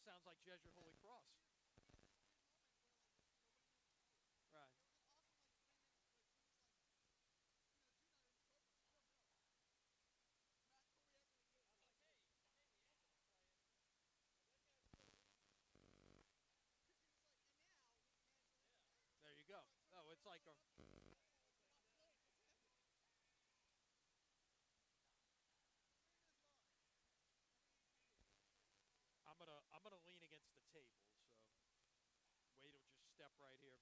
sounds like Jesuit Holy Cross. Right. There you go. Oh, it's like a. I'm gonna lean against the table, so Wade will just step right here.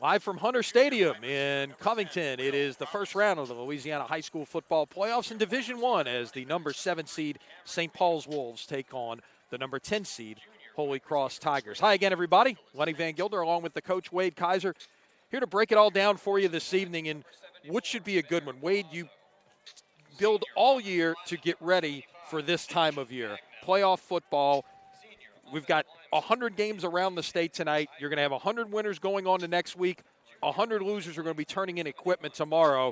Live from Hunter Stadium in Covington, it is the first round of the Louisiana High School Football Playoffs in Division I as the number 7 seed St. Paul's Wolves take on the number 10 seed Holy Cross Tigers. Hi again, everybody. Lenny Van Gilder along with the coach Wade Kaiser here to break it all down for you this evening in what should be a good one. Wade, you build all year to get ready for this time of year. Playoff football. We've got 100 games around the state tonight. You're going to have 100 winners going on to next week. 100 losers are going to be turning in equipment tomorrow.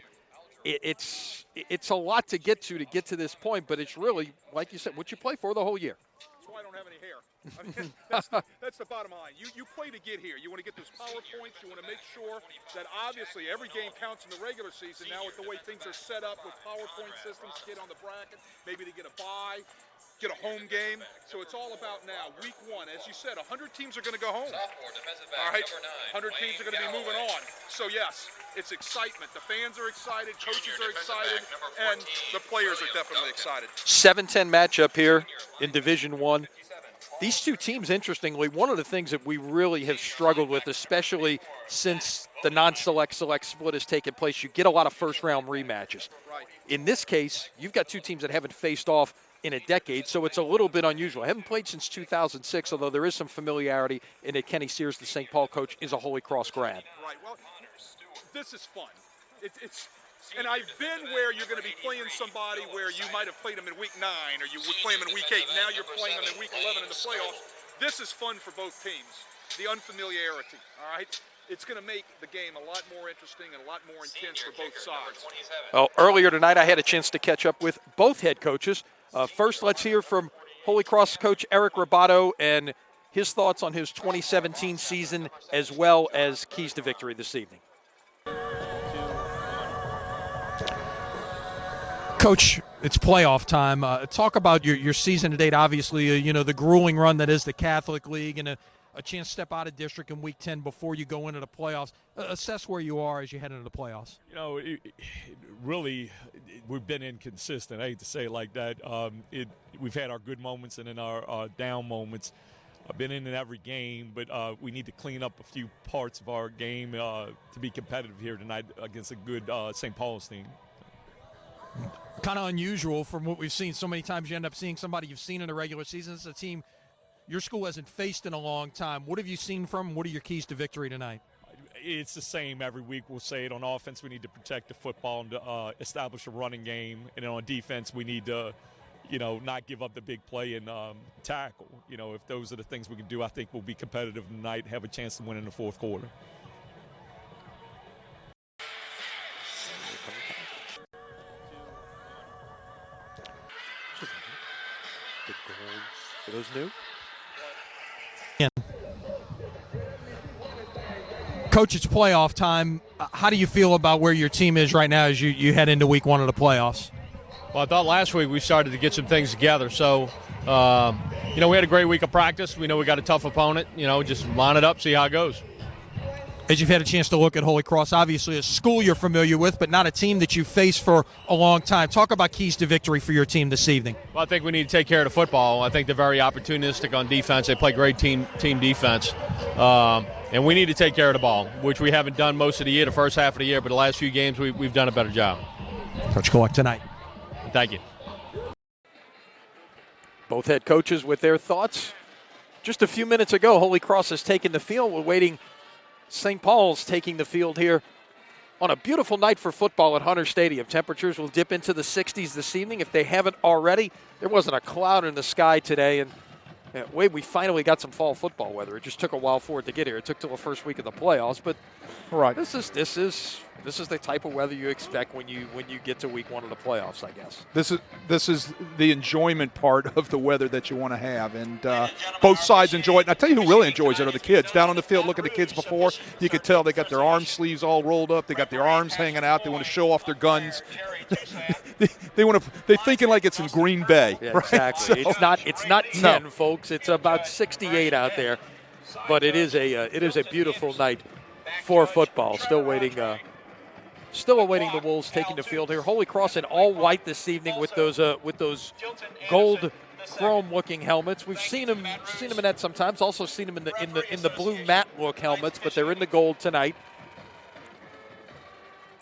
It's a lot to get to this point, but it's really, like you said, what you play for the whole year. That's why I don't have any hair. I mean, that's the bottom line. You play to get here. You want to get those power points. You want to make sure that obviously every game counts in the regular season. Now with the way things are set up with PowerPoint systems, get on the bracket, maybe to get a bye, get a home game. So it's all about now, week 1. As you said, 100 teams are going to go home. All right, 100 teams are going to be moving on. So yes, it's excitement. The fans are excited, coaches are excited, and the players are definitely excited. 7-10 matchup here in Division I. These two teams, interestingly, one of the things that we really have struggled with, especially since the non-select select split has taken place, you get a lot of first-round rematches. Right. In this case, you've got two teams that haven't faced off in a decade, so it's a little bit unusual. I haven't played since 2006, although there is some familiarity in that Kenny Sears, the St. Paul coach, is a Holy Cross grad. Right. Well, this is fun. And I've been where you're going to be playing somebody where you might have played them in week 9 or you would play them in week 8. Now you're playing them in week 11 in the playoffs. This is fun for both teams, the unfamiliarity, all right? It's going to make the game a lot more interesting and a lot more intense for both sides. Well, earlier tonight I had a chance to catch up with both head coaches. First, let's hear from Holy Cross coach Eric Rabato and his thoughts on his 2017 season as well as keys to victory this evening. Coach, it's playoff time. Talk about your season to date. Obviously, the grueling run that is the Catholic League and a chance to step out of district in week 10 before you go into the playoffs. Assess where you are as you head into the playoffs. Really, we've been inconsistent. I hate to say it like that. We've had our good moments and then our down moments. I've been in every game, but we need to clean up a few parts of our game to be competitive here tonight against a good St. Paul's team. Kind of unusual from what we've seen. So many times you end up seeing somebody you've seen in the regular season. It's a team your school hasn't faced in a long time. What have you seen from them? What are your keys to victory tonight? It's the same every week. We'll say it. On offense, we need to protect the football and establish a running game. And on defense, we need to, not give up the big play and tackle. If those are the things we can do, I think we'll be competitive tonight, have a chance to win in the fourth quarter. Are those new? Coach, it's playoff time. How do you feel about where your team is right now as you head into week 1 of the playoffs? Well, I thought last week we started to get some things together. So, we had a great week of practice. We know we got a tough opponent. Just line it up, see how it goes. As you've had a chance to look at Holy Cross, obviously a school you're familiar with, but not a team that you've faced for a long time. Talk about keys to victory for your team this evening. Well, I think we need to take care of the football. I think they're very opportunistic on defense. They play great team defense. And we need to take care of the ball, which we haven't done most of the year, the first half of the year, but the last few games we've done a better job. Coach, good luck tonight. Thank you. Both head coaches with their thoughts. Just a few minutes ago, Holy Cross has taken the field. We're waiting. St. Paul's taking the field here on a beautiful night for football at Hunter Stadium. Temperatures will dip into the 60s this evening. If they haven't already, there wasn't a cloud in the sky today. And we finally got some fall football weather. It just took a while for it to get here. It took till the first week of the playoffs. But right, this is the type of weather you expect when you get to week 1 of the playoffs, I guess. This is the enjoyment part of the weather that you want to have, and both sides enjoy it. And I tell you who really enjoys it are the kids down on the field. Look at the kids before. You could tell they got their arm sleeves all rolled up. They got their arms hanging out. They want to show off their guns. They're thinking like it's in Green Bay. Yeah, right? exactly. So, it's not 10, folks. It's about 68 out there, but it is a beautiful night for football. Still awaiting the Wolves taking the field here. Holy Cross in all white this evening with those gold chrome-looking helmets. We've seen them in that sometimes. Also seen them in the blue matte look helmets, but they're in the gold tonight.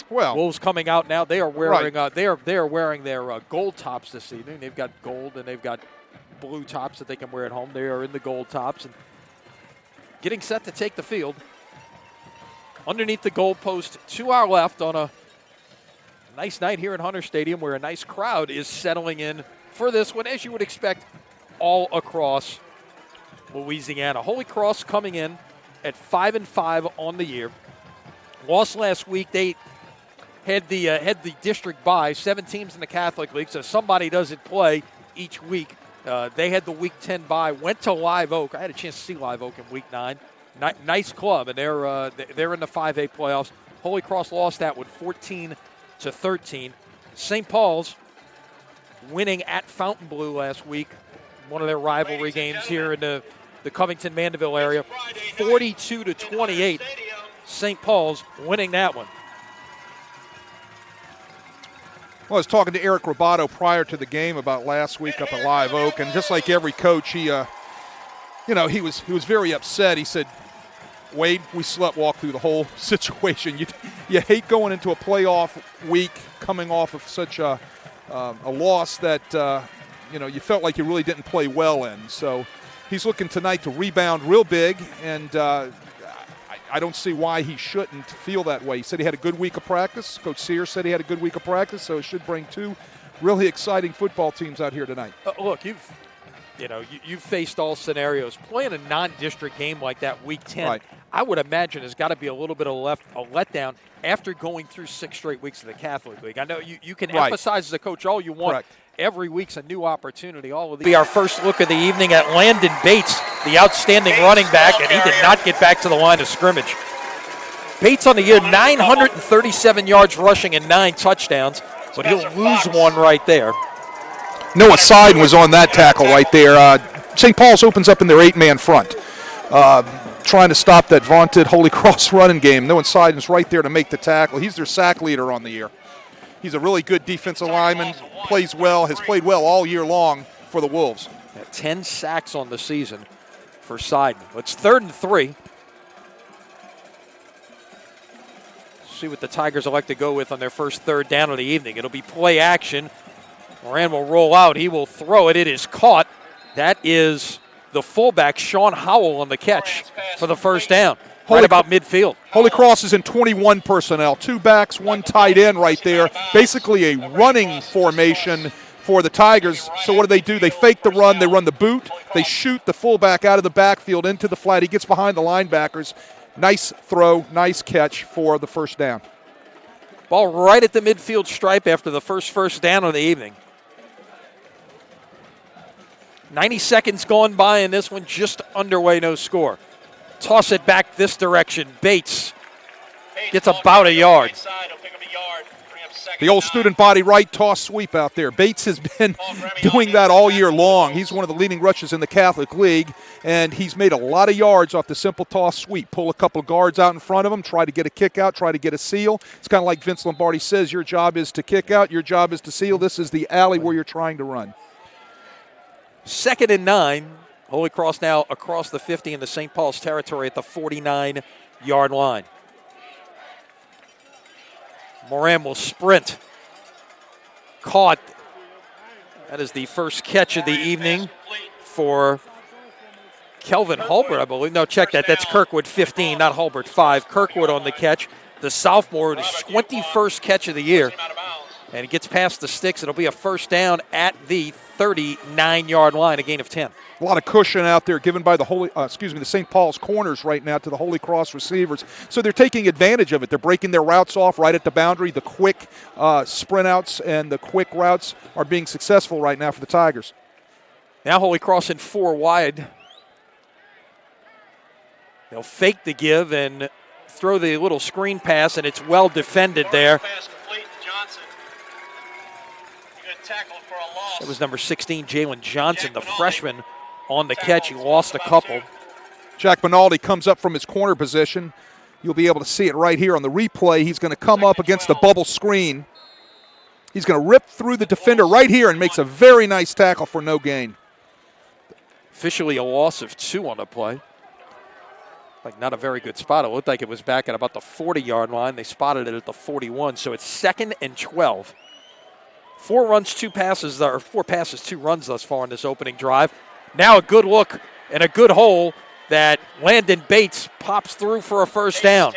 Well, Wolves coming out now. They are wearing they are wearing their gold tops this evening. They've got gold and they've got blue tops that they can wear at home. They are in the gold tops and getting set to take the field. Underneath the goalpost to our left on a nice night here at Hunter Stadium where a nice crowd is settling in for this one, as you would expect all across Louisiana. Holy Cross coming in at 5-5 on the year. Lost last week. They had the district bye, 7 teams in the Catholic League, so somebody doesn't play each week. They had the Week 10 bye, went to Live Oak. I had a chance to see Live Oak in Week 9. Nice club, and they're in the 5A playoffs. Holy Cross lost that one 14-13. St. Paul's winning at Fontainebleau last week, one of their rivalry games here in the Covington-Mandeville area, 42-28. St. Paul's winning that one. Well, I was talking to Eric Roboto prior to the game about last week up at Live Oak, and just like every coach, he was very upset. He said, Wade, we sleepwalked through the whole situation. You hate going into a playoff week coming off of such a loss that you felt like you really didn't play well in. So he's looking tonight to rebound real big, and I don't see why he shouldn't feel that way. He said he had a good week of practice. Coach Sears said he had a good week of practice, so it should bring 2 really exciting football teams out here tonight. Look, you've faced all scenarios. Playing a non-district game like that, Week 10, right. I would imagine has got to be a little bit of a letdown after going through 6 straight weeks of the Catholic League. I know you can emphasize as a coach all you want. Correct. Every week's a new opportunity. All of these. Be our first look of the evening at Landon Bates, the outstanding running back, and he did not get back to the line of scrimmage. Bates on the year, 937 yards rushing and 9 touchdowns, but he'll lose one right there. Noah Seiden was on that tackle right there. St. Paul's opens up in their 8-man front, trying to stop that vaunted Holy Cross running game. Noah Seiden's right there to make the tackle. He's their sack leader on the year. He's a really good defensive lineman, plays well, has played well all year long for the Wolves. 10 sacks on the season for Seiden. It's 3rd and 3. See what the Tigers elect to go with on their first 3rd down of the evening. It'll be play action. Moran will roll out. He will throw it. It is caught. That is the fullback, Sean Howell, on the catch for the first down. Right about midfield. Holy Cross is in 21 personnel, 2 backs, 1 tight end right there. Basically a running formation for the Tigers. So what do? They fake the run. They run the boot. They shoot the fullback out of the backfield into the flat. He gets behind the linebackers. Nice throw, nice catch for the first down. Ball right at the midfield stripe after the first down of the evening. 90 seconds gone by in this one, just underway, no score. Toss it back this direction. Bates gets about a yard. The old student body right toss sweep out there. Bates has been doing that all year long. He's one of the leading rushers in the Catholic League, and he's made a lot of yards off the simple toss sweep. Pull a couple of guards out in front of him, try to get a kick out, try to get a seal. It's kind of like Vince Lombardi says, your job is to kick out, your job is to seal. This is the alley where you're trying to run. 2nd and 9. Holy Cross now across the 50 in the St. Paul's territory at the 49-yard line. Moran will sprint. Caught. That is the first catch of the evening for Kelvin Hulbert, I believe. No, check that. That's Kirkwood 15, not Hulbert 5. Kirkwood on the catch. The sophomore, his 21st catch of the year. And it gets past the sticks. It'll be a first down at the 39-yard line, a gain of 10. A lot of cushion out there given by the St. Paul's corners right now to the Holy Cross receivers. So they're taking advantage of it. They're breaking their routes off right at the boundary. The quick sprint outs and the quick routes are being successful right now for the Tigers. Now Holy Cross in 4 wide. They'll fake the give and throw the little screen pass, and it's well defended there. It was number 16, Jalen Johnson, the freshman, on the catch. He lost a couple. Jack Benaldi comes up from his corner position. You'll be able to see it right here on the replay. He's going to come up against the bubble screen. He's going to rip through the defender right here and makes a very nice tackle for no gain. Officially a loss of 2 on the play. Like not a very good spot. It looked like it was back at about the 40-yard line. They spotted it at the 41, so it's 2nd and 12. 4 passes, 2 runs thus far in this opening drive. Now a good look and a good hole that Landon Bates pops through for a first down.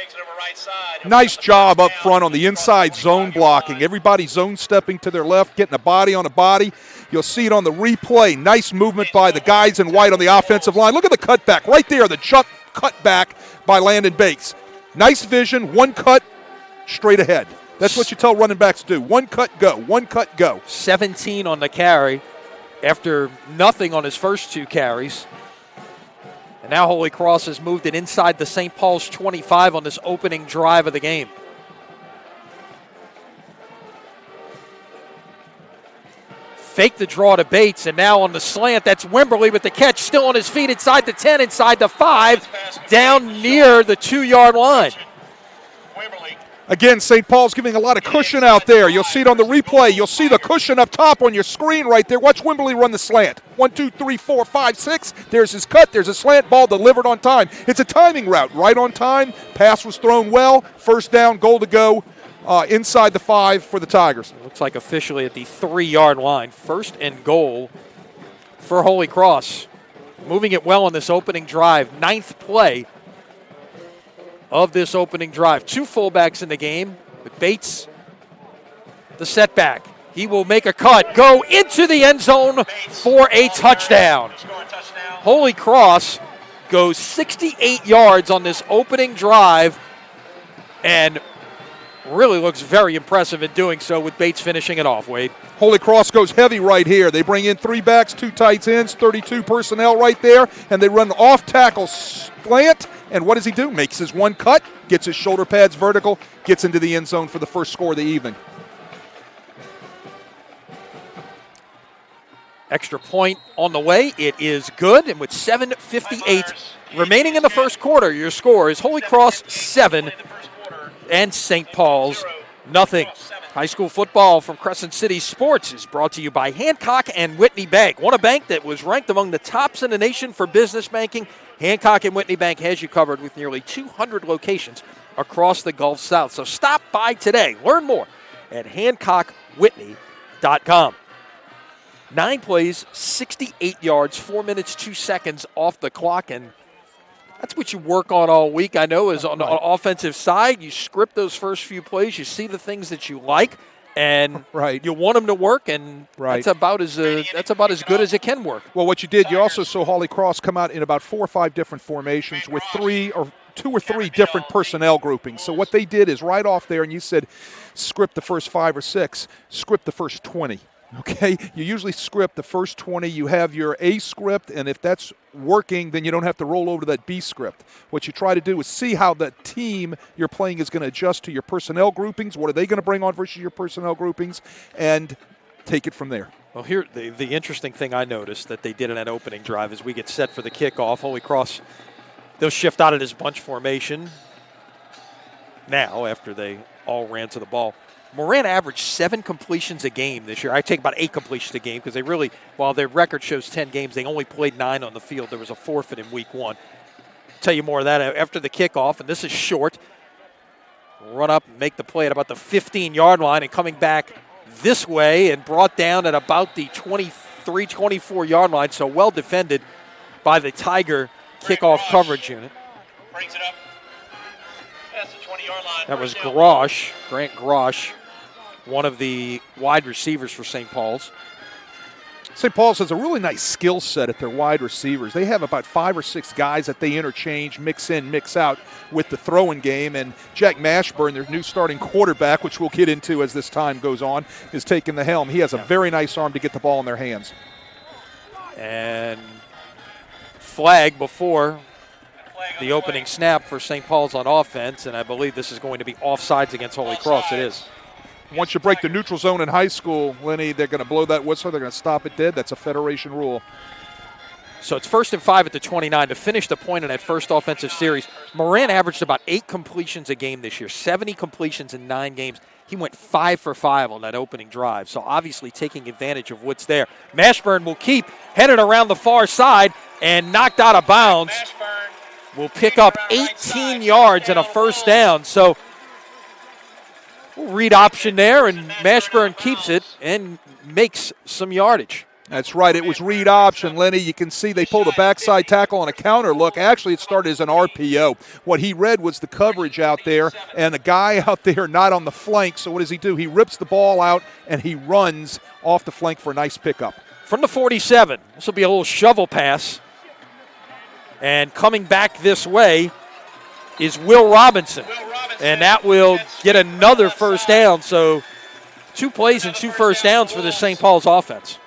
Nice job up front on the inside zone blocking. Everybody zone stepping to their left, getting a body on a body. You'll see it on the replay. Nice movement by the guys in white on the offensive line. Look at the cutback right there, the jump cutback by Landon Bates. Nice vision, one cut, straight ahead. That's what you tell running backs to do. One cut, go. One cut, go. 17 on the carry after nothing on his first 2 carries. And now Holy Cross has moved it inside the St. Paul's 25 on this opening drive of the game. Fake the draw to Bates, and now on the slant, that's Wimberly with the catch, still on his feet inside the 10, inside the 5, down near the 2-yard line. Again, St. Paul's giving a lot of cushion out there. You'll see it on the replay. You'll see the cushion up top on your screen right there. Watch Wimberly run the slant. 1, 2, 3, 4, 5, 6. There's his cut. There's a slant ball delivered on time. It's a timing route. Right on time. Pass was thrown well. First down, goal to go inside the 5 for the Tigers. Looks like officially at the 3-yard line. 1st and goal for Holy Cross. Moving it well on this opening drive. 9th play of this opening drive. 2 fullbacks in the game with Bates, the setback. He will make a cut, go into the end zone for a touchdown. Holy Cross goes 68 yards on this opening drive and really looks very impressive in doing so with Bates finishing it off, Wade. Holy Cross goes heavy right here. They bring in 3 backs, 2 tight ends, 32 personnel right there, and they run an off-tackle slant. And what does he do? Makes his one cut, gets his shoulder pads vertical, gets into the end zone for the first score of the evening. Extra point on the way. It is good. And with 7:58 remaining in the first quarter, your score is Holy Cross 7 and St. Paul's nothing. High school football from Crescent City Sports is brought to you by Hancock and Whitney Bank. Want a bank that was ranked among the tops in the nation for business banking? Hancock and Whitney Bank has you covered with nearly 200 locations across the Gulf South. So stop by today. Learn more at HancockWhitney.com. 9 plays, 68 yards, 4 minutes, 2 seconds off the clock, and that's what you work on all week, I know, is on the offensive side. You script those first few plays. You see the things that you like, and you want them to work, and that's about as good as it can work. Well, what you did, you also saw Holy Cross come out in about 4 or 5 different formations with 2 or 3 different personnel groupings. So what they did is right off there, and you said script the first 5 or 6, script the first 20. Okay, you usually script the first 20. You have your A script, and if that's working, then you don't have to roll over to that B script. What you try to do is see how the team you're playing is going to adjust to your personnel groupings. What are they going to bring on versus your personnel groupings, and take it from there. Well, here the interesting thing I noticed that they did in that opening drive is we get set for the kickoff. Holy Cross, they'll shift out of this bunch formation now after they all ran to the ball. Moran averaged 7 completions a game this year. I take about 8 completions a game because they really, while their record shows 10 games, they only played 9 on the field. There was a forfeit in week 1. Tell you more of that after the kickoff, and this is short. Run up and make the play at about the 15-yard line, and coming back this way and brought down at about the 23, 24-yard line, so well defended by the Tiger kickoff coverage unit. Brings it up. That's the 20-yard line. That was Grosh, Grant Grosh, one of the wide receivers for St. Paul's. St. Paul's has a really nice skill set at their wide receivers. They have about 5 or 6 guys that they interchange, mix in, mix out with the throwing game. And Jack Mashburn, their new starting quarterback, which we'll get into as this time goes on, is taking the helm. He has a very nice arm to get the ball in their hands. And flag before the opening snap for St. Paul's on offense, and I believe this is going to be offsides against Holy Cross. It is. Once you break the neutral zone in high school, Lenny, they're going to blow that whistle. They're going to stop it dead. That's a Federation rule. So it's 1st and 5 at the 29 to finish the point in that first offensive series. Moran averaged about 8 completions a game this year, 70 completions in 9 games. He went 5 for 5 on that opening drive, so obviously taking advantage of what's there. Mashburn will keep headed around the far side and knocked out of bounds will pick up 18 yards and a first down. So we'll read option there, and Mashburn keeps it and makes some yardage. That's right. It was read option, Lenny. You can see they pulled a backside tackle on a counter look. Actually, it started as an RPO. What he read was the coverage out there, and the guy out there not on the flank. So what does he do? He rips the ball out, and he runs off the flank for a nice pickup. From the 47, this will be a little shovel pass. And coming back this way is Will Robinson. And that will get another first down. So 2 plays and 2 first downs for the St. Paul's offense.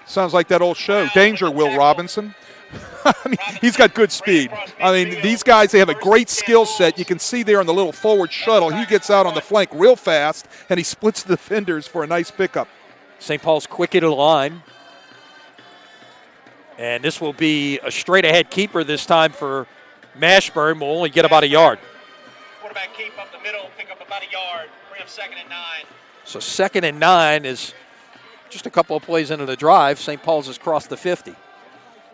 Sounds like that old show, Danger Will Robinson. I mean, he's got good speed. I mean, these guys, they have a great skill set. You can see there on the little forward shuttle, he gets out on the flank real fast, and he splits the defenders for a nice pickup. St. Paul's quick to the line. And this will be a straight-ahead keeper this time for Mashburn. Will only get about a yard. Quarterback keep up the middle, pick up about a yard. Bring up 2nd and 9. So 2nd and 9 is just a couple of plays into the drive. St. Paul's has crossed the 50.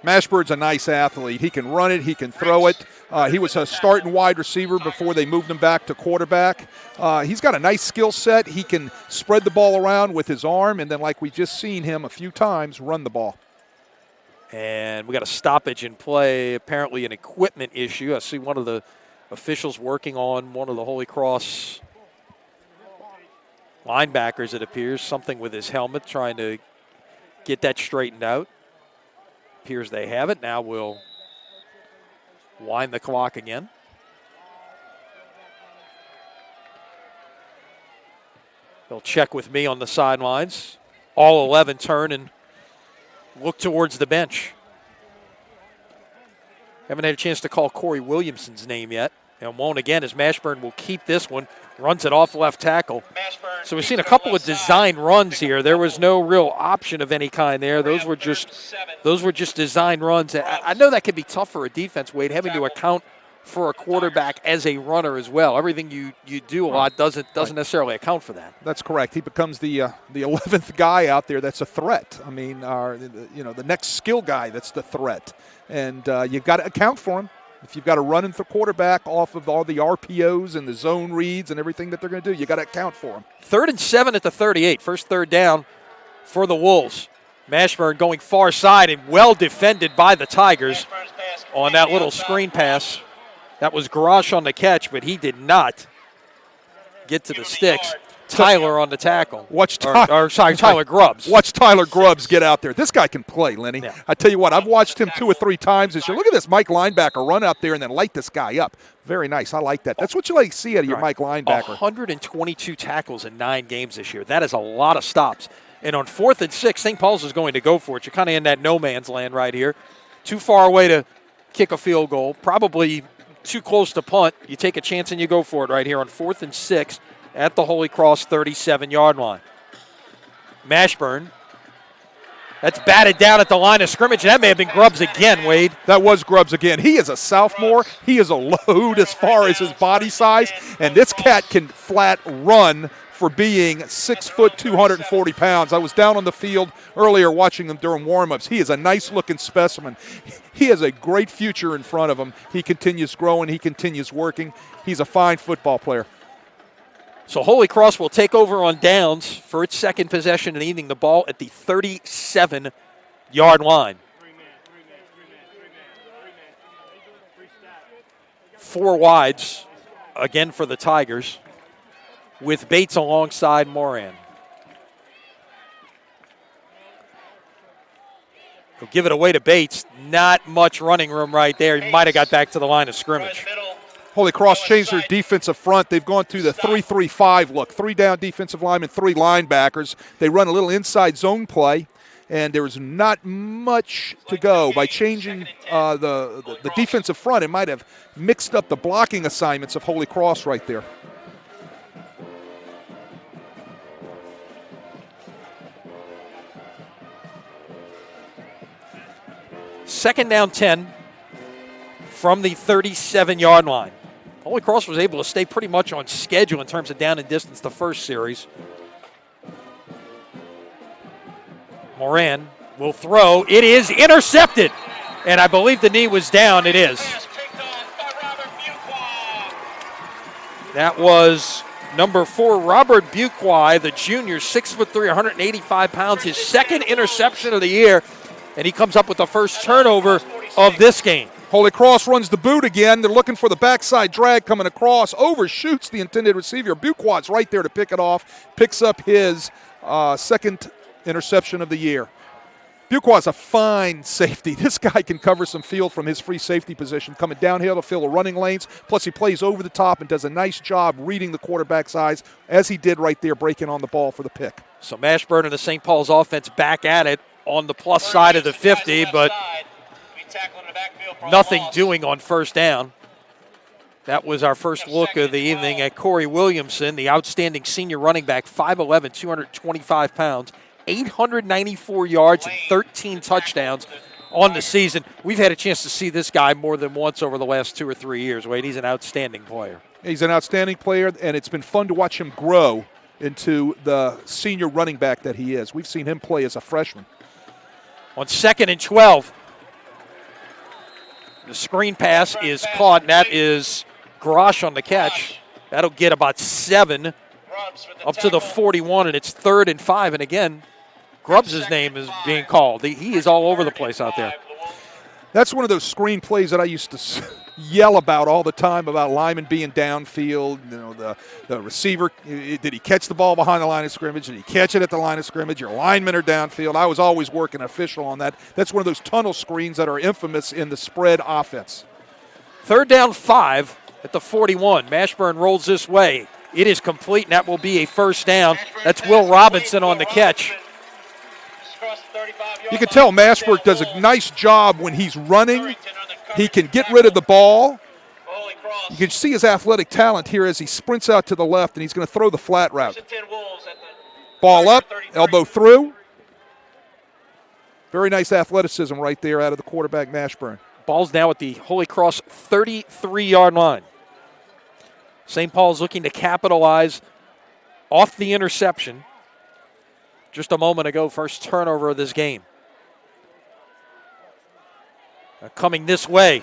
Mashburn's a nice athlete. He can run it. He can throw it. He was a starting wide receiver before they moved him back to quarterback. He's got a nice skill set. He can spread the ball around with his arm, and then like we just seen him a few times, run the ball. And we got a stoppage in play, apparently an equipment issue. I see one of the officials working on one of the Holy Cross linebackers, it appears, something with his helmet, trying to get that straightened out. Appears they have it. Now we'll wind the clock again. They'll check with me on the sidelines. All 11 turn and look towards the bench. Haven't had a chance to call Corey Williamson's name yet, and won't again, as Mashburn will keep this one, runs it off left tackle. So we've seen a couple of design runs here. There was no real option of any kind there. Those were just design runs. I know that can be tough for a defense, Wade, having to account for a quarterback as a runner as well. Everything you do a lot doesn't necessarily account for that. That's correct. He becomes the 11th guy out there that's a threat. I mean, the next skill guy that's the threat. And you've got to account for him. If you've got to run the quarterback off of all the RPOs and the zone reads and everything that they're going to do, you got to account for him. 3rd and 7 at the 38. First third down for the Wolves. Mashburn going far side and well defended by the Tigers on that little screen pass. That was Grosh on the catch, but he did not get to the sticks. Tyler on the tackle. Tyler Grubbs. Watch Tyler Grubbs get out there. This guy can play, Lenny. Yeah. I tell you what, I've watched him 2 or 3 times this year. Look at this Mike linebacker run out there and then light this guy up. Very nice. I like that. That's what you like to see out of your Mike linebacker. 122 tackles in 9 games this year. That is a lot of stops. And on 4th and 6, St. Paul's is going to go for it. You're kind of in that no man's land right here. Too far away to kick a field goal. Probably too close to punt. You take a chance and you go for it right here on 4th and 6 at the Holy Cross 37-yard line. Mashburn. That's batted down at the line of scrimmage. That may have been Grubbs again, Wade. That was Grubbs again. He is a sophomore. He is a load as far as his body size. And this cat can flat run for being 6 foot, 240 pounds. I was down on the field earlier watching him during warm-ups. He is a nice-looking specimen. He has a great future in front of him. He continues growing. He continues working. He's a fine football player. So Holy Cross will take over on downs for its second possession in the evening. The ball at the 37-yard line. 4 wides again for the Tigers with Bates alongside Moran. He'll give it away to Bates. Not much running room right there. He might have got back to the line of scrimmage. Holy Cross changed their defensive front. They've gone to the 3-3-5 look. 3 down defensive linemen, 3 linebackers. They run a little inside zone play, and there's not much to go. By changing the defensive front, it might have mixed up the blocking assignments of Holy Cross right there. Second down 10 from the 37-yard line. Holy Cross was able to stay pretty much on schedule in terms of down and distance the first series. Moran will throw. It is intercepted. And I believe the knee was down. It is. That was number 4, Robert Buquois, the junior, 6'3", 185 pounds, his second interception of the year, and he comes up with the first turnover of this game. Holy Cross runs the boot again. They're looking for the backside drag coming across, overshoots the intended receiver. Buquois right there to pick it off, picks up his second interception of the year. Buquois is a fine safety. This guy can cover some field from his free safety position, coming downhill to fill the running lanes. Plus, he plays over the top and does a nice job reading the quarterback's eyes, as he did right there, breaking on the ball for the pick. So Mashburn and the St. Paul's offense back at it on the plus side of the 50, but nothing doing on first down. That was our first look of the evening at Corey Williamson, the outstanding senior running back, 5'11", 225 pounds. 894 yards and 13 touchdowns on the season. We've had a chance to see this guy more than once over the last 2 or 3 years, Wade. He's an outstanding player. He's an outstanding player, and it's been fun to watch him grow into the senior running back that he is. We've seen him play as a freshman. On 2nd and 12, the screen pass is caught, and that is Grosh on the catch. That'll get about 7 up to the 41, and it's 3rd and 5. And again, Grubbs' name is being called. He is all over the place out there. That's one of those screen plays that I used to yell about all the time, about linemen being downfield. You know, the receiver, did he catch the ball behind the line of scrimmage? Did he catch it at the line of scrimmage? Your linemen are downfield. I was always working official on that. That's one of those tunnel screens that are infamous in the spread offense. 3rd down 5 at the 41. Mashburn rolls this way. It is complete, and that will be a first down. That's Will Robinson on the catch. You can tell Mashburn does a nice job when he's running. He can get rid of the ball. You can see his athletic talent here as he sprints out to the left, and he's going to throw the flat route. Ball up, elbow through. Very nice athleticism right there out of the quarterback, Mashburn. Ball's now at the Holy Cross 33-yard line. St. Paul's looking to capitalize off the interception. Just a moment ago, first turnover of this game. Coming this way.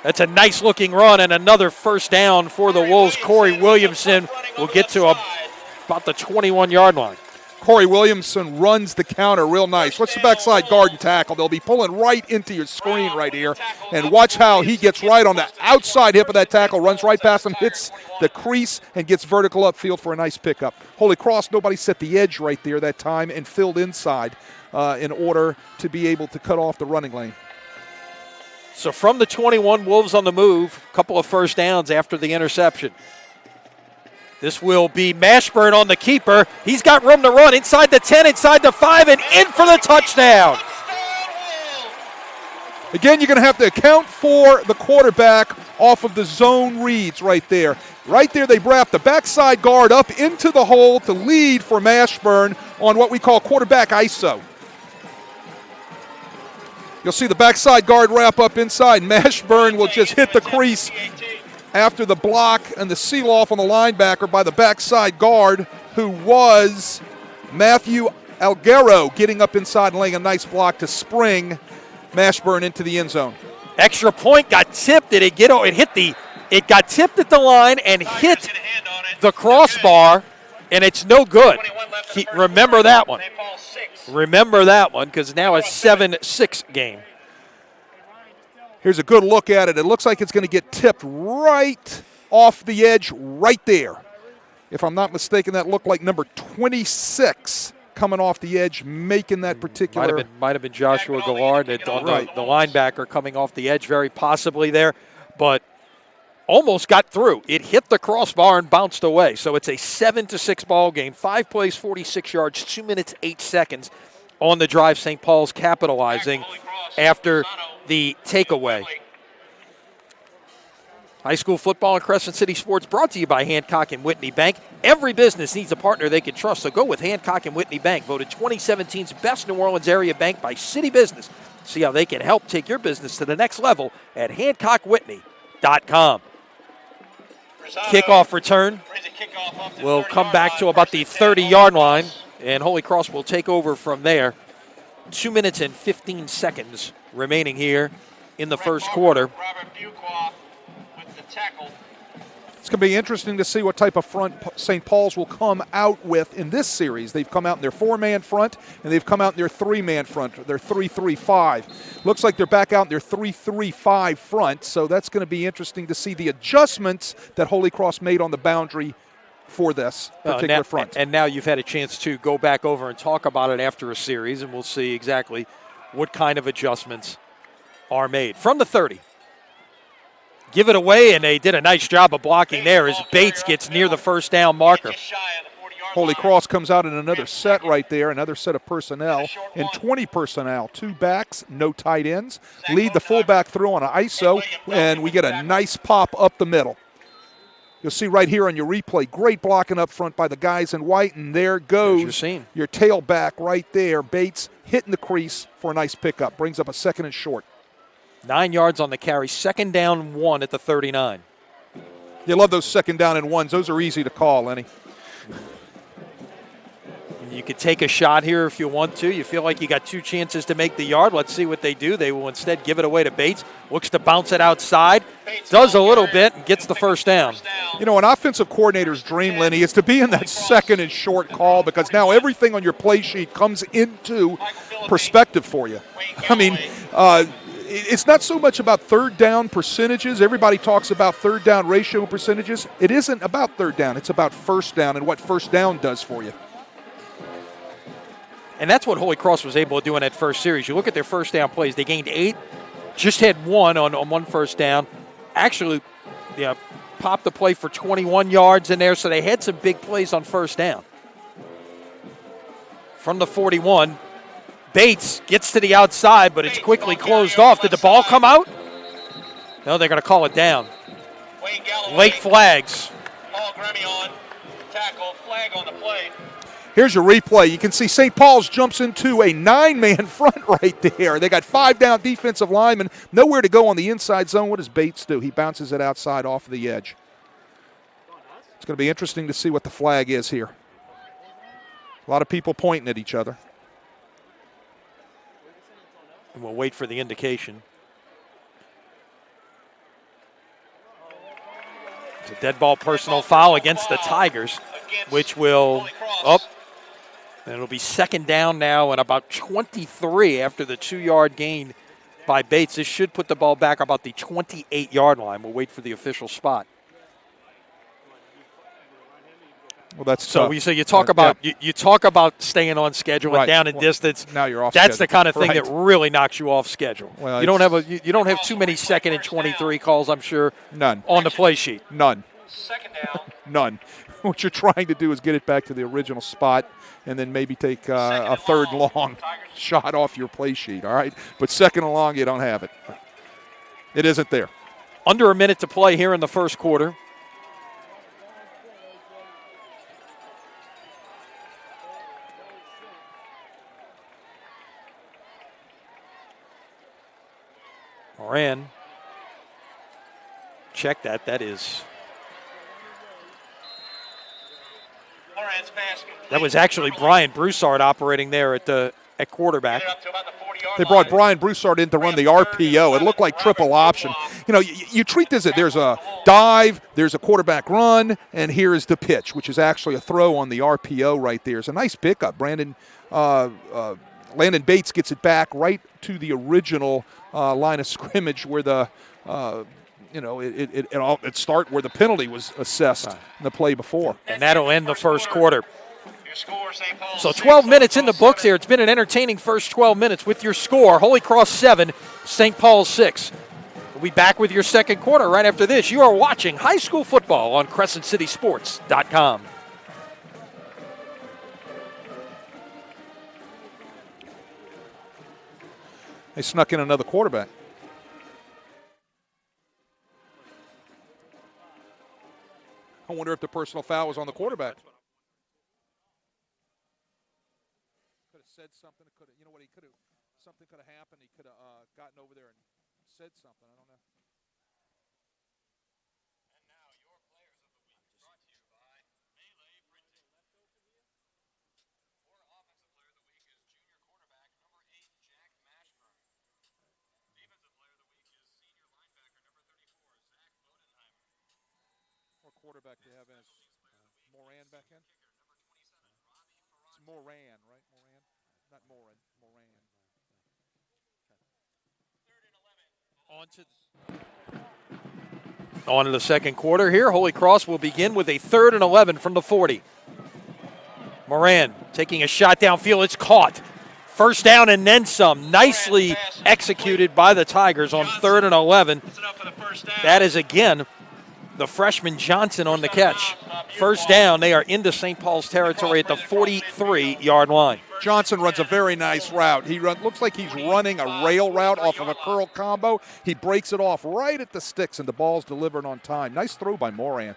That's a nice-looking run and another first down for the Wolves. Corey Williamson will get to about the 21-yard line. Corey Williamson runs the counter real nice. What's the backside guard and tackle? They'll be pulling right into your screen right here. And watch how he gets right on the outside hip of that tackle, runs right past him, hits the crease, and gets vertical upfield for a nice pickup. Holy Cross, nobody set the edge right there that time and filled inside in order to be able to cut off the running lane. So from the 21, Wolves on the move. A couple of first downs after the interception. This will be Mashburn on the keeper. He's got room to run inside the 10, inside the 5, and in for the touchdown. Again, you're going to have to account for the quarterback off of the zone reads right there. Right there, they wrap the backside guard up into the hole to lead for Mashburn on what we call quarterback ISO. You'll see the backside guard wrap up inside. Mashburn will just hit the crease after the block and the seal-off on the linebacker by the backside guard, who was Matthew Alguero, getting up inside and laying a nice block to spring Mashburn into the end zone. Extra point got tipped. It got tipped at the line and hit the crossbar, and it's no good. Remember that one. Remember that one, because now it's 7-6 game. Here's a good look at it. It looks like it's going to get tipped right off the edge right there. If I'm not mistaken, that looked like number 26 coming off the edge, making that particular. Might have been Joshua Gillard, the linebacker coming off the edge very possibly there, but almost got through. It hit the crossbar and bounced away. So it's a 7-6 ball game. 5 plays, 46 yards, 2 minutes, 8 seconds on the drive. St. Paul's capitalizing after the takeaway. High school football and Crescent City Sports brought to you by Hancock and Whitney Bank. Every business needs a partner they can trust, so go with Hancock and Whitney Bank. Voted 2017's best New Orleans area bank by City Business. See how they can help take your business to the next level at HancockWhitney.com. Kickoff return will come back to about the 30-yard line, and Holy Cross will take over from there. 2 minutes and 15 seconds remaining here in the first quarter. It's going to be interesting to see what type of front St. Paul's will come out with in this series. They've come out in their 4-man front, and they've come out in their 3-man front, their 3-3-5. Looks like they're back out in their 3-3-5 front, so that's going to be interesting to see the adjustments that Holy Cross made on the boundary for this particular front. And now you've had a chance to go back over and talk about it after a series, and we'll see exactly what kind of adjustments are made. From the 30. Give it away, and they did a nice job of blocking there as Bates gets near the first down marker. Holy Cross comes out in another set right there, another set of personnel, and 20 personnel. 2 backs, no tight ends. Lead the fullback through on an ISO, and we get a nice pop up the middle. You'll see right here on your replay, great blocking up front by the guys in white, and there goes your tailback right there. Bates hitting the crease for a nice pickup. Brings up a 2nd and short. 9 yards on the carry, 2nd down 1 at the 39. You love those 2nd down and 1s. Those are easy to call, Lenny. You could take a shot here if you want to. You feel like you got 2 chances to make the yard. Let's see what they do. They will instead give it away to Bates. Looks to bounce it outside. Does a little bit and gets the first down. You know, an offensive coordinator's dream, Lenny, is to be in that 2nd and short call because now everything on your play sheet comes into perspective for you. I mean, it's not so much about 3rd down percentages. Everybody talks about 3rd down ratio percentages. It isn't about 3rd down. It's about 1st down and what 1st down does for you. And that's what Holy Cross was able to do in that first series. You look at their 1st down plays. They gained 8, just had 1 on 1 1st down. Actually, popped the play for 21 yards in there, so they had some big plays on 1st down. From the 41, Bates gets to the outside, but it's quickly closed off. Did the ball come out? No, they're going to call it down. Late flags. Paul Gremion, tackle, flag on the play. Here's your replay. You can see St. Paul's jumps into a 9-man front right there. They got 5 down defensive linemen, nowhere to go on the inside zone. What does Bates do? He bounces it outside off the edge. It's going to be interesting to see what the flag is here. A lot of people pointing at each other. And we'll wait for the indication. It's a dead ball personal foul against the Tigers, which will up. And it'll be 2nd down now and about 23 after the 2-yard gain by Bates. This should put the ball back about the 28-yard line. We'll wait for the official spot. Well, that's so. You talk about you talk about staying on schedule and down in distance. Now you're off. That's schedule. the kind of thing that really knocks you off schedule. Well, you don't have too many 2nd and 23 calls. I'm sure. None on the play sheet. None. 2nd down. None. What you're trying to do is get it back to the original spot, and then maybe take a 3rd and long shot off your play sheet. All right, but 2nd and long, you don't have it. It isn't there. Under a minute to play here in the 1st quarter. Moran. Check that. That is. That was actually Brian Broussard operating there at quarterback. They brought Brian Broussard in to run the RPO. It looked like triple option. You know, you treat this as there's a dive, there's a quarterback run, and here is the pitch, which is actually a throw on the RPO right there. It's a nice pickup. Landon Bates gets it back right to the original line of scrimmage where the it start where the penalty was assessed in the play before. And that'll end the 1st quarter. So 12 minutes in the books here. It's been an entertaining first 12 minutes with your score. Holy Cross 7, St. Paul 6. We'll be back with your 2nd quarter right after this. You are watching high school football on CrescentCitySports.com. They snuck in another quarterback. I wonder if the personal foul was on the quarterback. Could have said something. Something could have happened. He could have gotten over there and said something. I don't know. And now your players of the week brought to you by Melee Printing. Your offensive player of the week is junior quarterback number 8, Jack Mashburn. Defensive player of the week is senior linebacker number 34, Zach Bodenheimer. quarterback they have in is Moran back in? It's Moran, right? Moran? Not Moran. Moran. On to the second quarter here. Holy Cross will begin with a 3rd and 11 from the 40. Moran taking a shot downfield. It's caught. First down and then some. Nicely executed by the Tigers on 3rd and 11. That is, again, the freshman Johnson on the catch. First down, they are into St. Paul's territory at the 43-yard line. Johnson runs a very nice route. Looks like he's running a rail route off of a curl combo. He breaks it off right at the sticks, and the ball's delivered on time. Nice throw by Moran.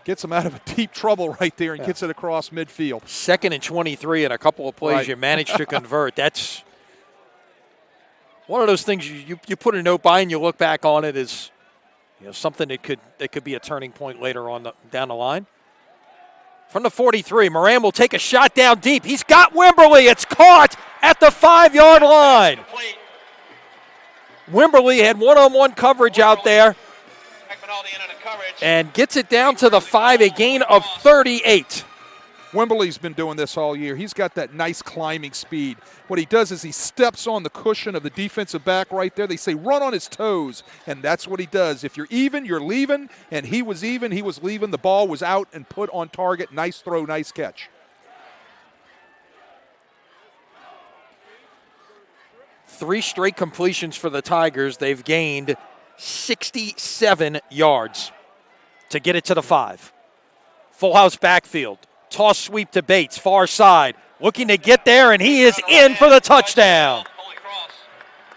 Gets him out of a deep trouble right there and gets it across midfield. 2nd and 23 and a couple of plays you managed to convert. That's one of those things you put a note by and you look back on it as something that could be a turning point later on down the line. From the 43, Moran will take a shot down deep. He's got Wimberly. It's caught at the 5-yard line. Wimberly had one-on-one coverage out there and gets it down to the 5, a gain of 38. Wimberly's been doing this all year. He's got that nice climbing speed. What he does is he steps on the cushion of the defensive back right there. They say run on his toes, and that's what he does. If you're even, you're leaving, and he was even, he was leaving. The ball was out and put on target. Nice throw, nice catch. Three straight completions for the Tigers. They've gained 67 yards to get it to the 5. Full house backfield. Toss sweep to Bates, far side. Looking to get there, and he is in for the touchdown.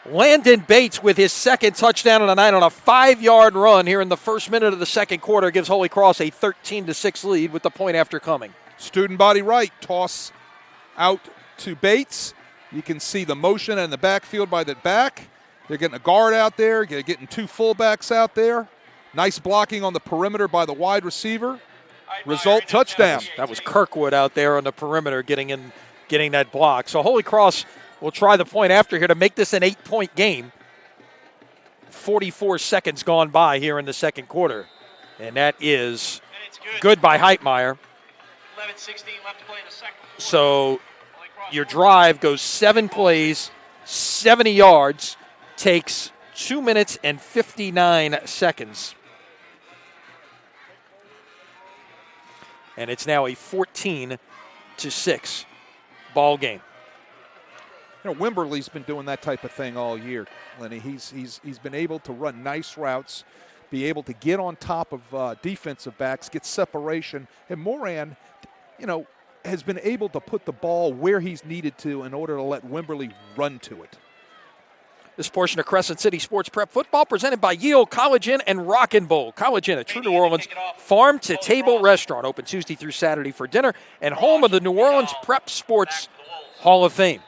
Landon Bates with his 2nd touchdown of the night on a 5-yard run here in the first minute of the second quarter gives Holy Cross a 13-6 lead with the point after coming. Student body right. Toss out to Bates. You can see the motion in the backfield by the back. They're getting a guard out there. They're getting 2 fullbacks out there. Nice blocking on the perimeter by the wide receiver. Result, touchdown. That was Kirkwood out there on the perimeter getting that block. So Holy Cross will try the point after here to make this an 8-point game. 44 seconds gone by here in the second quarter. And that is good by Heitmeyer. 11:16 left to play in the second. So your drive goes 7 plays, 70 yards, takes 2 minutes and 59 seconds. And it's now a 14-6 ball game. Wimberly's been doing that type of thing all year, Lenny. He's been able to run nice routes, be able to get on top of defensive backs, get separation. And Moran, has been able to put the ball where he's needed to in order to let Wimberly run to it. This portion of Crescent City Sports Prep Football presented by Yield College Inn and Rockin' Bowl. College Inn, a true New Orleans farm-to-table restaurant, open Tuesday through Saturday for dinner, and home of the New Orleans Prep Sports Hall of Fame.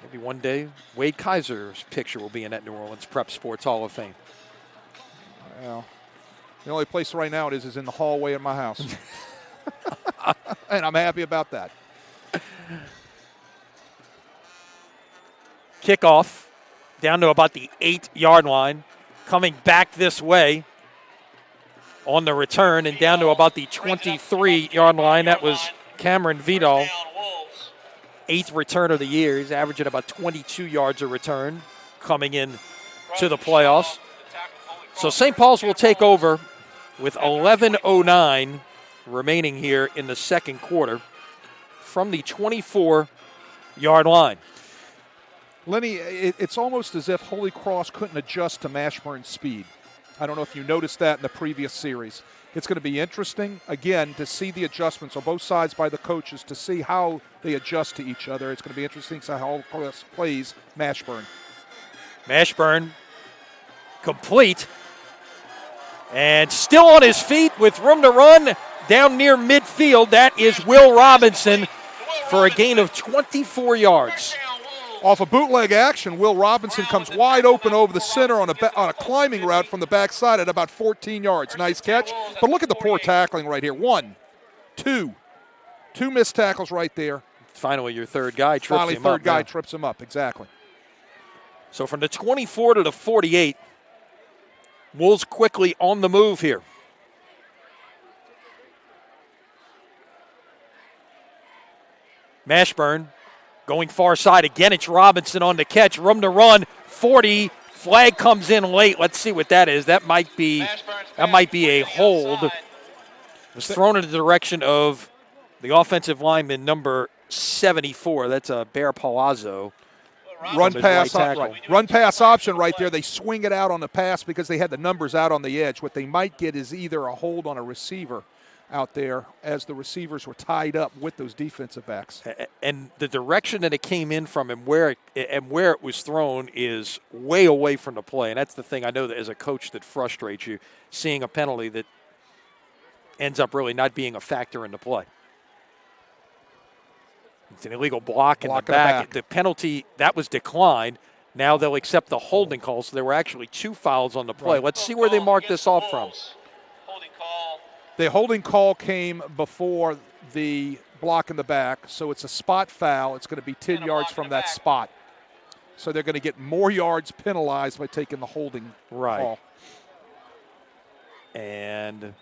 Maybe one day Wade Kaiser's picture will be in that New Orleans Prep Sports Hall of Fame. Well, the only place right now it is in the hallway of my house. And I'm happy about that. Kickoff down to about the 8-yard line. Coming back this way on the return and down to about the 23-yard line. That was Cameron Vidal. 8th return of the year. He's averaging about 22 yards a return coming in to the playoffs. So St. Paul's will take over with 11:09 remaining here in the second quarter from the 24-yard line. Lenny, it's almost as if Holy Cross couldn't adjust to Mashburn's speed. I don't know if you noticed that in the previous series. It's going to be interesting, again, to see the adjustments on both sides by the coaches to see how they adjust to each other. It's going to be interesting to see how Holy Cross plays Mashburn. Mashburn complete and still on his feet with room to run down near midfield. That is Will Robinson for a gain of 24 yards. Off a bootleg action, Will Robinson comes wide open over the center on a climbing route from the backside at about 14 yards. Nice catch. But look at the poor tackling right here. 1, 2. 2 missed tackles right there. Finally, your third guy trips him up. Finally, third guy trips him up. Exactly. So from the 24 to the 48, Wolves quickly on the move here. Mashburn going far side. Again, it's Robinson on the catch. Room to run. 40. Flag comes in late. Let's see what that is. That might be a hold. It was thrown in the direction of the offensive lineman, number 74. That's a Bear Palazzo. Run pass option right there. They swing it out on the pass because they had the numbers out on the edge. What they might get is either a hold on a receiver out there as the receivers were tied up with those defensive backs. And the direction that it came in from and where it was thrown is way away from the play. And that's the thing I know that as a coach that frustrates you, seeing a penalty that ends up really not being a factor in the play. It's an illegal block in the back. The penalty, that was declined. Now they'll accept the holding call. So there were actually 2 fouls on the play. Right. Let's see where they mark this off from. The holding call came before the block in the back, so it's a spot foul. It's going to be 10 yards from that spot. So they're going to get more yards penalized by taking the holding call. And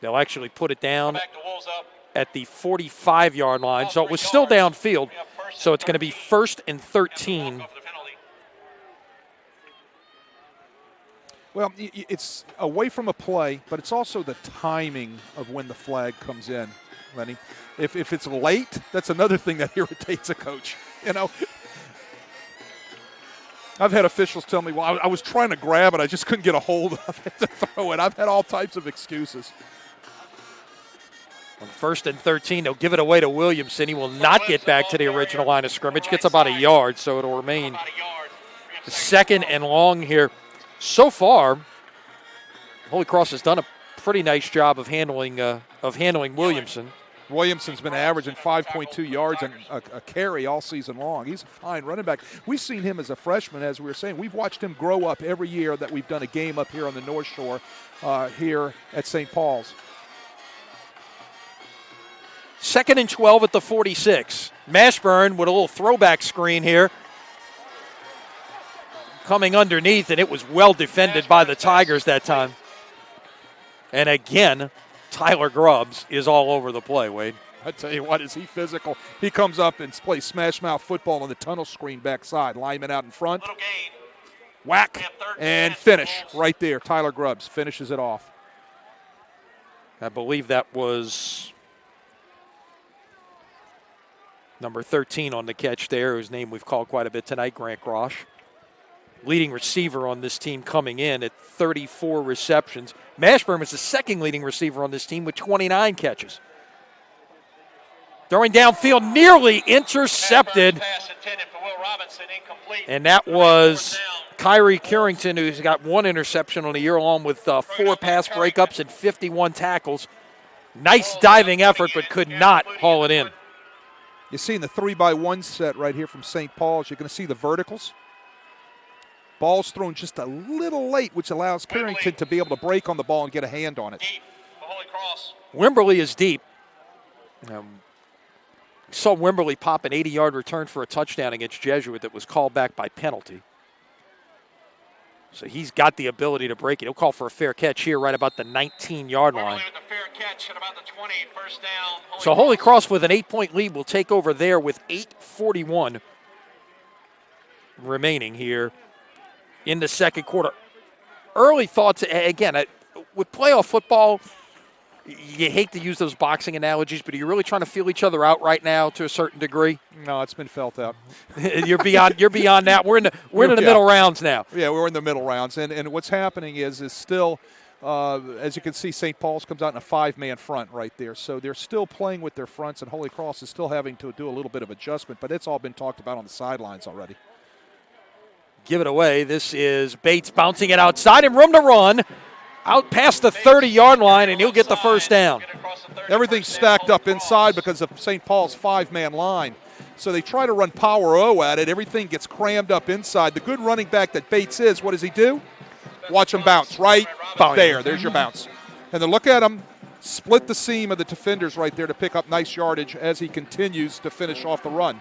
they'll actually put it down at the 45-yard line. So it was still downfield. So it's going to be 1st and 13. Well, it's away from a play, but it's also the timing of when the flag comes in, Lenny. If it's late, that's another thing that irritates a coach. You know, I've had officials tell me, well, I was trying to grab it. I just couldn't get a hold of it to throw it. I've had all types of excuses. On 1st and 13, they'll give it away to Williamson. He will not get back to the original line of scrimmage. Gets about a yard, so it'll remain 2nd and long here. So far, Holy Cross has done a pretty nice job of handling Williamson. Williamson's been averaging 5.2 yards and a carry all season long. He's a fine running back. We've seen him as a freshman, as we were saying. We've watched him grow up every year that we've done a game up here on the North Shore here at St. Paul's. 2nd and 12 at the 46. Mashburn with a little throwback screen here. Coming underneath, and it was well defended by the Tigers that time. And again, Tyler Grubbs is all over the play, Wade. I tell you what, is he physical. He comes up and plays smash mouth football on the tunnel screen backside. Lineman out in front. Whack, and finish right there. Tyler Grubbs finishes it off. I believe that was number 13 on the catch there, whose name we've called quite a bit tonight, Grant Grosh. Leading receiver on this team coming in at 34 receptions. Mashburn was the 2nd leading receiver on this team with 29 catches. Throwing downfield, nearly intercepted. And that was Kyrie Currington, who's got 1 interception on the year, along with 4 pass breakups and 51 tackles. Nice diving effort, but could not haul it in. You're seeing the 3-by-1 set right here from St. Paul's. You're going to see the verticals. Ball's thrown just a little late, which allows Carrington to be able to break on the ball and get a hand on it. Wimberley is deep. Saw Wimberley pop an 80-yard return for a touchdown against Jesuit that was called back by penalty. So he's got the ability to break it. He'll call for a fair catch here right about the 19-yard line. So Holy Cross with an 8-point lead will take over there with 8:41 remaining here in the second quarter. Early thoughts, again, with playoff football, you hate to use those boxing analogies, but are you really trying to feel each other out right now to a certain degree? No, it's been felt out. You're beyond that. We're in the middle rounds now. Yeah, we're in the middle rounds, and what's happening is still, as you can see, St. Paul's comes out in a 5-man front right there. So they're still playing with their fronts, and Holy Cross is still having to do a little bit of adjustment, but it's all been talked about on the sidelines already. Give it away. This is Bates bouncing it outside and room to run. Out past the 30-yard line, and he'll get the first down. Everything's stacked up inside because of St. Paul's 5-man line. So they try to run power O at it. Everything gets crammed up inside. The good running back that Bates is, what does he do? Watch him bounce right there. There's your bounce. And then look at him split the seam of the defenders right there to pick up nice yardage as he continues to finish off the run.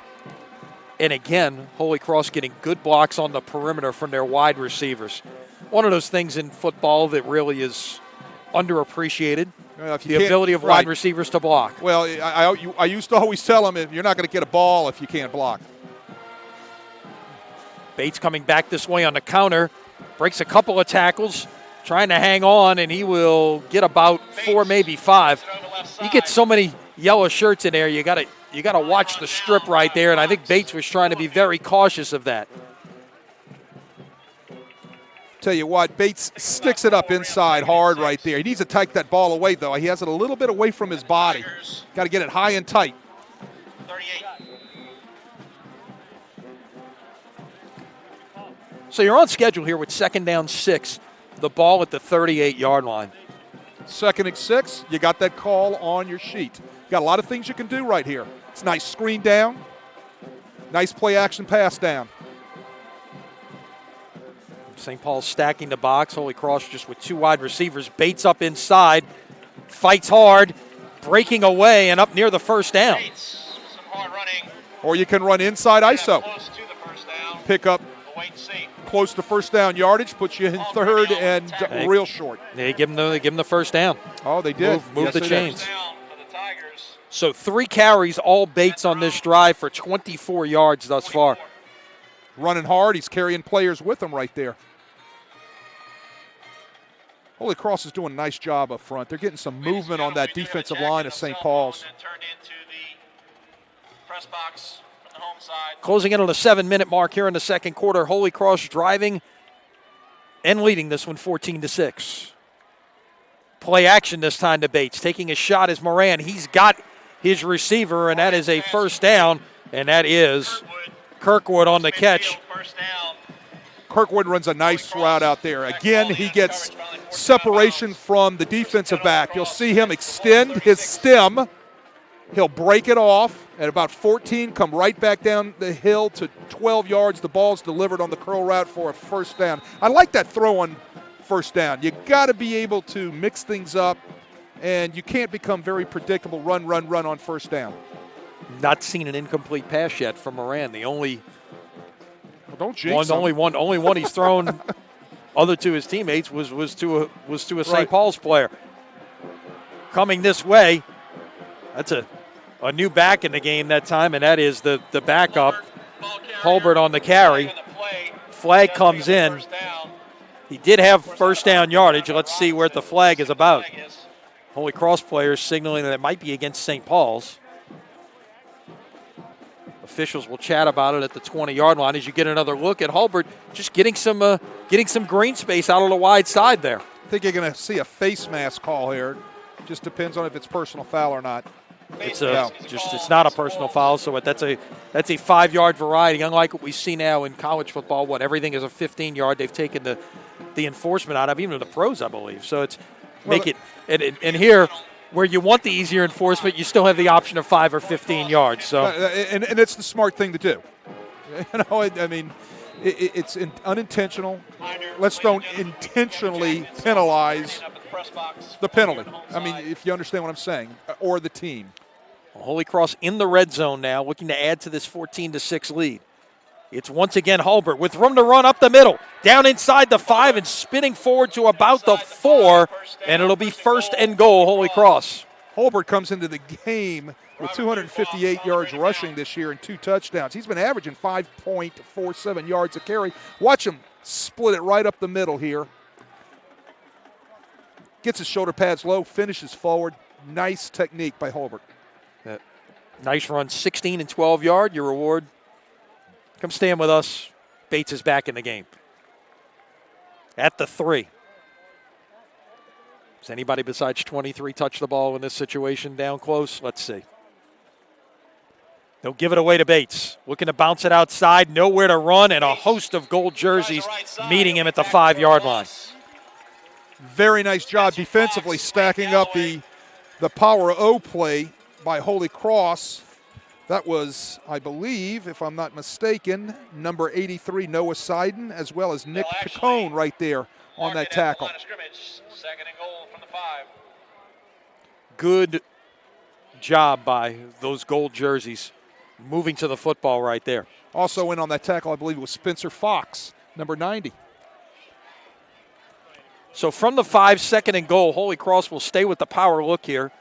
And again, Holy Cross getting good blocks on the perimeter from their wide receivers. one of those things in football that really is underappreciated. If you The can't- ability of right. wide receivers to block. Well, I used to always tell them, you're not going to get a ball if you can't block. Bates coming back this way on the counter. Breaks a couple of tackles, trying to hang on, and he will get about 4, maybe 5. You get so many yellow shirts in there, you got to watch the strip right there, and I think Bates was trying to be very cautious of that. Tell you what, Bates sticks it up inside hard right there. He needs to take that ball away, though. He has it a little bit away from his body. Got to get it high and tight. 38. So you're on schedule here with 2nd down 6, the ball at the 38-yard line. 2nd and 6, you got that call on your sheet. You got a lot of things you can do right here. It's a nice screen down, nice play action pass down. St. Paul's stacking the box. Holy Cross just with 2 wide receivers. Bates up inside, fights hard, breaking away and up near the 1st down. Bates, some hard running. Or you can run inside ISO. Close to the first down. Pick up We'll wait and see. close to 1st down yardage, puts you in 3rd and real short. They give him the 1st down. Oh, they did. Move Yes, the they did. chains. Down for the Tigers. So 3 carries, all Bates on this drive for 24 yards thus far. Running hard. He's carrying players with him right there. Holy Cross is doing a nice job up front. They're getting some movement on that defensive line of St. Paul's. And turned into the press box from the home side. Closing in on the 7-minute mark here in the 2nd quarter. Holy Cross driving and leading this one 14-6. Play action this time to Bates. Taking a shot is Moran. He's got his receiver, and that is a 1st down, and that is Kirkwood on the catch. First down. Kirkwood runs a nice route out there. Again, he gets separation from the defensive back. You'll see him extend his stem. He'll break it off at about 14, come right back down the hill to 12 yards. The ball's delivered on the curl route for a 1st down. I like that throw on 1st down. You got to be able to mix things up, and you can't become very predictable run on 1st down. Not seen an incomplete pass yet from Moran. The only Well, don't jinx him. only one he's thrown other to his teammates was to a St. Right. Paul's player. Coming this way, that's a new back in the game that time, and that is the backup, Hulbert on the carry. Flag comes in. He did have 1st down yardage. Let's see where the flag is about. Holy Cross players signaling that it might be against St. Paul's. Officials will chat about it at the 20-yard line as you get another look at Hulbert just getting some green space out on the wide side there. I think you're going to see a face mask call here. Just depends on if it's personal foul or not. It's not a personal foul, so that's a 5-yard variety, unlike what we see now in college football. Everything is a 15-yard. They've taken the enforcement out of even the pros, I believe. So it's and here where you want the easier enforcement, you still have the option of 5 or 15 yards. So And it's the smart thing to do. I mean, it's unintentional. Let's don't intentionally penalize the penalty. I mean, if you understand what I'm saying, or the team. Holy Cross in the red zone now, looking to add to this 14-6 lead. It's once again Hulbert with room to run up the middle, down inside the 5 and spinning forward to about the 4, and it'll be 1st and goal, Holy Cross. Hulbert comes into the game with 258 yards rushing this year and 2 touchdowns. He's been averaging 5.47 yards a carry. Watch him split it right up the middle here. Gets his shoulder pads low, finishes forward. Nice technique by Hulbert. Nice run, 16 and 12 yard. Your reward. Come stand with us. Bates is back in the game. At the 3. Does anybody besides 23 touch the ball in this situation down close? Let's see. They'll give it away to Bates. Looking to bounce it outside. Nowhere to run, and a host of gold jerseys meeting him at the 5-yard line. Very nice job defensively stacking up the power O play by Holy Cross. That was, I believe, if I'm not mistaken, number 83, Noah Seiden, as well as Nick Picone right there on that tackle. 2nd and goal from the 5. Good job by those gold jerseys moving to the football right there. Also in on that tackle, I believe it was Spencer Fox, number 90. So from the 5, second and goal, Holy Cross will stay with the power look here.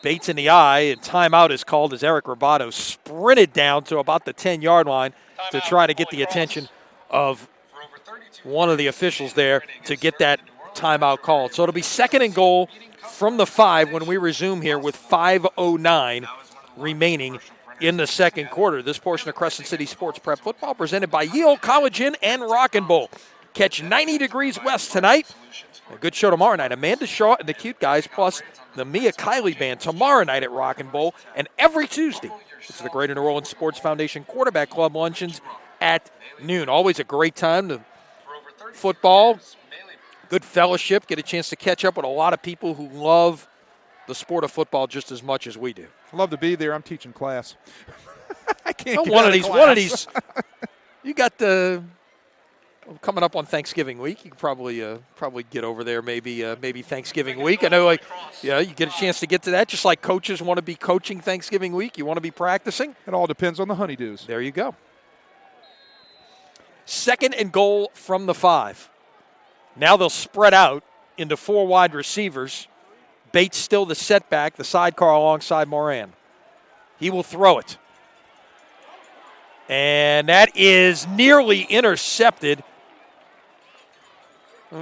Bates in the eye, and timeout is called as Eric Roboto sprinted down to about the 10-yard line to try to get the attention of one of the officials there to get that timeout called. So it'll be second and goal from the 5 when we resume here with 5:09 remaining in the second quarter. This portion of Crescent City Sports Prep Football presented by Ye Olde College Inn and Rockin' Bowl. Catch 90 degrees west tonight. A good show tomorrow night. Amanda Shaw and the Cute Guys plus the Mia Kiley Band tomorrow night at Rockin' Bowl. And every Tuesday, it's the Greater New Orleans Sports Foundation Quarterback Club luncheons at noon. Always a great time to football, good fellowship, get a chance to catch up with a lot of people who love the sport of football just as much as we do. Love to be there. I'm teaching class. I can't get one out of these. class. One of these. You got the coming up on Thanksgiving week. You could probably get over there maybe Thanksgiving week. I know, you get a chance to get to that. Just like coaches want to be coaching Thanksgiving week, you want to be practicing. It all depends on the honeydews. There you go. Second and goal from the 5. Now they'll spread out into 4 wide receivers. Bates still the setback, the sidecar alongside Moran. He will throw it. And that is nearly intercepted.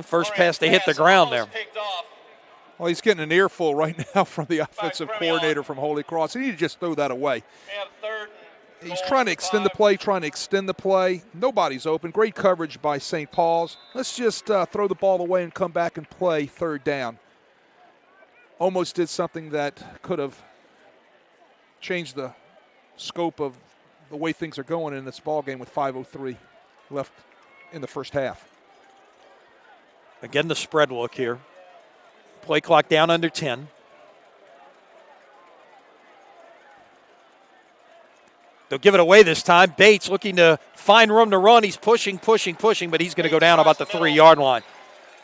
First pass, they hit the ground there. Well, he's getting an earful right now from the offensive coordinator from Holy Cross. He need to just throw that away. He's trying to extend the play, Nobody's open. Great coverage by St. Paul's. Let's just throw the ball away and come back and play third down. Almost did something that could have changed the scope of the way things are going in this ball game with 5:03 left in the first half. Again, the spread look here. Play clock down under 10. They'll give it away this time. Bates looking to find room to run. He's pushing, but he's going to go down about the 3-yard line.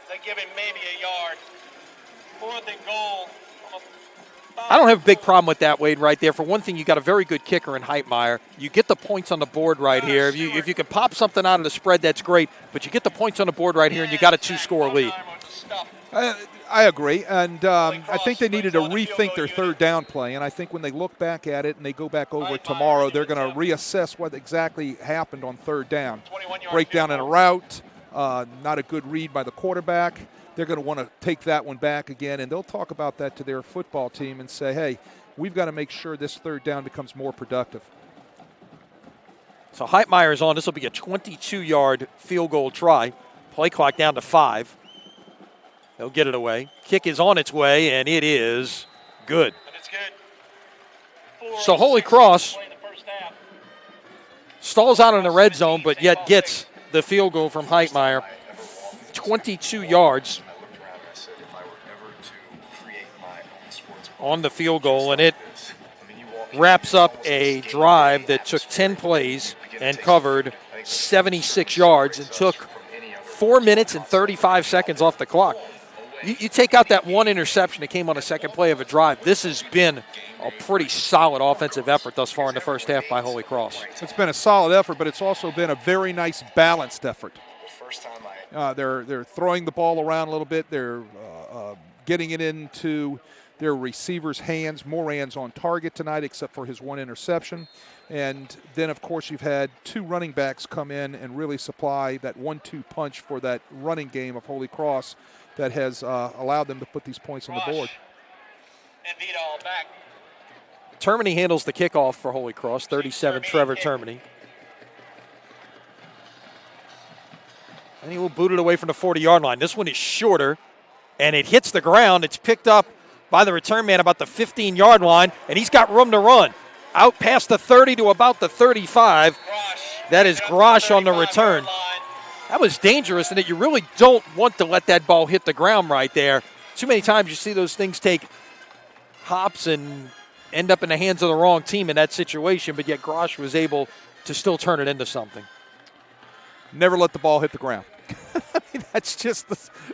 They give him maybe a yard. 4th and goal. I don't have a big problem with that, Wade, right there. For one thing, you got a very good kicker in Heitmeyer. You get the points on the board right here. If you can pop something out of the spread, that's great. But you get the points on the board right here, and you got a 2-score lead. I agree, and I think they needed to rethink their third down play, and I think when they look back at it and they go back over it tomorrow, they're going to reassess what exactly happened on third down. Breakdown in a route, not a good read by the quarterback. They're going to want to take that one back again, and they'll talk about that to their football team and say, hey, we've got to make sure this third down becomes more productive. So Heitmeyer is on. This will be a 22-yard field goal try. Play clock down to 5. They'll get it away. Kick is on its way, and it is good. So Holy Cross stalls out in the red zone, but yet gets the field goal from Heitmeyer. 22 yards on the field goal, and it wraps up a drive that took 10 plays and covered 76 yards and took 4 minutes and 35 seconds off the clock. You take out that one interception that came on the second play of a drive. This has been a pretty solid offensive effort thus far in the first half by Holy Cross. It's been a solid effort, but it's also been a very nice balanced effort. They're throwing the ball around a little bit. They're getting it into their receivers' hands. Moran's on target tonight except for his one interception. And then, of course, you've had 2 running backs come in and really supply that 1-2 punch for that running game of Holy Cross that has allowed them to put these points on the board. Termini handles the kickoff for Holy Cross, 37, Trevor Termini. And he will boot it away from the 40-yard line. This one is shorter, and it hits the ground. It's picked up by the return man about the 15-yard line, and he's got room to run. Out past the 30 to about the 35. That is Grosh on the return. That was dangerous, and that you really don't want to let that ball hit the ground right there. Too many times you see those things take hops and end up in the hands of the wrong team in that situation, but yet Grosh was able to still turn it into something. Never let the ball hit the ground. I mean, that's just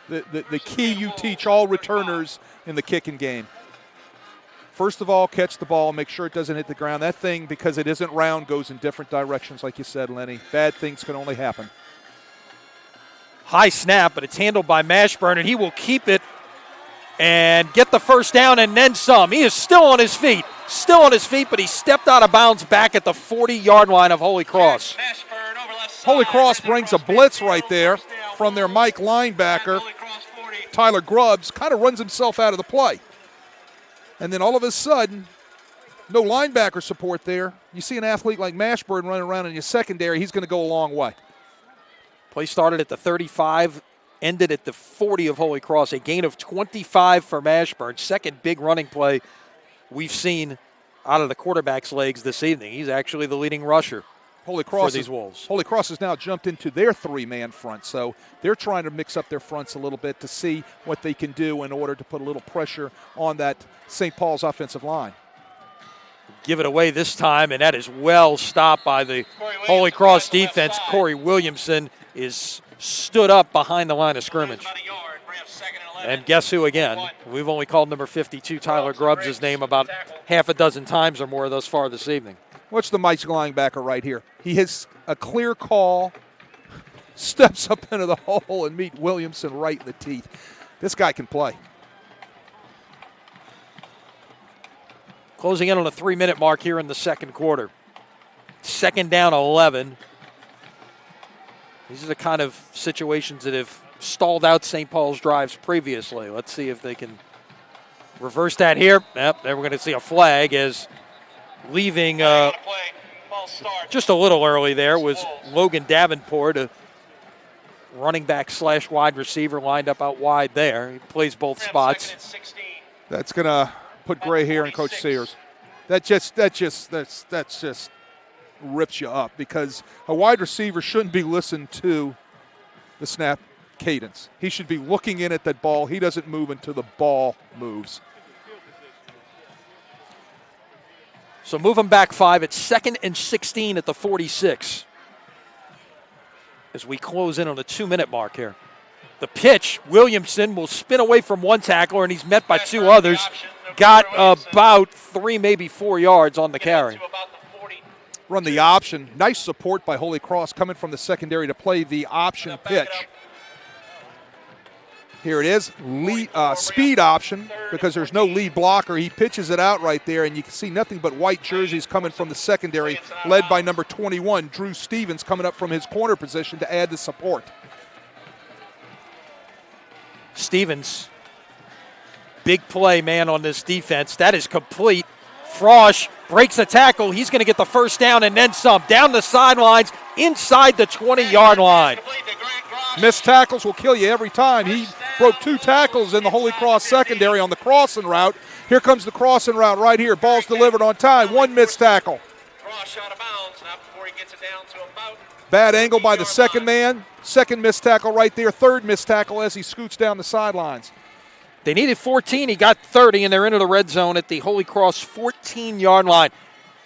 the key you teach all returners in the kicking game. First of all, catch the ball, make sure it doesn't hit the ground. That thing, because it isn't round, goes in different directions, like you said, Lenny. Bad things can only happen. High snap, but it's handled by Mashburn, and he will keep it and get the first down and then some. He is still on his feet, but he stepped out of bounds back at the 40-yard line of Holy Cross. Holy Cross brings a blitz right there from their Mike linebacker. Tyler Grubbs kind of runs himself out of the play. And then all of a sudden, no linebacker support there. You see an athlete like Mashburn running around in your secondary, he's going to go a long way. Play started at the 35, ended at the 40 of Holy Cross. A gain of 25 for Mashburn. Second big running play we've seen out of the quarterback's legs this evening. He's actually the leading rusher for these Wolves. Holy Cross has now jumped into their three-man front, so they're trying to mix up their fronts a little bit to see what they can do in order to put a little pressure on that St. Paul's offensive line. Give it away this time, and that is well stopped by the Holy Cross defense. Corey Williamson is stood up behind the line of scrimmage. And guess who again? We've only called number 52, Tyler Grubbs' name about half a dozen times or more thus far this evening. Watch the Mike linebacker right here. He has a clear call, steps up into the hole and meet Williamson right in the teeth. This guy can play. Closing in on a 3-minute mark here in the second quarter. Second down, 11. These are the kind of situations that have stalled out St. Paul's drives previously. Let's see if they can reverse that here. Yep, there we're going to see a flag as leaving just a little early there was Logan Davenport, a running back / wide receiver lined up out wide there. He plays both spots. That's going to put gray hair in Coach Sears. That just rips you up because a wide receiver shouldn't be listening to the snap cadence. He should be looking in at that ball. He doesn't move until the ball moves. So move them back 5. It's 2nd and 16 at the 46 as we close in on the 2-minute mark here. The pitch, Williamson will spin away from one tackler, and he's met by two others. Got about 3, maybe 4 yards on the carry. Run the option. Nice support by Holy Cross coming from the secondary to play the option pitch. Here it is, speed option because there's no lead blocker. He pitches it out right there, and you can see nothing but white jerseys coming from the secondary, led by number 21, Drew Stevens, coming up from his corner position to add the support. Stevens, big play, man, on this defense. That is complete. Frosch breaks the tackle. He's going to get the first down and then some. Down the sidelines, inside the 20-yard line. Missed tackles will kill you every time. He broke 2 tackles in the Holy Cross secondary on the crossing route. Here comes the crossing route right here. Ball's delivered on time. 1 missed tackle. Bad angle by the second man. Second missed tackle right there. Third missed tackle as he scoots down the sidelines. They needed 14. He got 30, and they're into the red zone at the Holy Cross 14-yard line.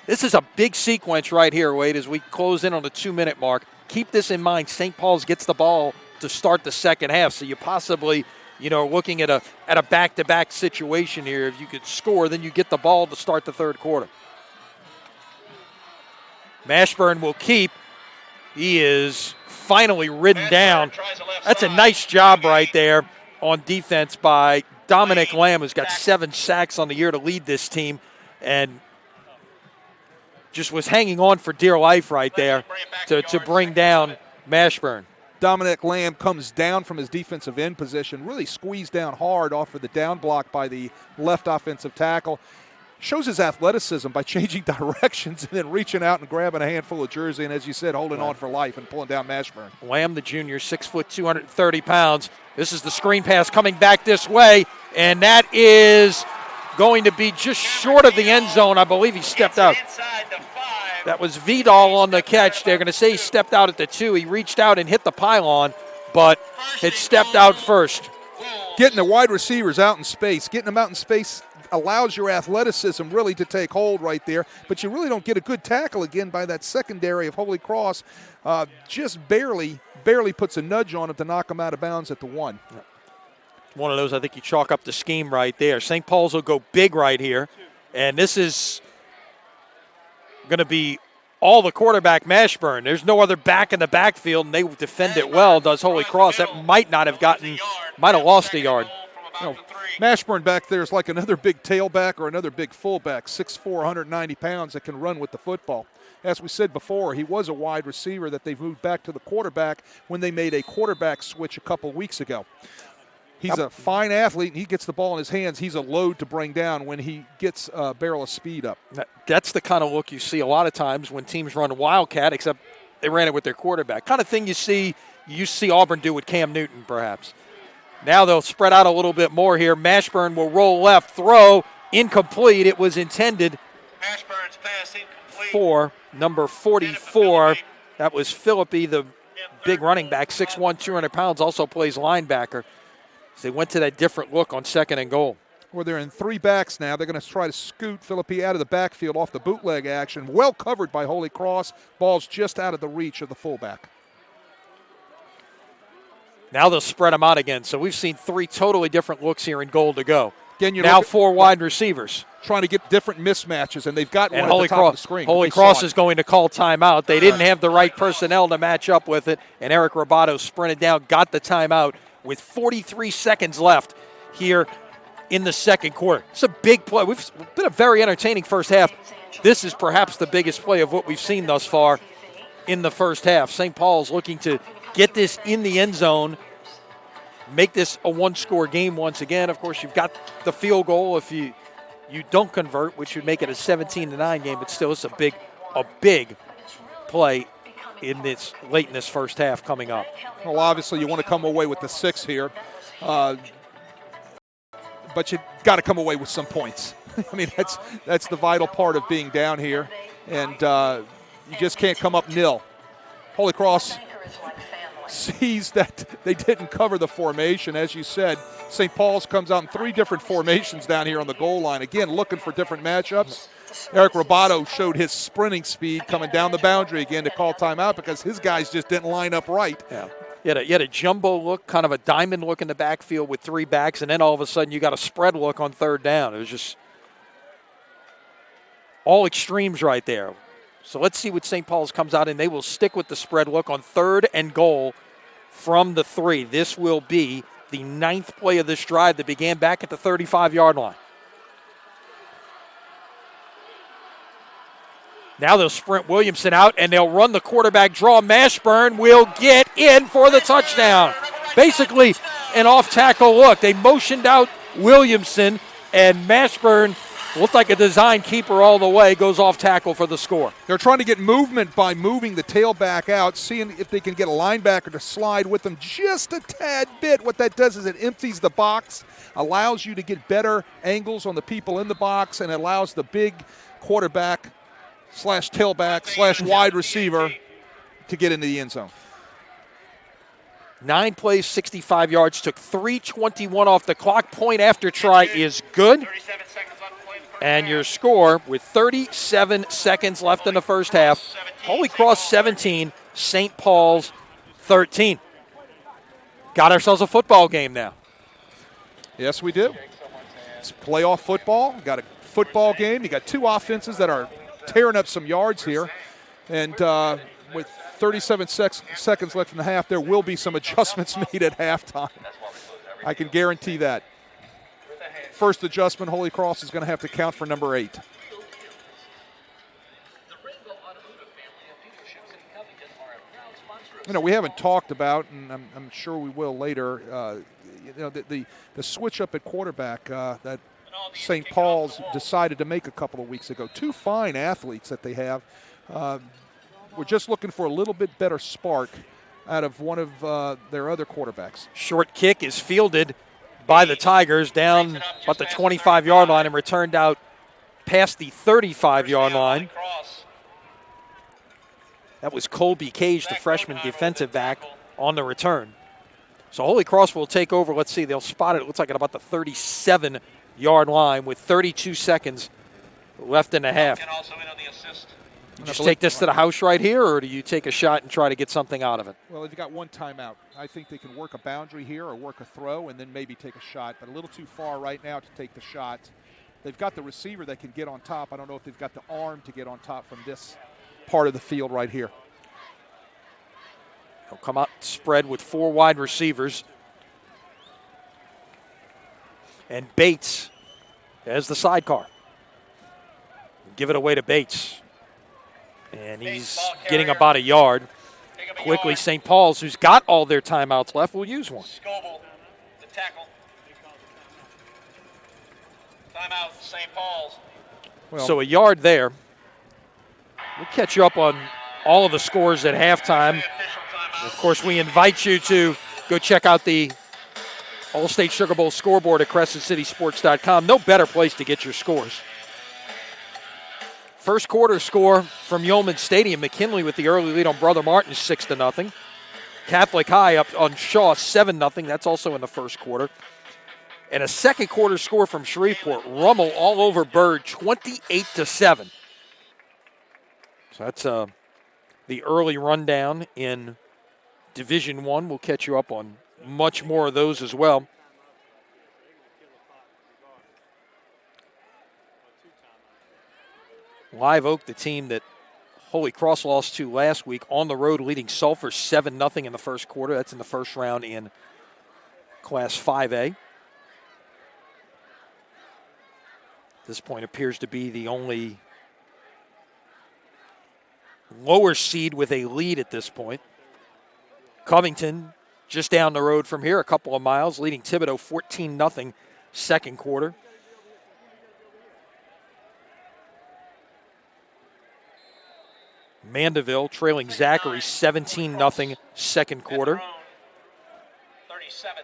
This is a big sequence right here, Wade, as we close in on the 2-minute mark. Keep this in mind. St. Paul's gets the ball to start the second half, so you possibly, looking at a back-to-back situation here. If you could score, then you get the ball to start the third quarter. Mashburn will keep. He is finally ridden down. That's a nice job right there on defense by Dominic Lamb, who's got 7 sacks on the year to lead this team, and just was hanging on for dear life right there to bring down Mashburn. Dominic Lamb comes down from his defensive end position, really squeezed down hard off of the down block by the left offensive tackle. Shows his athleticism by changing directions and then reaching out and grabbing a handful of jersey, and as you said, holding on for life and pulling down Mashburn. Lamb, the junior, 6 foot, 230 pounds. This is the screen pass coming back this way, and that is going to be just short of the end zone. I believe he stepped out. That was Vidal on the catch. They're going to say he stepped out at the 2. He reached out and hit the pylon, but it stepped out first. Getting the wide receivers out in space, getting them out in space allows your athleticism really to take hold right there, but you really don't get a good tackle again by that secondary of Holy Cross. Just barely puts a nudge on him to knock him out of bounds at the 1. One of those, I think you chalk up the scheme right there. St. Paul's will go big right here, and this is going to be all the quarterback Mashburn. There's no other back in the backfield, and they defend it well, does Holy Cross. That might have lost a yard. No, Mashburn back there is like another big tailback or another big fullback, 6'4", 190 pounds that can run with the football. As we said before, he was a wide receiver that they've moved back to the quarterback when they made a quarterback switch a couple weeks ago. He's a fine athlete, and he gets the ball in his hands. He's a load to bring down when he gets a barrel of speed up. That's the kind of look you see a lot of times when teams run Wildcat, except they ran it with their quarterback. Kind of thing you see Auburn do with Cam Newton, perhaps. Now they'll spread out a little bit more here. Mashburn will roll left, throw, incomplete. It was intended Mashburn's pass incomplete. for number 44. That was Philippi, the big running back, 6'1", 200 pounds, also plays linebacker. So they went to that different look on 2nd and goal. Well, they're in 3 backs now. They're going to try to scoot Philippi out of the backfield off the bootleg action. Well covered by Holy Cross. Ball's just out of the reach of the fullback. Now they'll spread them out again. So we've seen 3 totally different looks here in goal to go. Again, now 4 wide receivers. Trying to get different mismatches, and they've got one Holy at the top Cross, of the screen. Holy Cross is going to call timeout. They didn't have the right personnel to match up with it, and Eric Robato sprinted down, got the timeout with 43 seconds left here in the second quarter. It's a big play. We've been a very entertaining first half. This is perhaps the biggest play of what we've seen thus far in the first half. St. Paul's looking to get this in the end zone, make this a 1-score game once again. Of course, you've got the field goal if you don't convert, which would make it a 17-9 game, but still it's a big play late in this first half coming up. Well, obviously you want to come away with the 6 here, but you got to come away with some points. I mean, that's the vital part of being down here, and you just can't come up nil. Holy Cross sees that they didn't cover the formation. As you said, St. Paul's comes out in 3 different formations down here on the goal line. Again, looking for different matchups. Eric Robato showed his sprinting speed coming down the boundary again to call timeout because his guys just didn't line up right. Yeah. You had a jumbo look, kind of a diamond look in the backfield with 3 backs, and then all of a sudden you got a spread look on 3rd down. It was just all extremes right there. So let's see what St. Paul's comes out, and they will stick with the spread look on 3rd and goal from the 3. This will be the 9th play of this drive that began back at the 35-yard line. Now they'll sprint Williamson out, and they'll run the quarterback draw. Mashburn will get in for the touchdown. Basically, an off-tackle look. They motioned out Williamson, and Mashburn looked like a design keeper all the way, goes off tackle for the score. They're trying to get movement by moving the tailback out, seeing if they can get a linebacker to slide with them just a tad bit. What that does is it empties the box, allows you to get better angles on the people in the box, and allows the big quarterback / tailback / wide receiver to get into the end zone. 9 plays, 65 yards, took 3:21 off the clock. Point after try is good. And your score with 37 seconds left in the first half, Holy Cross 17, St. Paul's 13. Got ourselves a football game now. Yes, we do. It's playoff football. Got a football game. You got 2 offenses that are tearing up some yards here. And with 37 seconds left in the half, there will be some adjustments made at halftime. I can guarantee that. First adjustment, Holy Cross is going to have to count for number 8. You know, we haven't talked about, and I'm sure we will later, the switch up at quarterback that St. Paul's decided to make a couple of weeks ago. 2 fine athletes that they have. We're just looking for a little bit better spark out of one of their other quarterbacks. Short kick is fielded by the Tigers down about the 25-yard line and returned out past the 35-yard line. That was Colby Cage, the freshman defensive back, on the return. So Holy Cross will take over. Let's see, they'll spot it. It looks like at about the 37-yard line with 32 seconds left in the half. You just take this to the house right here, or do you take a shot and try to get something out of it? Well, they've got 1 timeout. I think they can work a boundary here or work a throw and then maybe take a shot, but a little too far right now to take the shot. They've got the receiver that can get on top. I don't know if they've got the arm to get on top from this part of the field right here. He'll come out spread with 4 wide receivers. And Bates as the sidecar. Give it away to Bates. And he's getting about a yard. Quickly, St. Paul's, who's got all their timeouts left, will use one. Scoble, the tackle. Timeout, St. Paul's. Well, So a yard there. We'll catch you up on all of the scores at halftime. Of course, we invite you to go check out the All-State Sugar Bowl scoreboard at CrescentCitySports.com. No better place to get your scores. First quarter score from Yeoman Stadium. McKinley with the early lead on Brother Martin, 6-0. Catholic High up on Shaw, 7-0. That's also in the first quarter. And a second quarter score from Shreveport. Rummel all over Bird, 28-7. So that's the early rundown in Division I. We'll catch you up on much more of those as well. Live Oak, the team that Holy Cross lost to last week, on the road leading Sulphur 7-0 in the first quarter. That's in the first round in Class 5A. At this point appears to be the only lower seed with a lead at this point. Covington just down the road from here, a couple of miles, leading Thibodeau 14-0 second quarter. Mandeville trailing Zachary 17-0 second quarter. 37.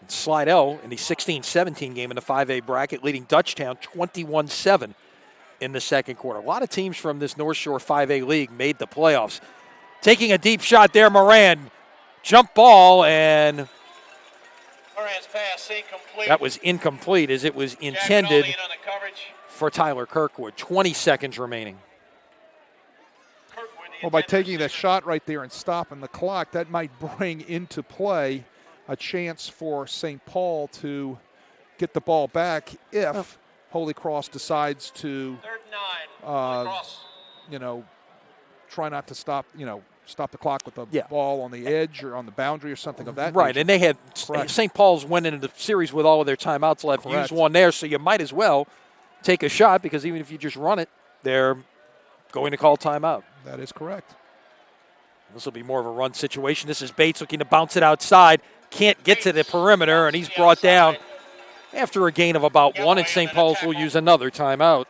And Slidell in the 16-17 game in the 5A bracket, leading Dutchtown 21-7 in the second quarter. A lot of teams from this North Shore 5A league made the playoffs. Taking a deep shot there, Moran. Jump ball, and Moran's pass incomplete. that was incomplete as it was intended Jack on the coverage. for Tyler Kirkwood. 20 seconds remaining. Kirkwood, the Well, by intended taking that receiver. shot right there and stopping the clock, that might bring into play a chance for St. Paul to get the ball back if Holy Cross decides to, 3rd and 9. Cross. try not to stop the clock with the Yeah. ball on the edge or on the boundary or something of that Right, nature. and they had Correct. St. Paul's went into the series with all of their timeouts left. Correct. Use one there, so you might as well take a shot because even if you just run it, they're going to call timeout. That is correct. This will be more of a run situation. This is Bates looking to bounce it outside. Can't get to the perimeter, and he's brought down after a gain of about 1, and St. Paul's will use another timeout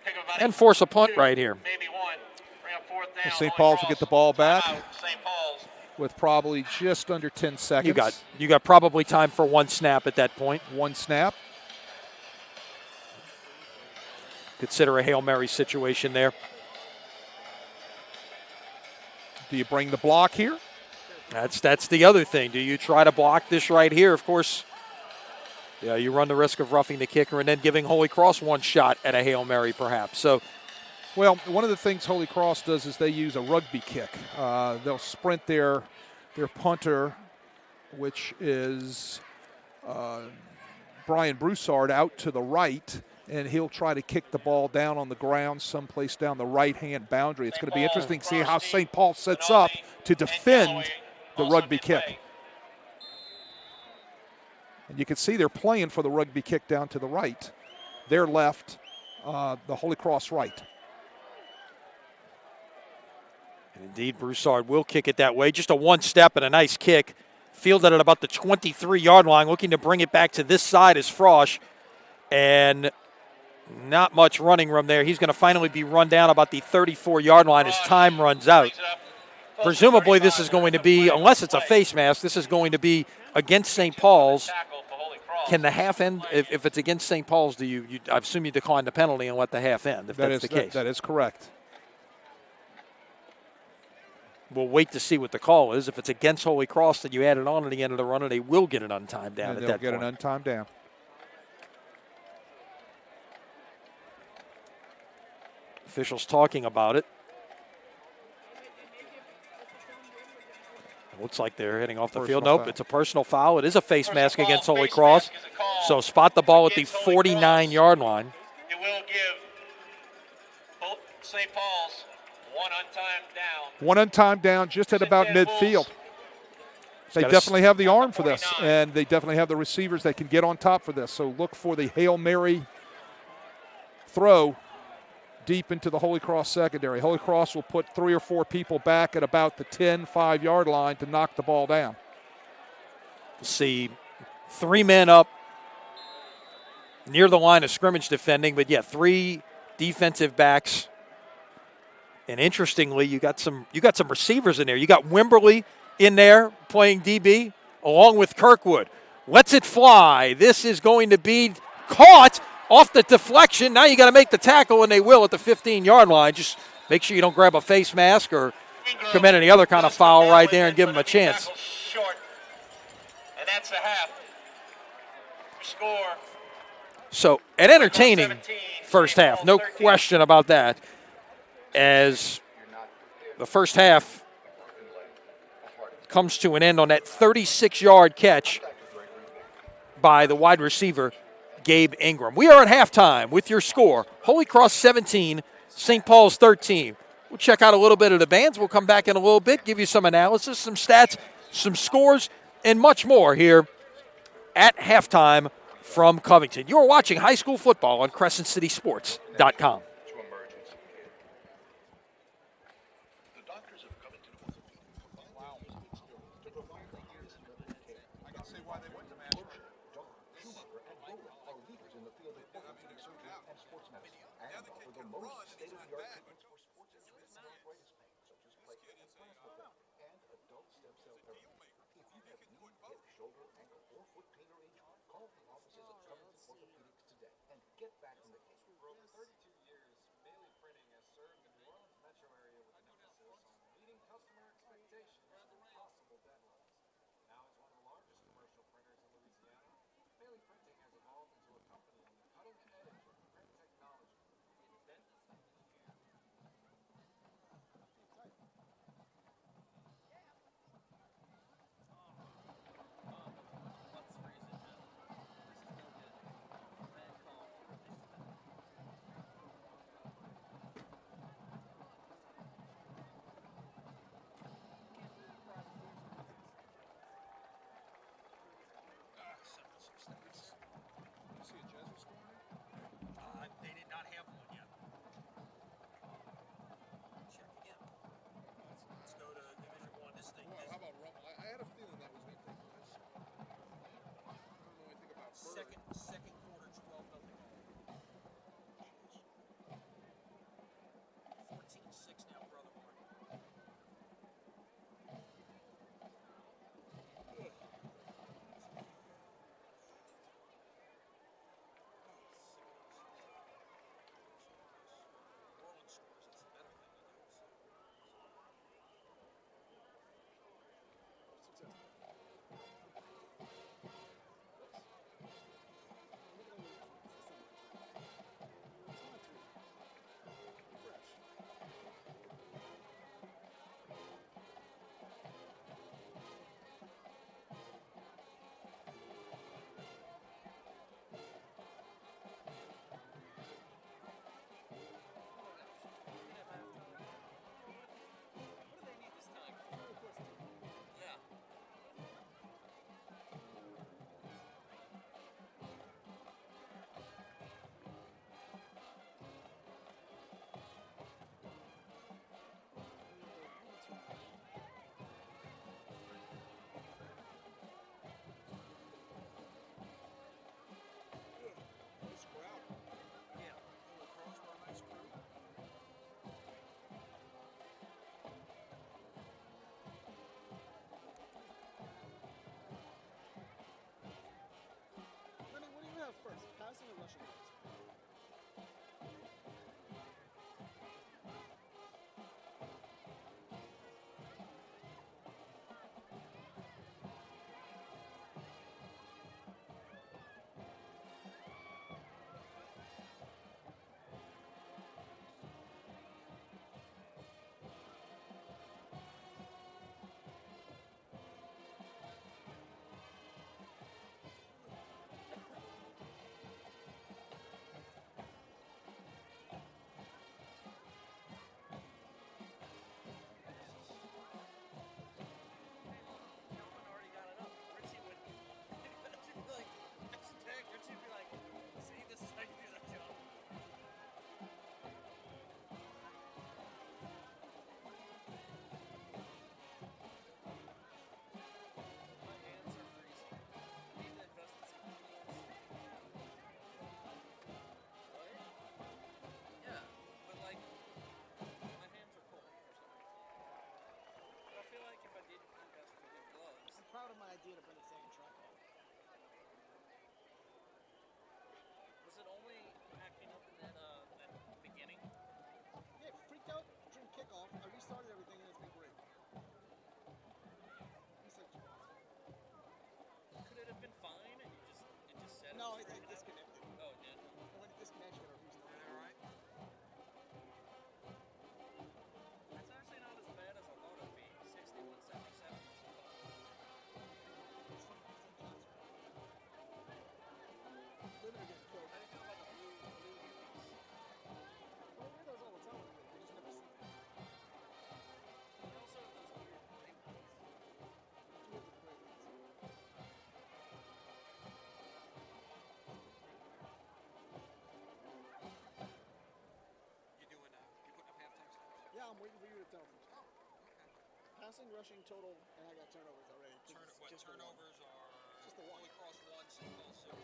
Pick up about and force a punt right here. maybe 1. Bring up 4th down. St. Holy Paul's will Cross. get the ball back Timeout, St. Paul's. with probably just under 10 seconds. You got probably time for one snap at that point. One snap. Consider a Hail Mary situation there. Do you bring the block here? That's the other thing. Do you try to block this right here? Of course, yeah, you run the risk of roughing the kicker and then giving Holy Cross one shot at a Hail Mary perhaps. So, Well, one of the things Holy Cross does is they use a rugby kick. They'll sprint their punter, which is Brian Broussard, out to the right, and he'll try to kick the ball down on the ground someplace down the right-hand boundary. It's going to be interesting to see how St. Paul sets up to defend the rugby kick. And you can see they're playing for the rugby kick down to the right. Their left, the Holy Cross right. and indeed, Broussard will kick it that way. Just a one step and a nice kick. Fielded at about the 23-yard line, looking to bring it back to this side is Frosch. And not much running room there. He's going to finally be run down about the 34-yard line as time runs out. Presumably this is going to be, unless it's a face mask, this is going to be against St. Paul's. Can the half end, if it's against St. Paul's, do you I assume you decline the penalty and let the half end, if that's the case? That is correct. We'll wait to see what the call is. If it's against Holy Cross, then you add it on at the end of the run, and they will get an untimed down And at they'll that get point. an untimed down. Officials talking about it. It looks like they're heading off the field. Personal Nope, foul. it's a personal foul. It is a face Personal mask foul, against Holy face Cross. mask is a call So spot the ball at the against Holy Cross. 49-yard line. It will give St. Paul's, one untimed down. One untimed down just at about midfield. They got a definitely have the arm for this, and they definitely have the receivers that can get on top for this. So look for the Hail Mary throw deep into the Holy Cross secondary. Holy Cross will put 3 or 4 people back at about the 10, 5-yard line to knock the ball down. See 3 men up near the line of scrimmage defending, but 3 defensive backs. And interestingly, you got some receivers in there. You got Wimberly in there playing DB along with Kirkwood. Lets it fly. This is going to be caught off the deflection. Now you got to make the tackle, and they will at the 15-yard line. Just make sure you don't grab a face mask or commit any other kind of foul right there and give them a chance. Short. And that's a half. Score. So an entertaining first half, no question about that, as the first half comes to an end on that 36-yard catch by the wide receiver, Gabe Ingram. We are at halftime with your score, Holy Cross 17, St. Paul's 13. We'll check out a little bit of the bands. We'll come back in a little bit, give you some analysis, some stats, some scores, and much more here at halftime from Covington. You're watching high school football on CrescentCitySports.com. I'm waiting for you to tell me. Passing, rushing, total, and I got turnovers already. Just the one. Turnovers are Just the one. Holy Cross 1, St. Paul 0.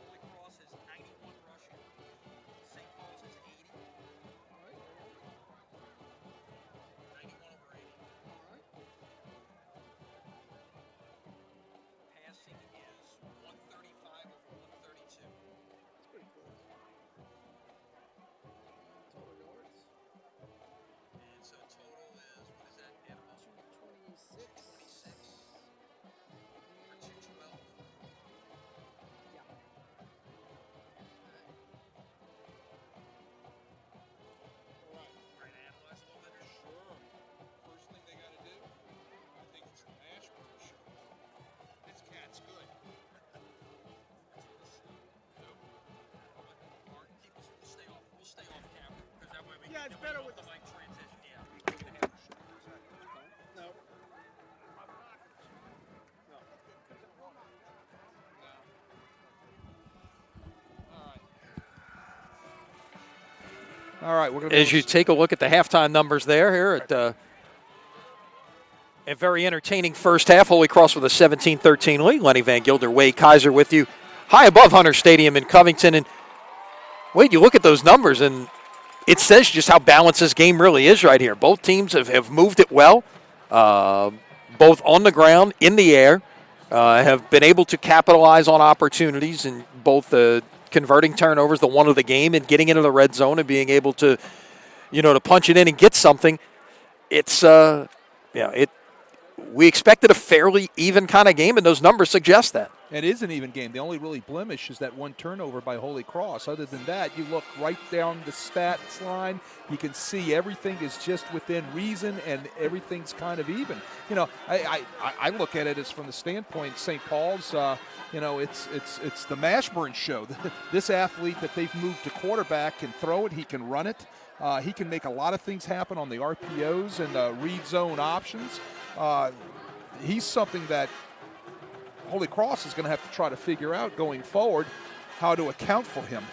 Holy Cross is 91 rushing. St. Paul's is 80. All right. 91 over 80. All right. Passing is 135 over 132. That's pretty close. Total yards, And so total is, what is that, Animal? 226. 226 for 212. Yeah. All right. Right, analyze a little bit. Sure. First thing they got to do, I think it's the Mashburn show. This cat's good. Martin, we'll stay off camera, because that way we Yeah, can it's better off with the the- mic transition. Yeah. No. All right, we're going As you take a look at the halftime numbers here at a very entertaining first half. Holy Cross with a 17-13 lead. Lenny Van Gilder, Wade Kaiser with you high above Hunter Stadium in Covington. And Wade, you look at those numbers, and it says just how balanced this game really is right here. Both teams have moved it well, both on the ground, in the air, have been able to capitalize on opportunities in both converting turnovers, the one of the game, and getting into the red zone and being able to, to punch it in and get something. It's, we expected a fairly even kind of game, and those numbers suggest that. It is an even game. The only really blemish is that one turnover by Holy Cross. Other than that, you look right down the stats line, you can see everything is just within reason and everything's kind of even. I look at it as from the standpoint, St. Paul's, it's the Mashburn show. This athlete that they've moved to quarterback can throw it, he can run it. He can make a lot of things happen on the RPOs and the read zone options. He's something that Holy Cross is going to have to try to figure out going forward how to account for him.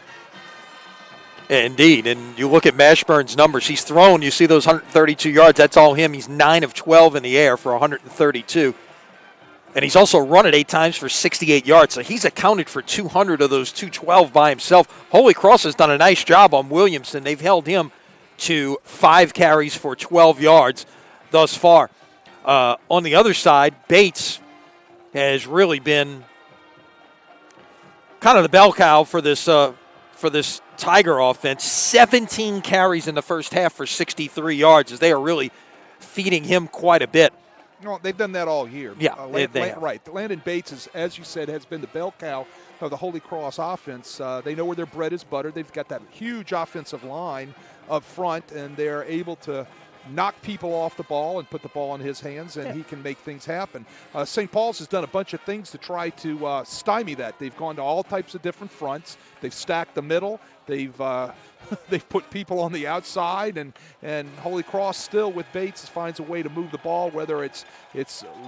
Indeed, and you look at Mashburn's numbers. He's thrown, you see those 132 yards, that's all him. He's 9 of 12 in the air for 132. And he's also run it 8 times for 68 yards, so he's accounted for 200 of those 212 by himself. Holy Cross has done a nice job on Williamson. They've held him to 5 carries for 12 yards thus far. On the other side, Bates has really been kind of the bell cow for this Tiger offense. 17 carries in the first half for 63 yards, as they are really feeding him quite a bit. No, they've done that all year. Yeah, they have. Right. Landon Bates, is, as you said, has been the bell cow of the Holy Cross offense. They know where their bread is buttered. They've got that huge offensive line up front, and they're able to knock people off the ball and put the ball in his hands, and he can make things happen. St. Paul's has done a bunch of things to try to stymie that. They've gone to all types of different fronts. They've stacked the middle. They've they've put people on the outside, and Holy Cross still with Bates finds a way to move the ball, whether it's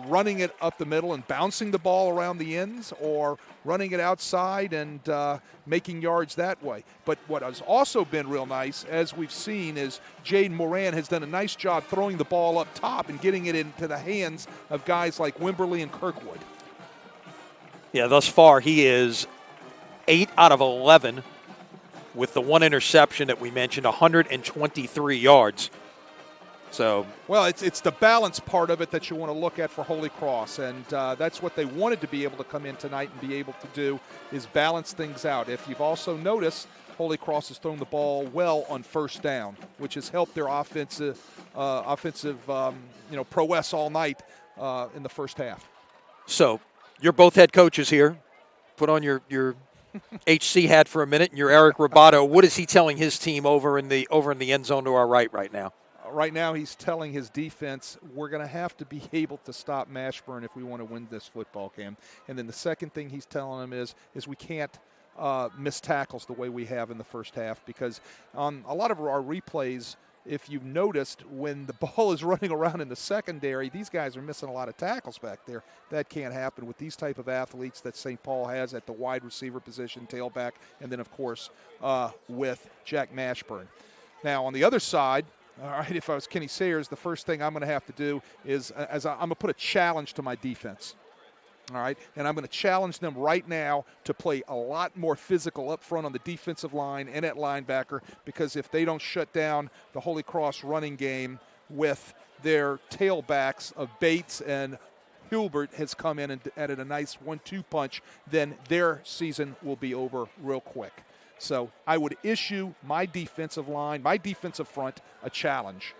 running it up the middle and bouncing the ball around the ends, or running it outside and making yards that way. But what has also been real nice, as we've seen, is Jaden Moran has done a nice job throwing the ball up top and getting it into the hands of guys like Wimberly and Kirkwood. Yeah, thus far he is 8 out of 11 with the one interception that we mentioned, 123 yards. So, well, it's the balance part of it that you want to look at for Holy Cross, and that's what they wanted to be able to come in tonight and be able to do, is balance things out. If you've also noticed, Holy Cross has thrown the ball well on first down, which has helped their offensive prowess all night in the first half. So, you're both head coaches here. Put on your HC hat for a minute, and you're Eric Robato. What is he telling his team over in the end zone to our right now? Right now, he's telling his defense, we're going to have to be able to stop Mashburn if we want to win this football game. And then the second thing he's telling them is we can't miss tackles the way we have in the first half, because on a lot of our replays, if you've noticed, when the ball is running around in the secondary, these guys are missing a lot of tackles back there. That can't happen with these type of athletes that St. Paul has at the wide receiver position, tailback, and then, of course, with Jack Mashburn. Now, on the other side, all right, if I was Kenny Sayers, the first thing I'm going to have to do is I'm going to put a challenge to my defense. All right, and I'm going to challenge them right now to play a lot more physical up front on the defensive line and at linebacker, because if they don't shut down the Holy Cross running game with their tailbacks of Bates and Hilbert has come in and added a nice 1-2 punch, then their season will be over real quick. So I would issue my defensive line, my defensive front, a challenge.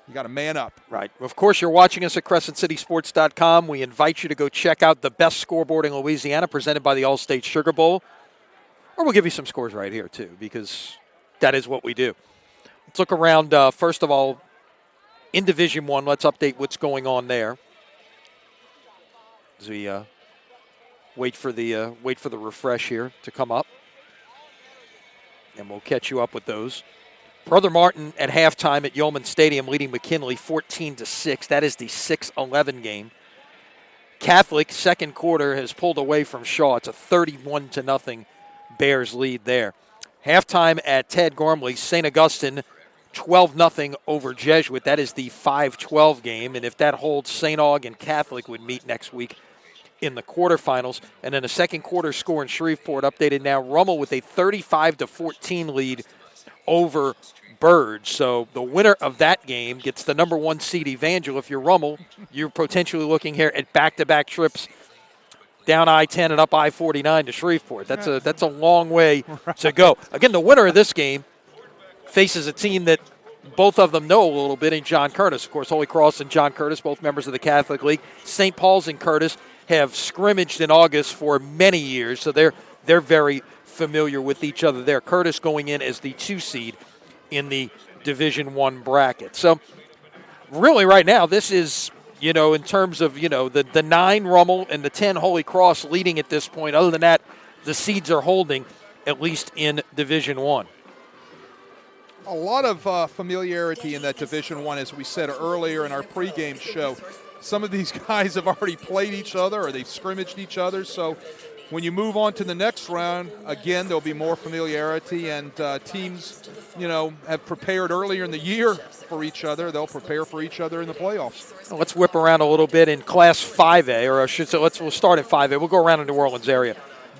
You got to man up. Right. Of course, you're watching us at CrescentCitySports.com. We invite you to go check out the best scoreboard in Louisiana, presented by the All-State Sugar Bowl. Or we'll give you some scores right here, too, because that is what we do. Let's look around, first of all, in Division I. Let's update what's going on there as we wait for the refresh here to come up. And we'll catch you up with those. Brother Martin at halftime at Yeoman Stadium leading McKinley 14-6. That is the 6-11 game. Catholic, second quarter, has pulled away from Shaw. It's a 31-0 Bears lead there. Halftime at Ted Gormley, St. Augustine 12-0 over Jesuit. That is the 5-12 game. And if that holds, St. Aug and Catholic would meet next week in the quarterfinals. And then a second quarter score in Shreveport updated now. Rummel with a 35-14 lead over Bird. So the winner of that game gets the number 1 seed Evangel. If you're Rummel, you're potentially looking here at back-to-back trips down I-10 and up I-49 to Shreveport. That's a long way to go. Again, the winner of this game faces a team that both of them know a little bit in John Curtis. Of course, Holy Cross and John Curtis, both members of the Catholic League. St. Paul's and Curtis have scrimmaged in August for many years, so they're very familiar with each other there. Curtis going in as the 2 seed in the Division I bracket. So really right now this is, in terms of, the 9 Rummel and the 10 Holy Cross leading at this point. Other than that, the seeds are holding, at least in Division I. A lot of familiarity in that Division I, as we said earlier in our pregame show. Some of these guys have already played each other or they've scrimmaged each other. So when you move on to the next round, again, there'll be more familiarity, and teams, have prepared earlier in the year for each other. They'll prepare for each other in the playoffs. Let's whip around a little bit in Class 5A, or I should say, we'll start at 5A. We'll go around the New Orleans area.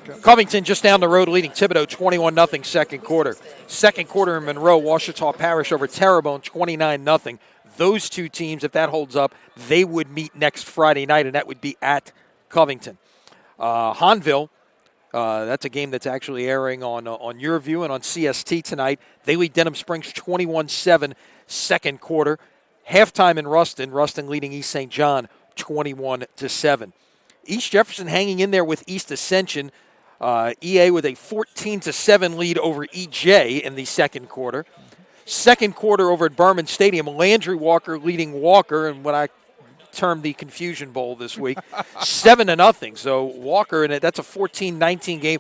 Okay. Covington just down the road leading Thibodeau 21-0 second quarter. Second quarter in Monroe, Ouachita Parish over Terrebonne 29-0. Those two teams, if that holds up, they would meet next Friday night, and that would be at Covington. Hahnville, that's a game that's actually airing on Your View and on CST tonight. They lead Denham Springs 21-7 second quarter. Halftime in Ruston leading East St. John 21-7. East Jefferson hanging in there with East Ascension. EA with a 14-7 lead over EJ in the second quarter. Second quarter over at Berman Stadium, Landry Walker leading Walker, and what I termed the Confusion Bowl this week, 7-0. So Walker, and that's a 14-19 game,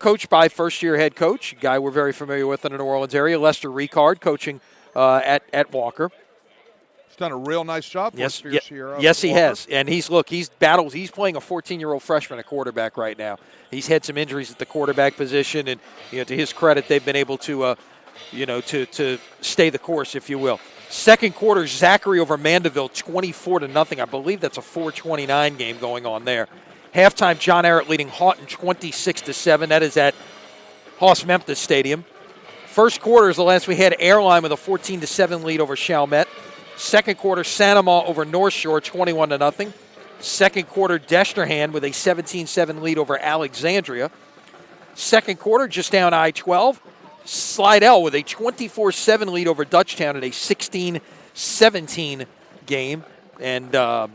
coached by first-year head coach, a guy we're very familiar with in the New Orleans area, Lester Ricard, coaching at Walker. He's done a real nice job for us this year. Yes, he has. And he's playing a 14-year-old freshman at quarterback right now. He's had some injuries at the quarterback position, and to his credit, they've been able to to stay the course, if you will. Second quarter, Zachary over Mandeville, 24-0. I believe that's a 4:29 game going on there. Halftime, John Arrett leading Houghton 26-7. That is at Haas-Memphis Stadium. First quarter is the last we had. Airline with a 14-7 lead over Chalmette. Second quarter, Sanama over North Shore, 21-0. Second quarter, Destrehan with a 17-7 lead over Alexandria. Second quarter, just down I-12. Slidell with a 24-7 lead over Dutchtown in a 16-17 game. And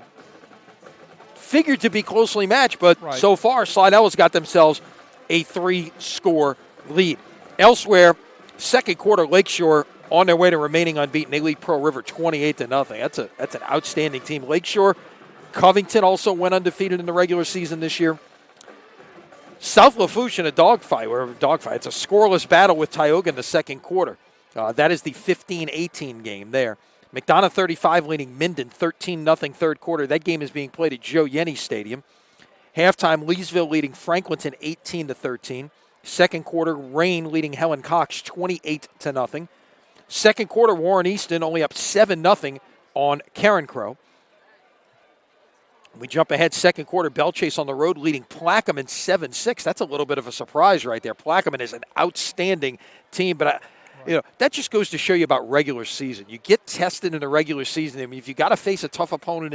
figured to be closely matched, but so far Slidell has got themselves a 3-score lead. Elsewhere, second quarter, Lakeshore on their way to remaining unbeaten. They lead Pearl River 28-0. That's an outstanding team. Lakeshore, Covington also went undefeated in the regular season this year. South Lafourche in a dogfight. It's a scoreless battle with Tioga in the second quarter. That is the 15-18 game there. McDonough 35 leading Minden 13-0 third quarter. That game is being played at Joe Yenny Stadium. Halftime, Leesville leading Franklinton 18-13. Second quarter, Rain leading Helen Cox 28-0. Second quarter, Warren Easton only up 7-0 on Karen Crow. We jump ahead, second quarter, Bellchase on the road leading Plaquemine 7-6. That's a little bit of a surprise right there. Plaquemine is an outstanding team, but that just goes to show you about regular season. You get tested in the regular season. I mean, if you got to face a tough opponent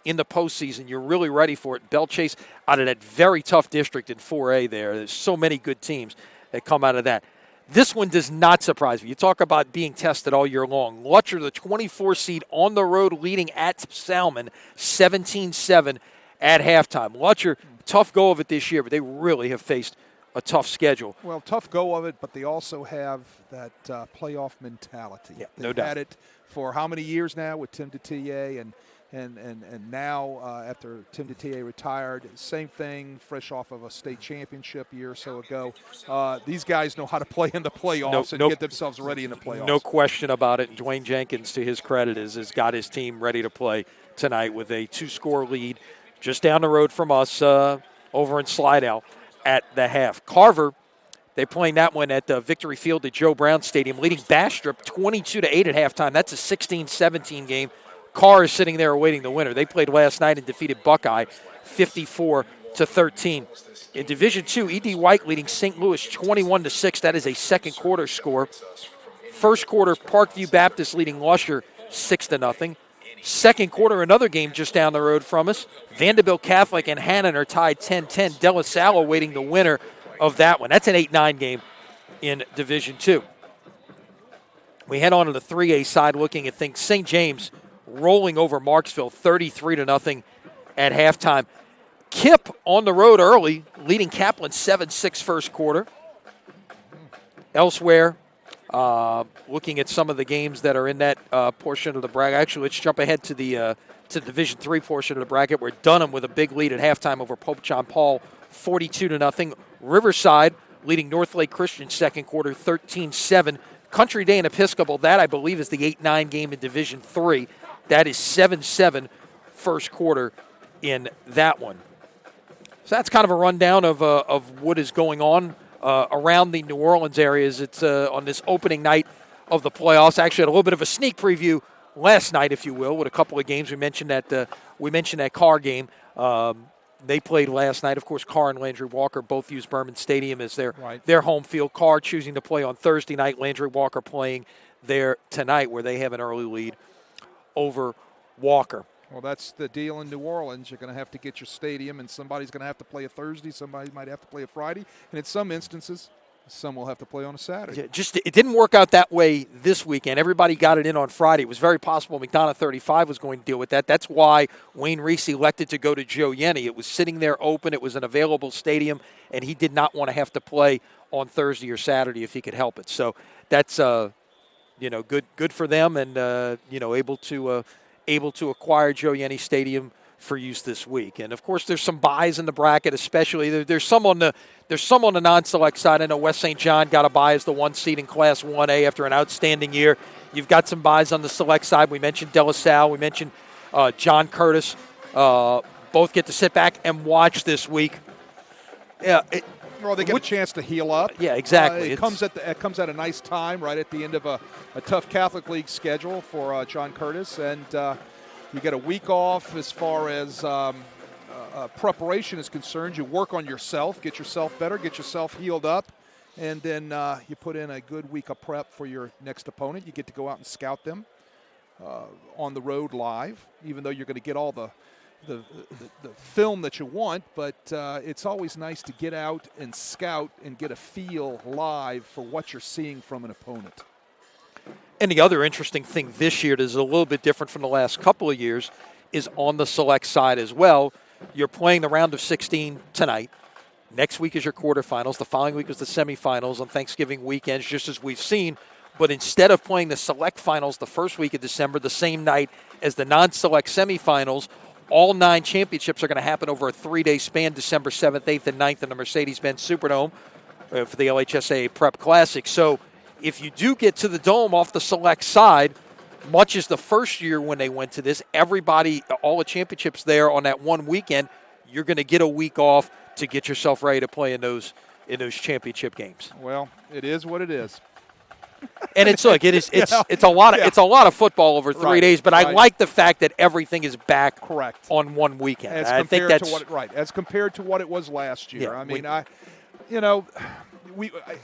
in the postseason, you're really ready for it. Bellchase out of that very tough district in 4A there. There's so many good teams that come out of that. This one does not surprise me. You talk about being tested all year long. Lutcher, the 24 seed on the road, leading at Salmon, 17-7 at halftime. Lutcher, tough go of it this year, but they really have faced a tough schedule. Well, tough go of it, but they also have that playoff mentality. Yeah, They've no doubt. had it for how many years now with Tim Detier, and now after Tim Detier retired, same thing, fresh off of a state championship a year or so ago. These guys know how to play in the playoffs and get themselves ready in the playoffs. No question about it. And Dwayne Jenkins, to his credit, has got his team ready to play tonight with a 2-score lead just down the road from us over in Slidell at the half. Carver, they're playing that one at Victory Field at Joe Brown Stadium, leading Bastrop 22-8 at halftime. That's a 16-17 game. Carr is sitting there awaiting the winner. They played last night and defeated Buckeye 54-13. In Division II, E.D. White leading St. Louis 21-6. That is a second quarter score. First quarter, Parkview Baptist leading Lusher 6-0. Second quarter, another game just down the road from us. Vanderbilt Catholic and Hannon are tied 10-10. De La Salle awaiting the winner of that one. That's an 8-9 game in Division II. We head on to the 3A side looking at things. St. James rolling over Marksville 33-0 at halftime. Kip on the road early, leading Kaplan 7-6 first quarter. Elsewhere, looking at some of the games that are in that portion of the bracket. Actually, let's jump ahead to the Division III portion of the bracket, where Dunham with a big lead at halftime over Pope John Paul, 42-0. Riverside leading North Lake Christian second quarter, 13-7. Country Day and Episcopal, that I believe is the 8-9 game in Division III. That is 7-7 first quarter in that one. So that's kind of a rundown of what is going on around the New Orleans areas. It's on this opening night of the playoffs. Actually, had a little bit of a sneak preview last night, if you will, with a couple of games. We mentioned that Carr game. They played last night. Of course, Carr and Landry Walker both use Berman Stadium as their home field. Carr choosing to play on Thursday night. Landry Walker playing there tonight, where they have an early lead over Walker. Well, that's the deal in New Orleans. You're going to have to get your stadium, and somebody's going to have to play a Thursday. Somebody might have to play a Friday. And in some instances, some will have to play on a Saturday. Yeah, it didn't work out that way this weekend. Everybody got it in on Friday. It was very possible McDonough 35 was going to deal with that. That's why Wayne Reese elected to go to Joe Yenny. It was sitting there open. It was an available stadium, and he did not want to have to play on Thursday or Saturday if he could help it. So that's good for them, and able to acquire Joe Yenny Stadium for use this week. And of course, there's some buys in the bracket, especially there's some on the non-select side. I know West St. John got a buy as the 1 seed in Class 1A after an outstanding year. You've got some buys on the select side. We mentioned De La Salle. We mentioned John Curtis. Both get to sit back and watch this week. Yeah. They get a chance to heal up. Yeah, exactly. It comes at a nice time, right at the end of a tough Catholic League schedule for John Curtis, and you get a week off as far as preparation is concerned. You work on yourself, get yourself better, get yourself healed up, and then you put in a good week of prep for your next opponent. You get to go out and scout them on the road live, even though you're going to get all the film that you want, but it's always nice to get out and scout and get a feel live for what you're seeing from an opponent. And the other interesting thing this year that is a little bit different from the last couple of years is on the select side as well. You're playing the round of 16 tonight. Next week is your quarterfinals. The following week is the semifinals on Thanksgiving weekends, just as we've seen. But instead of playing the select finals the first week of December, the same night as the non-select semifinals, all 9 championships are going to happen over a 3-day span, December 7th, 8th, and 9th in the Mercedes-Benz Superdome for the LHSAA Prep Classic. So if you do get to the Dome off the select side, much as the first year when they went to this, everybody, all the championships there on that one weekend, you're going to get a week off to get yourself ready to play in those championship games. Well, it is what it is. And it's like it's a lot of football over 3 days, but I like the fact that everything is back on one weekend. As compared to what it was last year. Yeah,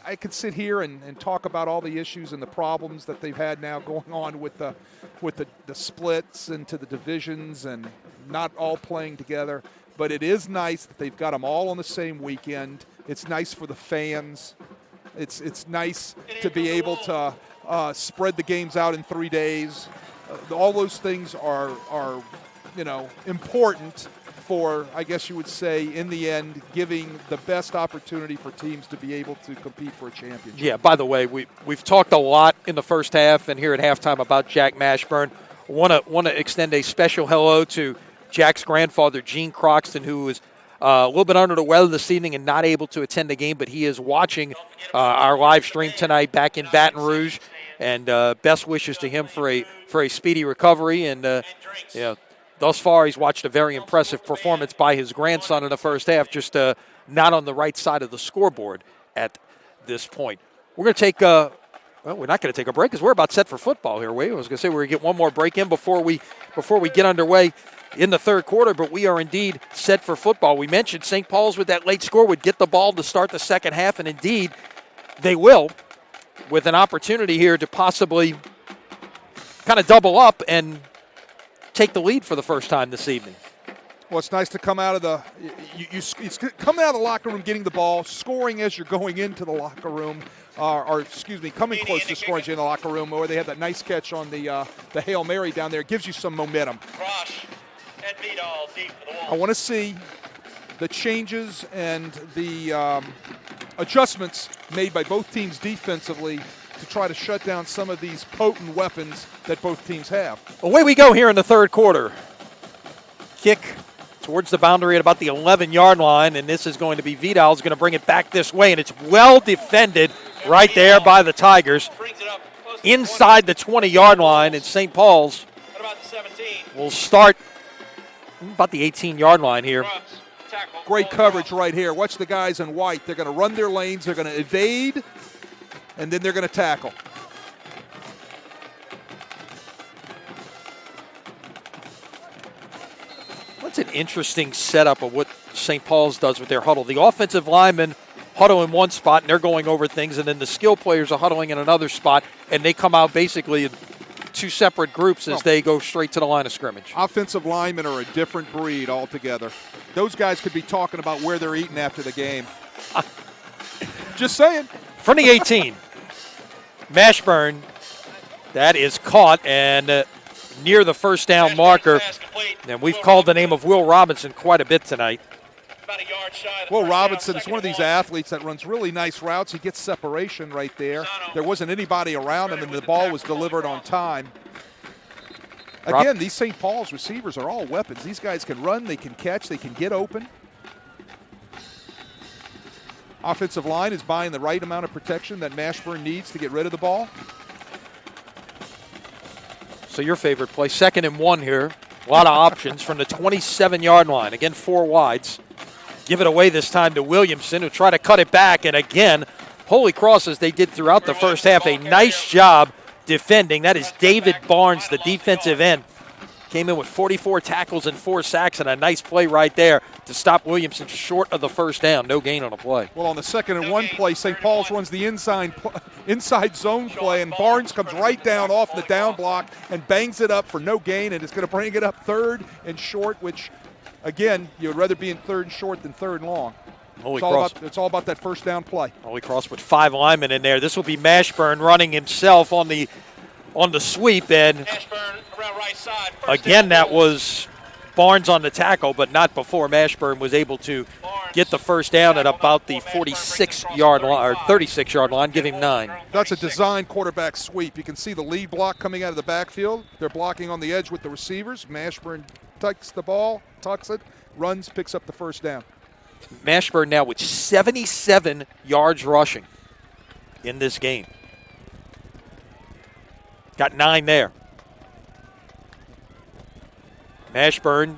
I could sit here and talk about all the issues and the problems that they've had now going on with the splits into the divisions and not all playing together. But it is nice that they've got them all on the same weekend. It's nice for the fans. It's nice to be able to spread the games out in 3 days. All those things are important for, I guess you would say, in the end, giving the best opportunity for teams to be able to compete for a championship. Yeah, by the way, we've talked a lot in the first half and here at halftime about Jack Mashburn. Want to extend a special hello to Jack's grandfather, Gene Croxton, who was a little bit under the weather this evening and not able to attend the game, but he is watching our live stream tonight back in Baton Rouge. And best wishes to him for a speedy recovery. And thus far he's watched a very impressive performance by his grandson in the first half, just not on the right side of the scoreboard at this point. We're going to take we're not going to take a break because we're about set for football here. I was going to say we're going to get one more break in before we get underway in the third quarter, but we are indeed set for football. We mentioned St. Paul's with that late score would get the ball to start the second half, and indeed they will, with an opportunity here to possibly kind of double up and take the lead for the first time this evening. Well, it's nice to come out of it's coming out of the locker room, getting the ball, scoring as you're going into the locker room, coming close to scoring in the locker room, where they had that nice catch on the Hail Mary down there. It gives you some momentum. I want to see the changes and the adjustments made by both teams defensively to try to shut down some of these potent weapons that both teams have. Away we go here in the third quarter. Kick towards the boundary at about the 11-yard line, and this is going to be Vidal's going to bring it back this way, and it's well defended right there by the Tigers inside the 20-yard line, and St. Paul's will start about the 18-yard line here. Great coverage right here. Watch the guys in white. They're going to run their lanes. They're going to evade, and then they're going to tackle. That's an interesting setup of what St. Paul's does with their huddle. The offensive linemen huddle in one spot, and they're going over things, and then the skill players are huddling in another spot, and they come out basically in two separate groups as they go straight to the line of scrimmage. Offensive linemen are a different breed altogether. Those guys could be talking about where they're eating after the game. Just saying. From the 18, Mashburn, that is caught and near the first down marker. And we've called the name of Will Robinson quite a bit tonight. Will Robinson is one of these athletes that runs really nice routes. He gets separation right there. There wasn't anybody around him, and the ball was delivered on time. Again, these St. Paul's receivers are all weapons. These guys can run, they can catch, they can get open. Offensive line is buying the right amount of protection that Mashburn needs to get rid of the ball. So your favorite play, 2nd and 1 here. A lot of options from the 27-yard line. Again, 4 wides. Give it away this time to Williamson, who try to cut it back. And again, Holy Cross, as they did throughout the first half, a nice job defending. That is David Barnes, the defensive end. Came in with 44 tackles and 4 sacks, and a nice play right there to stop Williamson short of the first down. No gain on a play. Well, on the 2nd and 1 play, St. Paul's runs the inside zone play, and Barnes comes right down off the down block and bangs it up for no gain, and it's going to bring it up 3rd and short, which, again, you would rather be in 3rd and short than 3rd and long. It's all about that first down play. Holy Cross with 5 linemen in there. This will be Mashburn running himself on the sweep, and again that was Barnes on the tackle, but not before Mashburn was able to get the first down at about the 46-yard line or 36-yard line, give him 9. That's a design quarterback sweep. You can see the lead block coming out of the backfield. They're blocking on the edge with the receivers. Mashburn takes the ball, tucks it, runs, picks up the first down. Mashburn now with 77 yards rushing in this game. Got 9 there. Mashburn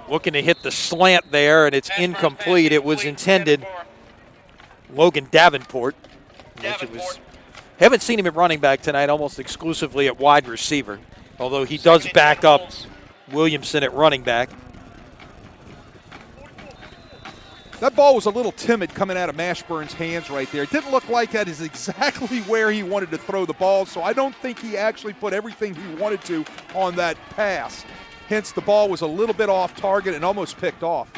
looking to hit the slant there, and it's incomplete. It was intended Logan Davenport. Haven't seen him at running back tonight, almost exclusively at wide receiver, although he does back up Williamson at running back. That ball was a little timid coming out of Mashburn's hands right there. It didn't look like that is exactly where he wanted to throw the ball, so I don't think he actually put everything he wanted to on that pass. Hence, the ball was a little bit off target and almost picked off.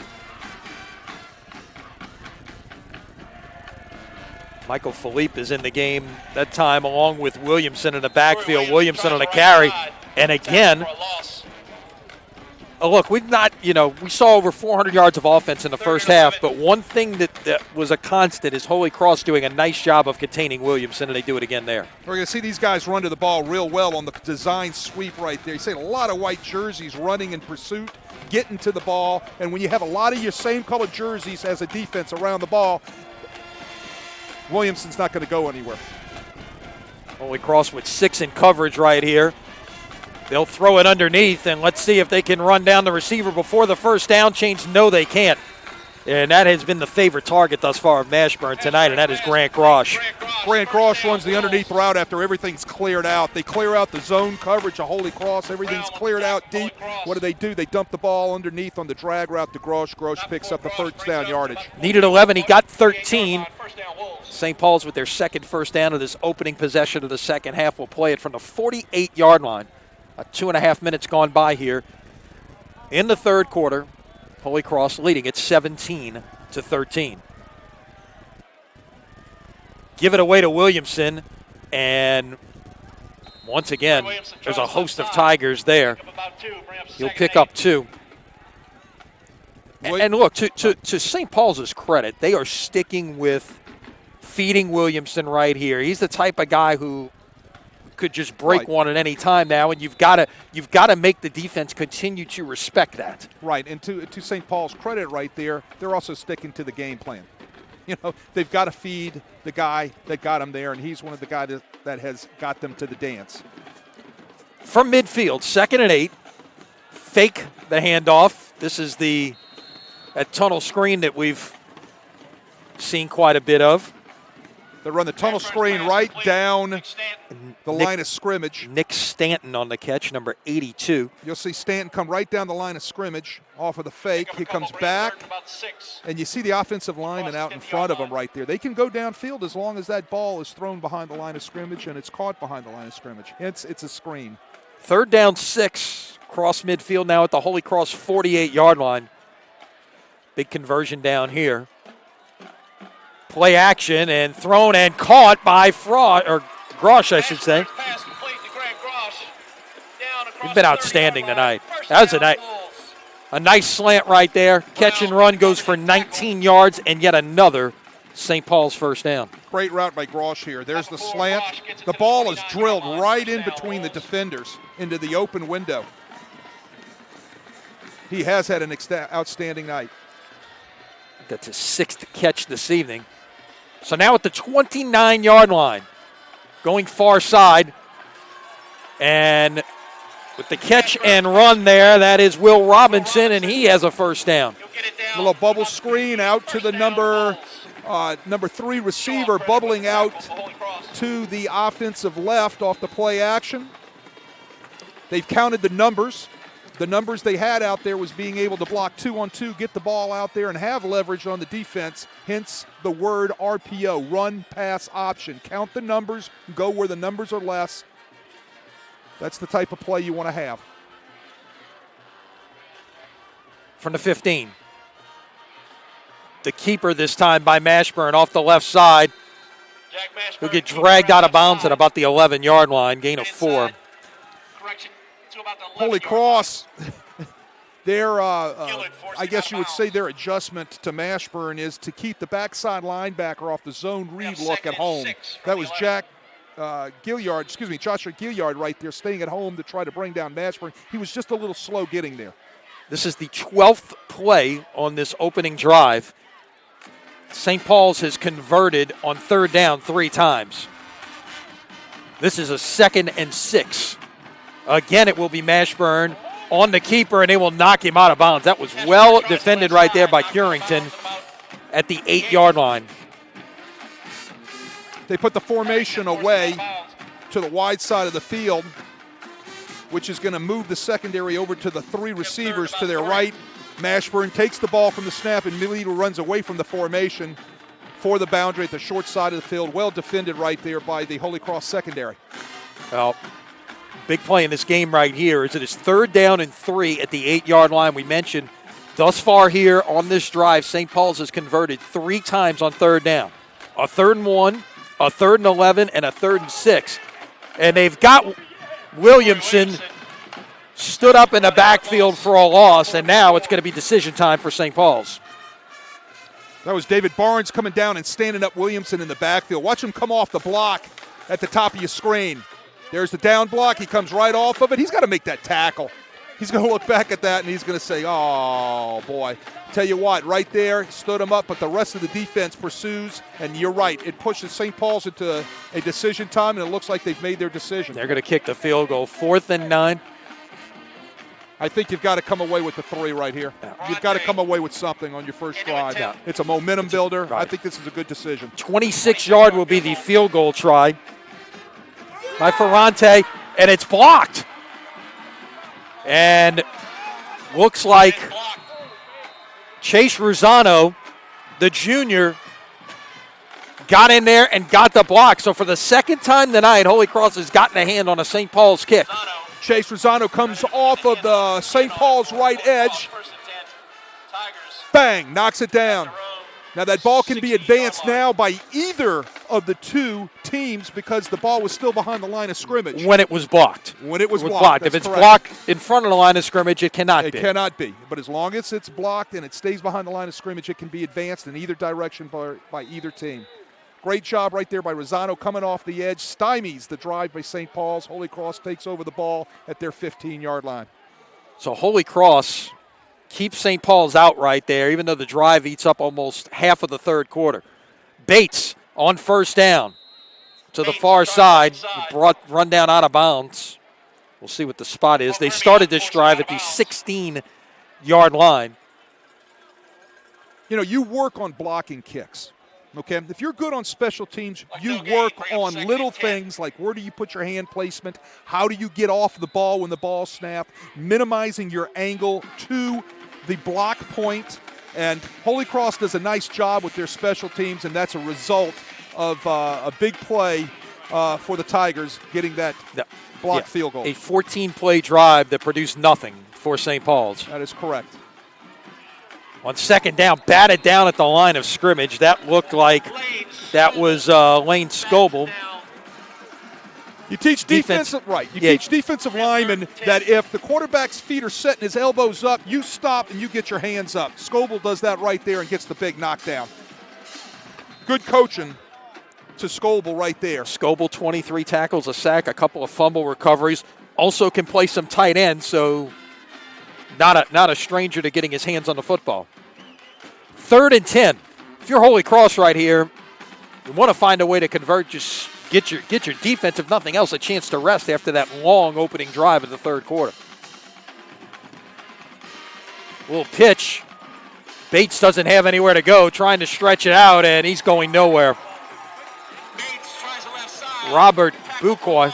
Michael Philippe is in the game that time along with Williamson in the backfield. Williamson on a carry. And again, look, we've not, we saw over 400 yards of offense in the first half, but one thing that was a constant is Holy Cross doing a nice job of containing Williamson, and they do it again there. We're going to see these guys run to the ball real well on the design sweep right there. You see a lot of white jerseys running in pursuit, getting to the ball, and when you have a lot of your same colored jerseys as a defense around the ball, Williamson's not going to go anywhere. Holy Cross with 6 in coverage right here. They'll throw it underneath, and let's see if they can run down the receiver before the first down change. No, they can't. And that has been the favorite target thus far of Mashburn tonight, and that is Grant Grosh. Grant Grosh runs the underneath route after everything's cleared out. They clear out the zone coverage of Holy Cross. Everything's cleared out deep. What do? They dump the ball underneath on the drag route to Grosh. Grosh picks up the first down yardage. Needed 11. He got 13. St. Paul's with their second first down of this opening possession of the second half will play it from the 48-yard line. 2.5 minutes gone by here in the third quarter. Holy Cross leading it 17-13. Give it away to Williamson, and once again, there's a host of Tigers there. He'll pick up 2. And look, to St. Paul's credit, they are sticking with feeding Williamson right here. He's the type of guy who could just break one at any time now, and you've got to make the defense continue to respect that. Right, and to St. Paul's credit right there, they're also sticking to the game plan. They've got to feed the guy that got them there, and he's one of the guys that has got them to the dance. From midfield, 2nd and 8, fake the handoff. This is that tunnel screen that we've seen quite a bit of. They run the tunnel screen right down the line of scrimmage. Nick Stanton on the catch, number 82. You'll see Stanton come right down the line of scrimmage off of the fake. He comes back, and you see the offensive lineman out in front of him right there. They can go downfield as long as that ball is thrown behind the line of scrimmage and it's caught behind the line of scrimmage. It's a screen. 3rd down 6, cross midfield now at the Holy Cross 48-yard line. Big conversion down here. Play action and thrown and caught by Grosh, I should say. He's been outstanding tonight. That was a nice slant right there. Catch and run goes for 19 yards and yet another St. Paul's first down. Great route by Grosh here. There's the slant. The ball is drilled right in between the defenders into the open window. He has had an outstanding night. That's his 6th catch this evening. So now at the 29-yard line, going far side, and with the catch and run there, that is Will Robinson, and he has a first down. A little bubble screen out to the number 3 receiver, bubbling out to the offensive left off the play action. They've counted the numbers. The numbers they had out there was being able to block 2-on-2, get the ball out there, and have leverage on the defense, hence the word RPO, run, pass, option. Count the numbers, go where the numbers are less. That's the type of play you want to have. From the 15. The keeper this time by Mashburn off the left side. He'll get dragged out of bounds at about the 11-yard line, gain of 4. Holy Cross, I guess you would say their adjustment to Mashburn is to keep the backside linebacker off the zone read look at home. That was Joshua Gilliard right there, staying at home to try to bring down Mashburn. He was just a little slow getting there. This is the 12th play on this opening drive. St. Paul's has converted on 3rd down 3 times. This is a 2nd and 6. Again, it will be Mashburn on the keeper, and they will knock him out of bounds. That was well defended right there by Curington at the 8-yard line. They put the formation away to the wide side of the field, which is going to move the secondary over to the 3 receivers to their right. Mashburn takes the ball from the snap and immediately runs away from the formation for the boundary at the short side of the field. Well defended right there by the Holy Cross secondary. Well, big play in this game right here is it is 3rd down and 3 at the 8-yard line. We mentioned thus far here on this drive, St. Paul's has converted 3 times on 3rd down. A 3rd and 1, a 3rd and 11, and a 3rd and 6. And they've got Williamson stood up in the backfield for a loss, and now it's going to be decision time for St. Paul's. That was David Barnes coming down and standing up Williamson in the backfield. Watch him come off the block at the top of your screen. There's the down block. He comes right off of it. He's got to make that tackle. He's going to look back at that, and he's going to say, oh, boy. Tell you what, right there, stood him up, but the rest of the defense pursues, and you're right. It pushes St. Paul's into a decision time, and it looks like they've made their decision. They're going to kick the field goal, 4th and 9. I think you've got to come away with the 3 right here. You've got to come away with something on your first drive. Yeah. It's a momentum builder. Right. I think this is a good decision. 26-yard will be the field goal try by Ferrante, and it's blocked. And looks like Chase Rosano, the junior, got in there and got the block. So for the 2nd time tonight, Holy Cross has gotten a hand on a St. Paul's kick. Chase Rosano comes off of the St. Paul's right edge. Bang, knocks it down. Now that ball can be advanced now by either of the 2 teams because the ball was still behind the line of scrimmage. When it was blocked. When it was blocked. If it's correct. blocked in front of the line of scrimmage, it cannot be. It cannot be. But as long as it's blocked and it stays behind the line of scrimmage, it can be advanced in either direction by either team. Great job right there by Rosano coming off the edge. Stymies the drive by St. Paul's. Holy Cross takes over the ball at their 15-yard line. So Holy Cross keeps St. Paul's out right there, even though the drive eats up almost half of the 3rd quarter. Bates on 1st down to the far side, run down out of bounds. We'll see what the spot is. They started this drive at the 16-yard line. You know, you work on blocking kicks. Okay, if you're good on special teams, you work on little things like where do you put your hand placement, how do you get off the ball when the ball snapped, minimizing your angle to the block point, and Holy Cross does a nice job with their special teams, and that's a result of a big play for the Tigers getting that block field goal. A 14-play drive that produced nothing for St. Paul's. That is correct. On 2nd down, batted down at the line of scrimmage. That looked like that was Lane Scoble. You teach defensive linemen that if the quarterback's feet are set and his elbows up, you stop and you get your hands up. Scoble does that right there and gets the big knockdown. Good coaching to Scoble right there. Scoble, 23 tackles, a sack, a couple of fumble recoveries. Also can play some tight end, so not a stranger to getting his hands on the football. 3rd and 10. If you're Holy Cross right here, you want to find a way to convert. Just get your defense, if nothing else, a chance to rest after that long opening drive in the 3rd quarter. Little pitch. Bates doesn't have anywhere to go, trying to stretch it out, and he's going nowhere. Robert Buqua,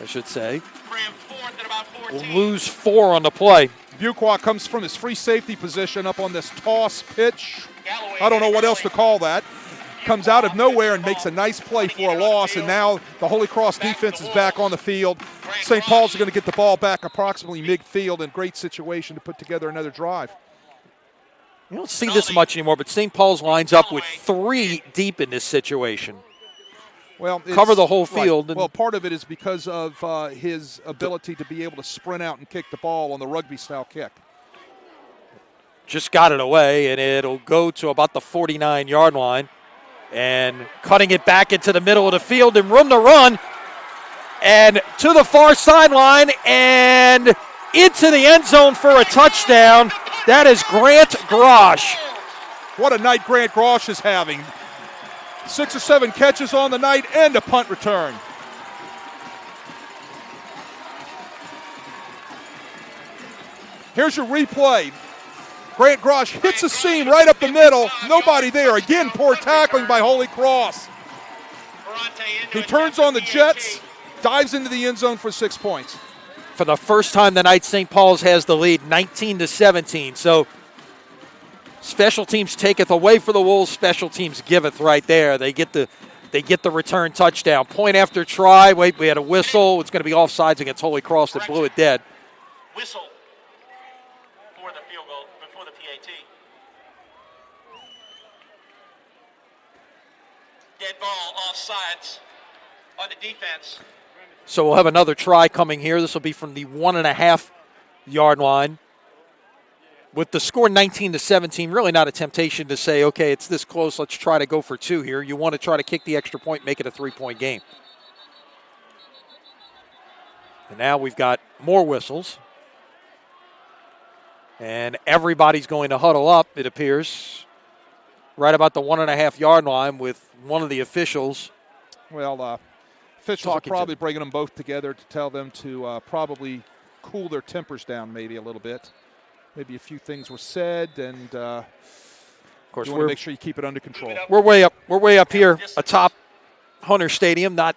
I should say, will lose 4 on the play. Buqua comes from his free safety position up on this toss pitch. I don't know what else to call that. Comes out of nowhere and makes a nice play for a loss, and now the Holy Cross defense is back on the field. St. Paul's are going to get the ball back approximately midfield, and great situation to put together another drive. You don't see this much anymore, but St. Paul's lines up with 3 deep in this situation. Well, cover the whole field. Right. Well, part of it is because of his ability to be able to sprint out and kick the ball on the rugby-style kick. Just got it away, and it'll go to about the 49-yard line. And cutting it back into the middle of the field and room to run. And to the far sideline and into the end zone for a touchdown. That is Grant Grosh. What a night Grant Grosh is having. 6 or 7 catches on the night and a punt return. Here's your replay. Grant Grosh hits a seam right up the middle. Nobody there. Again, poor tackling by Holy Cross. He turns on the Jets, dives into the end zone for 6 points. For the first time tonight, St. Paul's has the lead, 19-17. So special teams taketh away for the Wolves. Special teams giveth right there. They get the return touchdown. Point after try. Wait, we had a whistle. It's going to be offsides against Holy Cross that blew it dead. Whistle for the field goal, before the PAT. Dead ball, offsides on the defense. So we'll have another try coming here. This will be from the 1.5-yard line. With the score 19-17, really not a temptation to say, okay, it's this close, let's try to go for 2 here. You want to try to kick the extra point, make it a 3-point game. And now we've got more whistles. And everybody's going to huddle up, it appears, right about the 1.5-yard line with one of the officials. Well, officials are probably bringing them both together to tell them to probably cool their tempers down maybe a little bit. Maybe a few things were said, and of course, you want to make sure you keep it under control. We're way up. We're way up here atop Hunter Stadium, not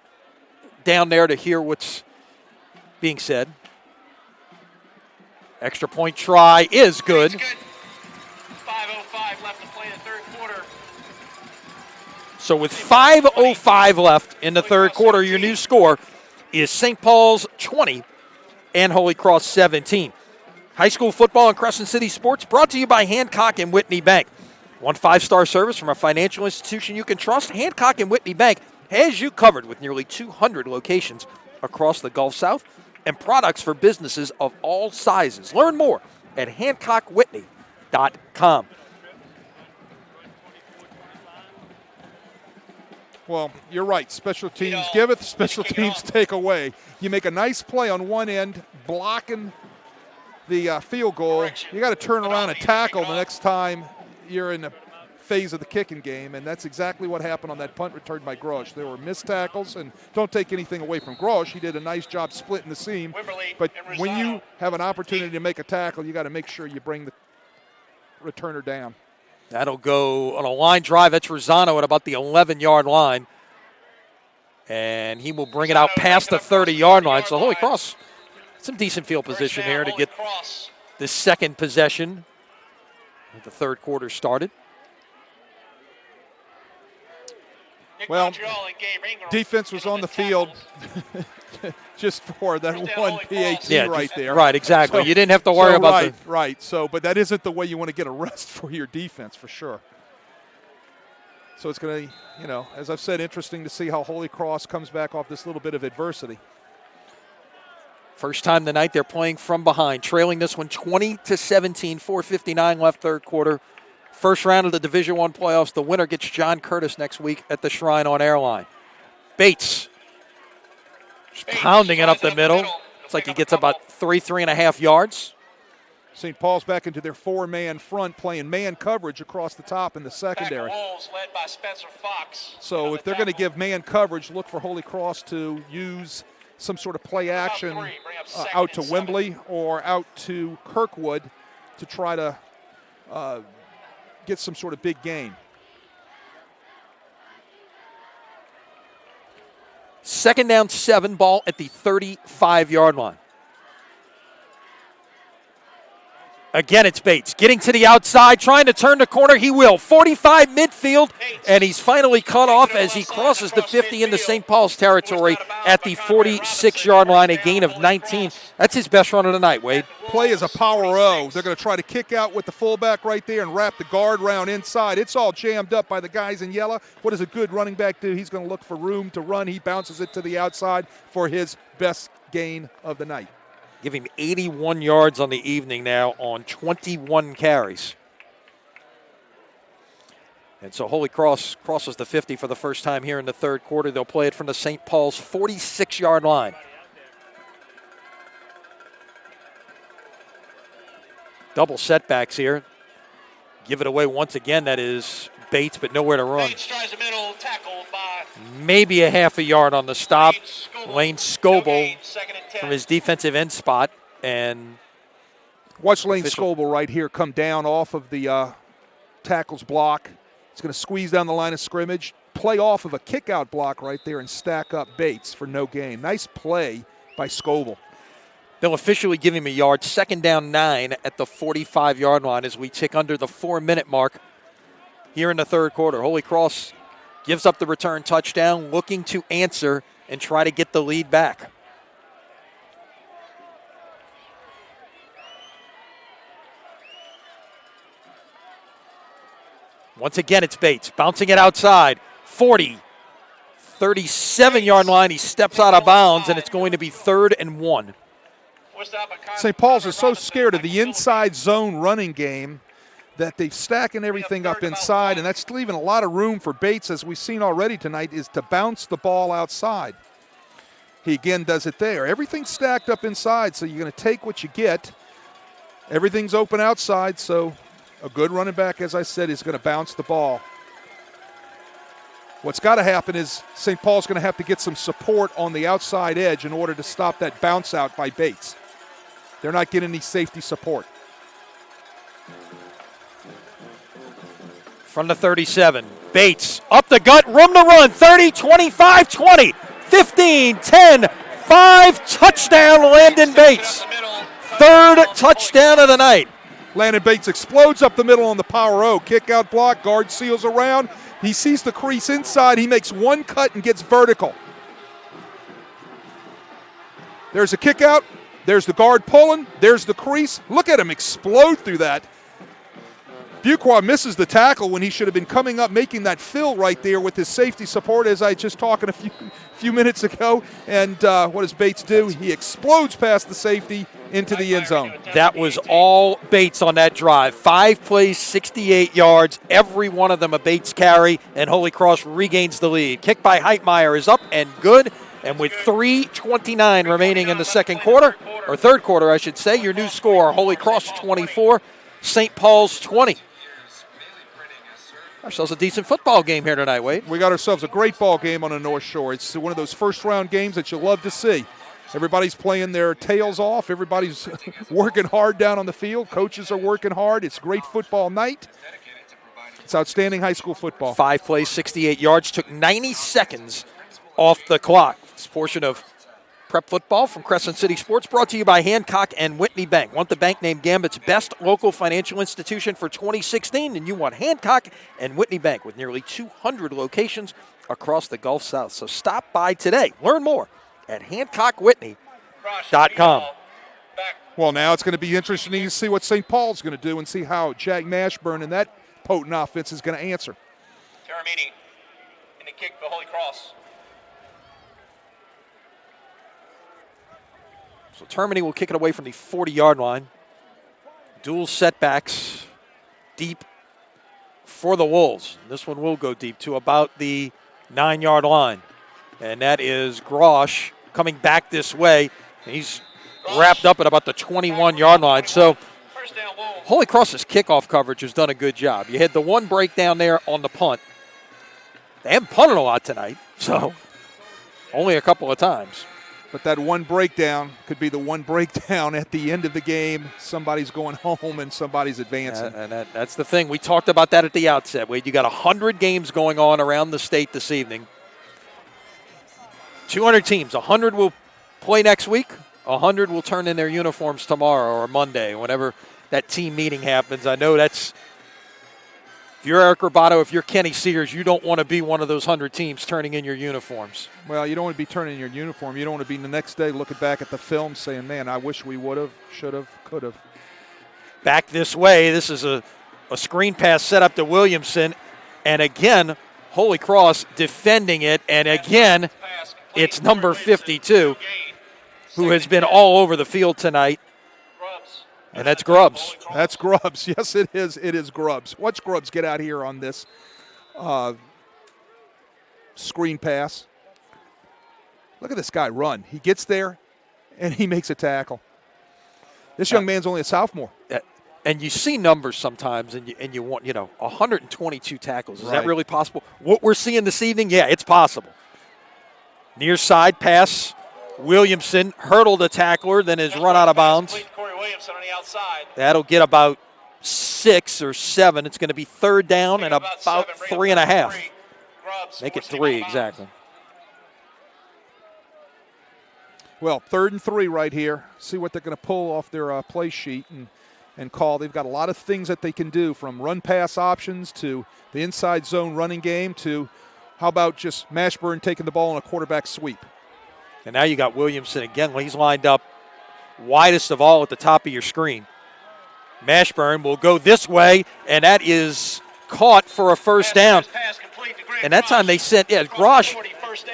down there to hear what's being said. Extra point try is good. 5:05 left to play in the third quarter. So with 5:05 left in the third quarter, your new score is St. Paul's 20 and Holy Cross 17. High school football and Crescent City sports brought to you by Hancock and Whitney Bank. One 5-star service from a financial institution you can trust. Hancock and Whitney Bank has you covered with nearly 200 locations across the Gulf South and products for businesses of all sizes. Learn more at HancockWhitney.com. Well, you're right. Special teams giveth, special teams take away. You make a nice play on one end, blocking the field goal. You got to turn around and tackle the next time you're in the phase of the kicking game, and that's exactly what happened on that punt return by Grosh. There were missed tackles, and don't take anything away from Grosh. He did a nice job splitting the seam. But when you have an opportunity to make a tackle, you got to make sure you bring the returner down. That'll go on a line drive. That's Rosano at about the 11-yard line. And he will bring it out past the 30-yard line. So Holy Cross, some decent field position here to get the second possession. The third quarter started. Well, defense was on the field just for that one PAT right there. Right, exactly. So, you didn't have to worry about that. Right. So, but that isn't the way you want to get a rest for your defense, for sure. So it's going to, as I've said, interesting to see how Holy Cross comes back off this little bit of adversity. First time tonight they're playing from behind, trailing this one 20-17, 4:59 left third quarter. First round of the Division I playoffs. The winner gets John Curtis next week at the Shrine on Airline. Bates just pounding it up the middle. It's like he gets about 3.5 yards. St. Paul's back into their 4-man front, playing man coverage across the top in the secondary. Led by Spencer Fox. So if they're going to give man coverage, look for Holy Cross to use some sort of play action out to Wembley or out to Kirkwood to try to get some sort of big gain. Second down, 7, ball at the 35-yard line. Again, it's Bates getting to the outside, trying to turn the corner. He will. 45 midfield, and he's finally cut off as he crosses the 50 into St. Paul's territory at the 46-yard line, a gain of 19. That's his best run of the night, Wade. Play is a power O. They're going to try to kick out with the fullback right there and wrap the guard round inside. It's all jammed up by the guys in yellow. What does a good running back do? He's going to look for room to run. He bounces it to the outside for his best gain of the night. Give him 81 yards on the evening now on 21 carries. And so Holy Cross crosses the 50 for the first time here in the third quarter. They'll play it from the St. Paul's 46-yard line. Double setbacks here. Give it away once again. That is Bates, but nowhere to run. Bates tries the middle, tackled by Maybe a half a yard on the stop. Lane No Scoble gain, 2nd and 10. from his defensive end spot. And Watch Lane official. Scoble right here come down off of the tackle's block. He's going to squeeze down the line of scrimmage, play off of a kick-out block right there, and stack up Bates for no gain. Nice play by Scoble. they'll officially give him a yard. 2nd down 9 at the 45-yard line as we tick under the 4-minute mark here in the third quarter. Holy Cross gives up the return touchdown, looking to answer and try to get the lead back. Once again, it's Bates bouncing it outside. 40, 37-yard line. He steps out of bounds, and it's going to be 3rd and 1. St. Paul's is so scared of the inside zone running game that they're stacking everything up inside, and that's leaving a lot of room for Bates, as we've seen already tonight, is to bounce the ball outside. He again does it there. Everything's stacked up inside, so you're going to take what you get. Everything's open outside, so a good running back, as I said, is going to bounce the ball. What's got to happen is St. Paul's going to have to get some support on the outside edge in order to stop that bounce out by Bates. They're not getting any safety support. From the 37, Bates up the gut, room to run, 30, 25, 20, 15, 10, 5, touchdown, Landon Bates. 3rd touchdown of the night. Landon Bates explodes up the middle on the power O. Kick out block, guard seals around. He sees the crease inside. He makes one cut and gets vertical. There's a kick out. There's the guard pulling. There's the crease. Look at him explode through that. Buqua misses the tackle when he should have been coming up, making that fill right there with his safety support, as I just talking a few minutes ago. And what does Bates do? He explodes past the safety into the end zone. That was all Bates on that drive. 5 plays, 68 yards, every one of them a Bates carry, and Holy Cross regains the lead. Kick by Heitmeyer is up and good, and with 3:29 remaining in the second quarter, or third quarter, I should say, your new score, Holy Cross 24, St. Paul's 20. Ourselves a decent football game here tonight, Wade. We got ourselves a great ball game on the North Shore. It's one of those first-round games that you love to see. Everybody's playing their tails off. Everybody's working hard down on the field. Coaches are working hard. It's great football night. It's outstanding high school football. 5 plays, 68 yards, took 90 seconds off the clock. This portion of Prep Football from Crescent City Sports brought to you by Hancock and Whitney Bank. Want the bank named Gambit's best local financial institution for 2016? And you want Hancock and Whitney Bank with nearly 200 locations across the Gulf South. So stop by today. Learn more at HancockWhitney.com. Well, now it's going to be interesting to see what St. Paul's going to do and see how Jack Mashburn and that potent offense is going to answer. Taramini in the kick for Holy Cross. So Termini will kick it away from the 40-yard line. Dual setbacks deep for the Wolves. This one will go deep to about the 9-yard line. And that is Grosh coming back this way. He's wrapped up at about the 21-yard line. So Holy Cross's kickoff coverage has done a good job. You had the one breakdown there on the punt. They haven't punted a lot tonight, so only a couple of times. But that one breakdown could be the one breakdown at the end of the game. Somebody's going home and somebody's advancing. And that's the thing. We talked about that at the outset, Wade. You got 100 games going on around the state this evening. 200 teams. 100 will play next week. 100 will turn in their uniforms tomorrow or Monday, whenever that team meeting happens. I know that's, if you're Eric Robato, if you're Kenny Sears, you don't want to be one of those 100 teams turning in your uniforms. Well, you don't want to be turning in your uniform. You don't want to be the next day looking back at the film saying, man, I wish we would have, should have, could have. Back this way, this is a screen pass set up to Williamson. And again, Holy Cross defending it. And again, it's number 52, who has been all over the field tonight. And that's Grubbs. That's Grubbs. Yes, it is. It is Grubbs. Watch Grubbs get out here on this screen pass. Look at this guy run. He gets there, and he makes a tackle. This young man's only a sophomore. And you see numbers sometimes, and you want, 122 tackles. Is that Right. really possible? What we're seeing this evening, yeah, it's possible. Near side pass, Williamson hurdled a tackler, then is run out of bounds. Corey Williamson on the outside. That'll get about 6 or 7. It's going to be third down and about 3.5. Make it 3, exactly. Well, 3rd and 3 right here. See what they're going to pull off their play sheet and call. They've got a lot of things that they can do, from run-pass options to the inside zone running game to how about just Mashburn taking the ball on a quarterback sweep. And now you got Williamson again. He's lined up widest of all at the top of your screen. Mashburn will go this way, and that is caught for a first down. And that time they sent, Grosh,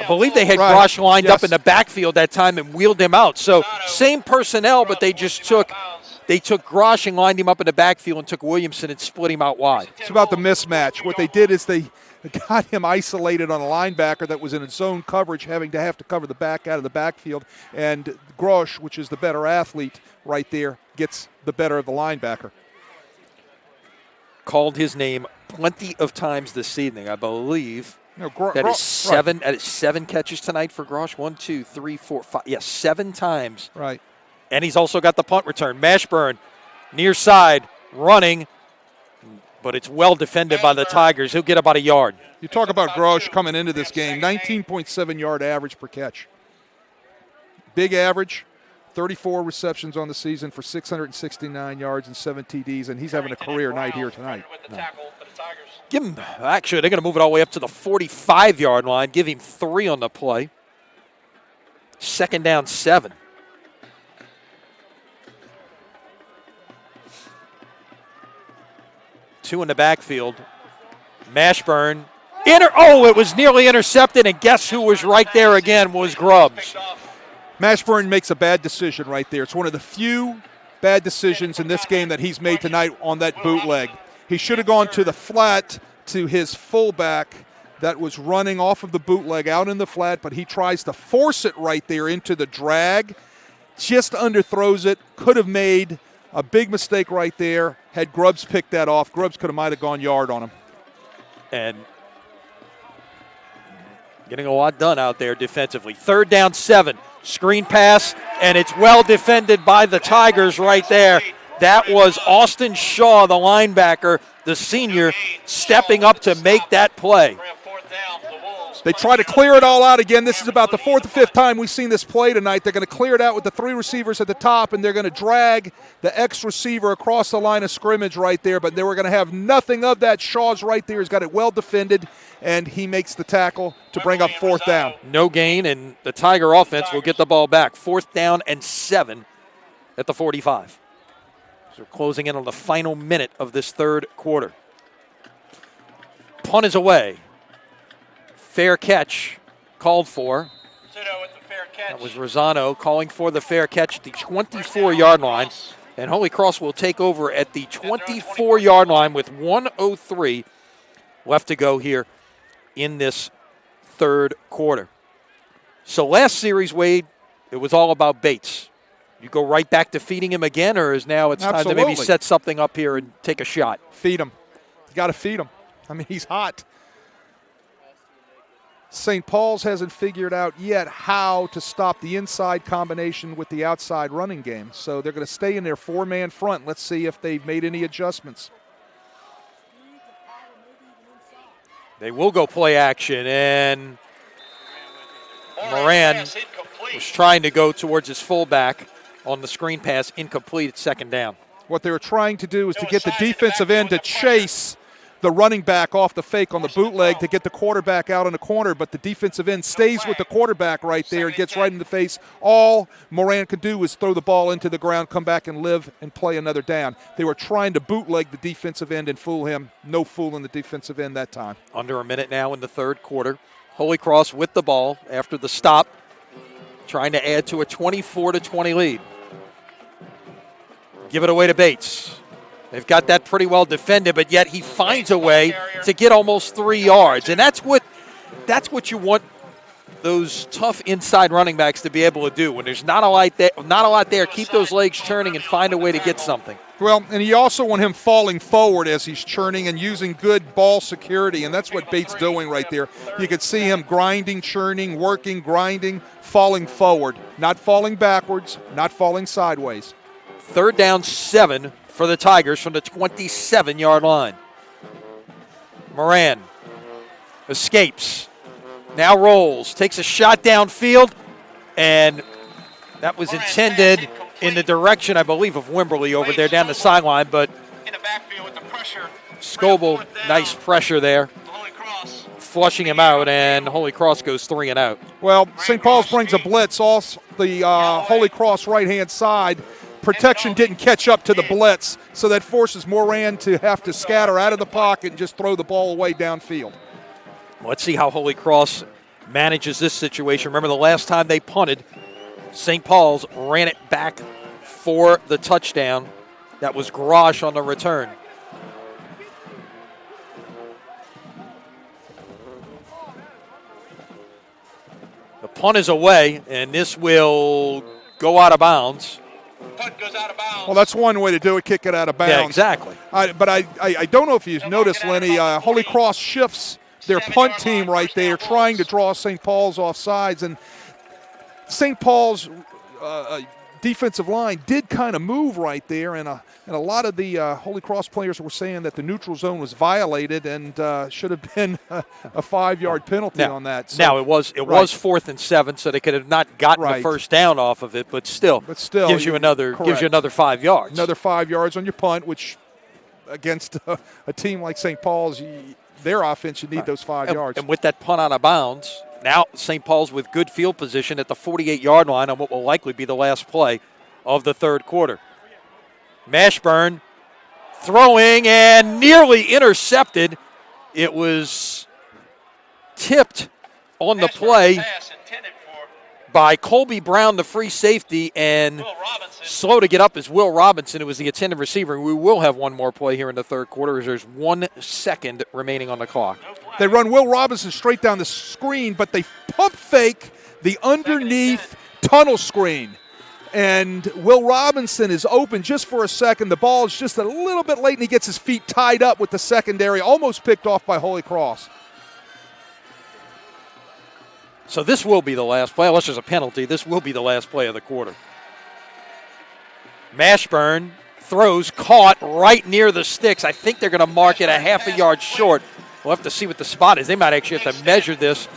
I believe they had Grosh lined up in the backfield that time and wheeled him out. So same personnel, but they just took Grosh and lined him up in the backfield and took Williamson and split him out wide. It's about the mismatch. What they did is they got him isolated on a linebacker that was in its zone coverage, having to have to cover the back out of the backfield. And Grosh, which is the better athlete right there, gets the better of the linebacker. Called his name plenty of times this evening, I believe. No, That is 7. That is 7 catches tonight for Grosh. 1, 2, 3, 4, 5. Yes, 7 times. Right. And he's also got the punt return. Mashburn, near side, running, but it's well defended by the Tigers. He'll get about a yard. You talk about Grosh coming into this game, 19.7 yard average per catch. Big average, 34 receptions on the season for 669 yards and 7 TDs, and he's having a career night here tonight. Give him, actually, they're going to move it all the way up to the 45-yard line. Give him 3 on the play. 2nd down, 7. Two in the backfield. Mashburn. It was nearly intercepted, and guess who was right there again was Grubbs. Mashburn makes a bad decision right there. It's one of the few bad decisions in this game that he's made tonight on that bootleg. He should have gone to the flat to his fullback that was running off of the bootleg out in the flat, but he tries to force it right there into the drag. Just underthrows it. Could have made a big mistake right there. Had Grubbs picked that off, Grubbs might have gone yard on him. And getting a lot done out there defensively. 3rd down, 7. Screen pass, and it's well defended by the Tigers right there. That was Austin Shaw, the linebacker, the senior, stepping up to make that play. They try to clear it all out again. This is about the 4th or 5th time we've seen this play tonight. They're going to clear it out with the 3 receivers at the top, and they're going to drag the X receiver across the line of scrimmage right there, but they were going to have nothing of that. Shaw's right there. He's got it well defended, and he makes the tackle to bring up 4th down. No gain, and the Tiger offense will get the ball back. 4th down and 7 at the 45. So we're closing in on the final minute of this 3rd quarter. Punt is away. Fair catch called for. That was Rosano calling for the fair catch at the 24-yard line. And Holy Cross will take over at the 24-yard line with 1:03 left to go here in this 3rd quarter. So last series, Wade, it was all about Bates. You go right back to feeding him again, or is now it's time to maybe set something up here and take a shot? Feed him. You got to feed him. I mean, he's hot. St. Paul's hasn't figured out yet how to stop the inside combination with the outside running game. So they're going to stay in their 4-man front. Let's see if they've made any adjustments. They will go play action, and Moran was trying to go towards his fullback on the screen pass, incomplete at 2nd down. What they were trying to do is to get the defensive end to chase the running back off the fake on the bootleg to get the quarterback out in the corner, but the defensive end stays with the quarterback right there and gets right in the face. All Moran could do was throw the ball into the ground, come back and live and play another down. They were trying to bootleg the defensive end and fool him. No fooling the defensive end that time. Under a minute now in the 3rd quarter. Holy Cross with the ball after the stop, trying to add to a 24-20 lead. Give it away to Bates. They've got that pretty well defended, but yet he finds a way to get almost 3 yards. And that's what you want those tough inside running backs to be able to do. When there's not a lot there, keep those legs churning and find a way to get something. Well, and you also want him falling forward as he's churning and using good ball security, and that's what Bates doing right there. You could see him grinding, churning, working, grinding, falling forward, not falling backwards, not falling sideways. 3rd down 7 for the Tigers from the 27-yard line. Moran escapes, now rolls, takes a shot downfield, and that was intended in the direction, I believe, of Wimberly over there down the sideline, but In the backfield with the pressure. Scoble, nice pressure there, flushing him out, and Holy Cross goes 3 and out. Well, St. Paul's brings a blitz off the Holy Cross right-hand side. Protection didn't catch up to the blitz, so that forces Moran to have to scatter out of the pocket and just throw the ball away downfield. Let's see how Holy Cross manages this situation. Remember the last time they punted, St. Paul's ran it back for the touchdown. That was Garage on the return. The punt is away, and this will go out of bounds. Punt goes out of bounds. Well, that's one way to do it, kick it out of bounds. Yeah, exactly. But I don't know if you've noticed, Lenny, Holy Cross shifts their punt team right there, trying to draw St. Paul's off sides. And St. Paul's defensive line did kind of move right there, and a lot of the Holy Cross players were saying that the neutral zone was violated and should have been a 5-yard penalty on that. So, now it was 4th and 7, so they could have not gotten the first down off of it, but still gives you another 5 yards. Another 5 yards on your punt, which against a team like St. Paul's, their offense, you need those 5 yards. And with that punt out of bounds, now St. Paul's with good field position at the 48-yard line on what will likely be the last play of the 3rd quarter. Mashburn throwing and nearly intercepted. It was tipped on the play by Colby Brown, the free safety, and slow to get up is Will Robinson, who was the intended receiver. We will have one more play here in the 3rd quarter as there's 1 second remaining on the clock. They run Will Robinson straight down the screen, but they pump fake the underneath tunnel screen. And Will Robinson is open just for a second. The ball is just a little bit late, and he gets his feet tied up with the secondary, almost picked off by Holy Cross. So this will be the last play. Unless there's a penalty, this will be the last play of the quarter. Mashburn throws, caught right near the sticks. I think they're going to mark it a half a yard short. We'll have to see what the spot is. They might actually have to measure this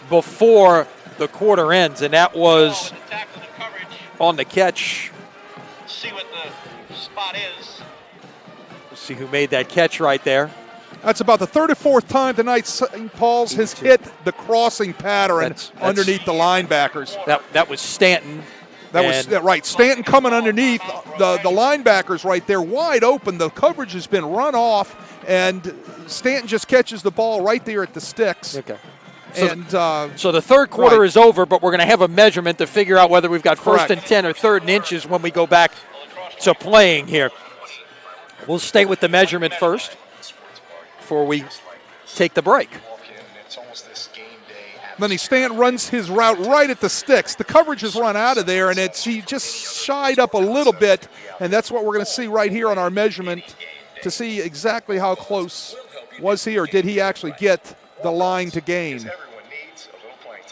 before the quarter ends, and that was on the catch. See what the spot is. We'll see who made that catch right there. That's about the 3rd or 4th time tonight St. Paul's has hit the crossing pattern That's underneath the linebackers. That was Stanton. That was right. Stanton coming underneath the linebackers right there, wide open. The coverage has been run off, and Stanton just catches the ball right there at the sticks. Okay. So the 3rd quarter is over, but we're going to have a measurement to figure out whether we've got 1st and 10 or 3rd and inches when we go back to playing here. We'll stay with the measurement first before we take the break. Lenny Stanton runs his route right at the sticks. The coverage has run out of there, and he just shied up a little bit, and that's what we're going to see right here on our measurement to see exactly how close was he, or did he actually get the line to gain.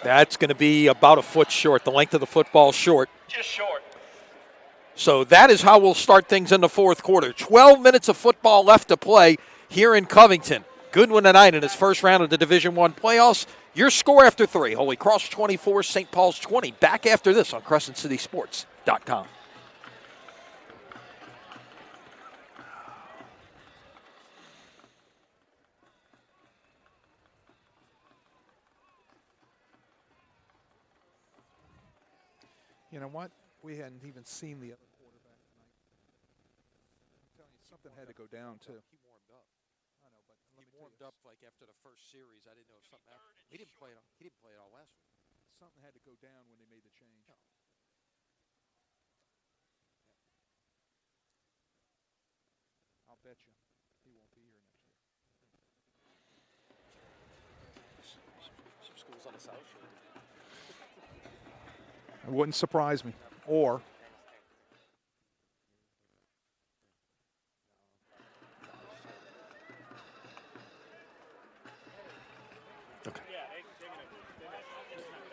That's going to be about a foot short, the length of the football short. Just short. So that is how we'll start things in the 4th quarter. 12 minutes of football left to play here in Covington. Goodwin tonight in his first round of the Division I playoffs. Your score after 3, Holy Cross 24, St. Paul's 20. Back after this on CrescentCitySports.com. You know what? We hadn't even seen the other quarterback tonight. I'm telling you, something had to go down, too. He warmed up. I know, but He warmed up like after the first series. I didn't know if something happened. He didn't play it all last week. something had to go down when they made the change. I'll bet you he won't be here next year. Some schools on the South Shore. It wouldn't surprise me. Or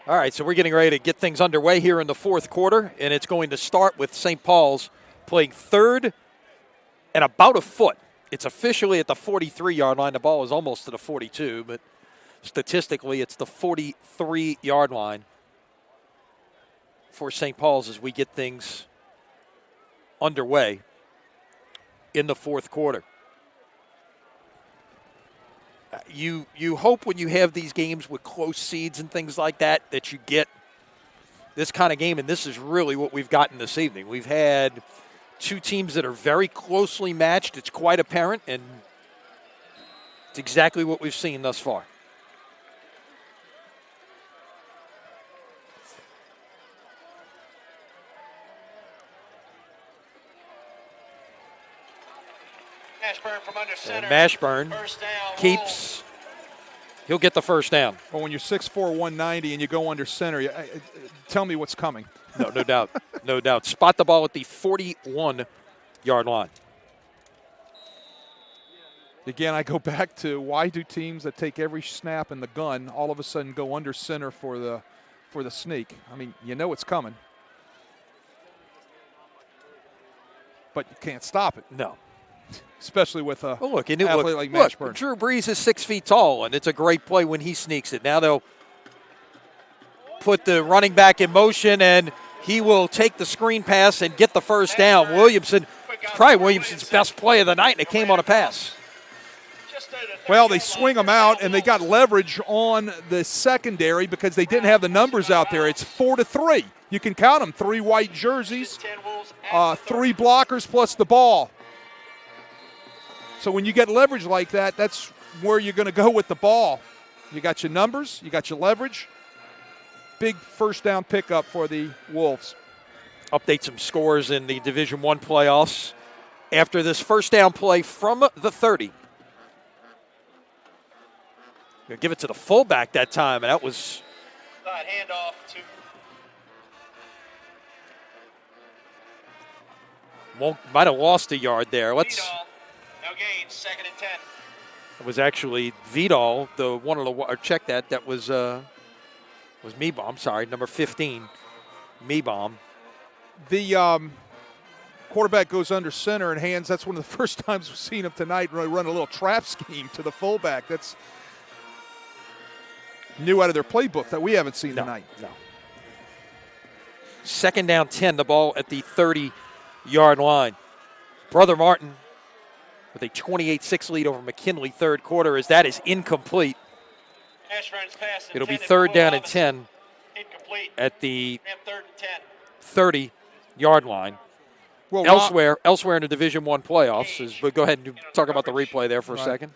All right, so we're getting ready to get things underway here in the fourth quarter, and it's going to start with St. Paul's playing third and about a foot. It's officially at the 43-yard line. The ball is almost to the 42, but statistically it's the 43-yard line for St. Paul's as we get things underway in the fourth quarter. You hope when you have these games with close seeds and things like that you get this kind of game, and this is really what we've gotten this evening. We've had two teams that are very closely matched. It's quite apparent, and it's exactly what we've seen thus far. Mashburn from under center. And Mashburn First down, keeps. He'll get the first down. Well, when you're 6'4", 190, and you go under center, tell me what's coming. No doubt. No doubt. Spot the ball at the 41-yard line. Again, I go back to why do teams that take every snap in the gun all of a sudden go under center for the sneak? I mean, you know it's coming, but you can't stop it. No. Especially with a athlete like Mashburn. Drew Brees is 6 feet tall, and it's a great play when he sneaks it. Now they'll put the running back in motion, and he will take the screen pass and get the first down. Williamson's best play of the night, and it came on a pass. Well, they swing them out, and they got leverage on the secondary because they didn't have the numbers out there. It's 4-3. You can count them. 3 white jerseys, 3 blockers plus the ball. So when you get leverage like that, that's where you're going to go with the ball. You got your numbers, you got your leverage. Big first down pickup for the Wolves. Update some scores in the Division I playoffs after this first down play from the 30. Gonna give it to the fullback that time, and that was handoff to might have lost a yard there. Vidal. No gain, 2nd and 10. It was actually Vidal, the one of the check that was Meebom. Sorry, number 15, Meebom. The quarterback goes under center and hands. That's one of the first times we've seen him tonight run a little trap scheme to the fullback. That's new out of their playbook that we haven't seen tonight. No. 2nd down 10, the ball at the 30-yard line. Brother Martin with a 28-6 lead over McKinley third quarter as that is incomplete. It'll be 3rd down and 10 at the 30-yard line. Well, elsewhere in the Division I playoffs. But go ahead and talk about the replay there for a second.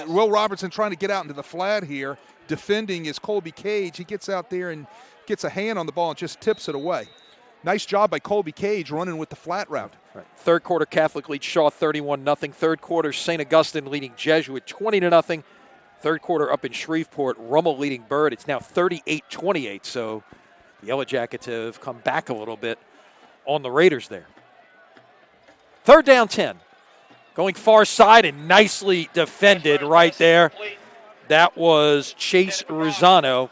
Will Robertson trying to get out into the flat here. Defending is Colby Cage. He gets out there and gets a hand on the ball and just tips it away. Nice job by Colby Cage running with the flat route. Right. Third quarter, Catholic leads Shaw 31-0. Third quarter, St. Augustine leading Jesuit 20-0. Third quarter up in Shreveport, Rummel leading Byrd. It's now 38-28. So the Yellow Jackets have come back a little bit on the Raiders there. 3rd down 10. Going far side and nicely defended right there. That was Chase Rosano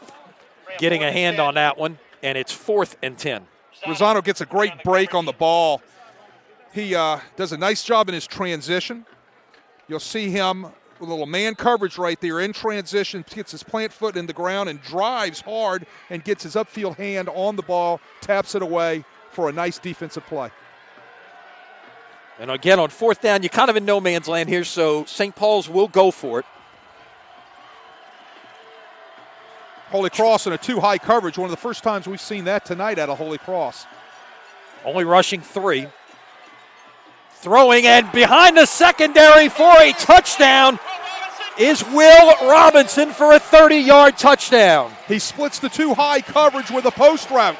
getting a hand on that one, and it's 4th and 10. Rosano gets a great break on the ball. He does a nice job in his transition. You'll see him with a little man coverage right there in transition, gets his plant foot in the ground and drives hard and gets his upfield hand on the ball, taps it away for a nice defensive play. And again, on 4th down, you're kind of in no man's land here, so St. Paul's will go for it. Holy Cross in a 2-high coverage, one of the first times we've seen that tonight out of Holy Cross. Only rushing 3. Throwing and behind the secondary for a touchdown is Will Robinson for a 30-yard touchdown. He splits the 2-high coverage with a post route.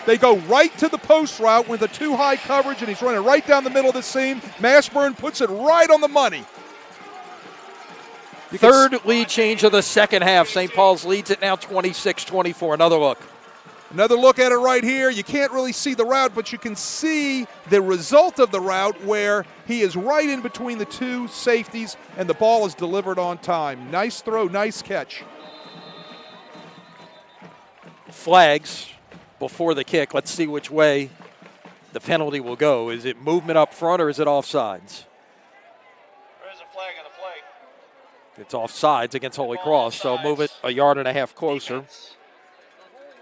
They go right to the post route with a 2-high coverage, and he's running right down the middle of the seam. Mashburn puts it right on the money. Third lead change of the second half. St. Paul's leads it now 26-24. Another look. Another look at it right here. You can't really see the route, but you can see the result of the route where he is right in between the two safeties, and the ball is delivered on time. Nice throw, nice catch. flags before the kick. Let's see which way the penalty will go. Is it movement up front or is it offsides? There is a flag on the play. It's offsides against Holy Cross, so move it a yard and a half closer. Defense.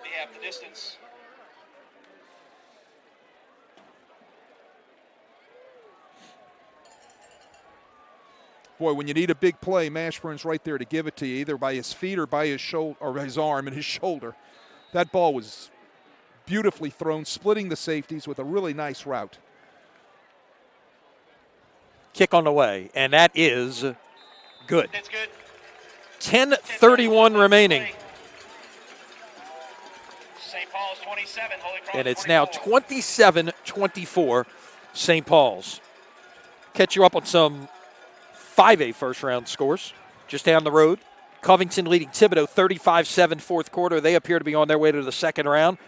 They have the distance. Boy, when you need a big play, Mashburn's right there to give it to you, either by his feet or by his shoulder, or his arm and his shoulder. That ball was beautifully thrown, splitting the safeties with a really nice route. Kick on the way, and that is good. It's good. 10:31 remaining, St. Paul's 27, Holy Cross and it's now 24. 27-24 St. Paul's. Catch you up on some 5A first-round scores just down the road. Covington leading Thibodeau 35-7 fourth quarter. They appear to be on their way to the second round,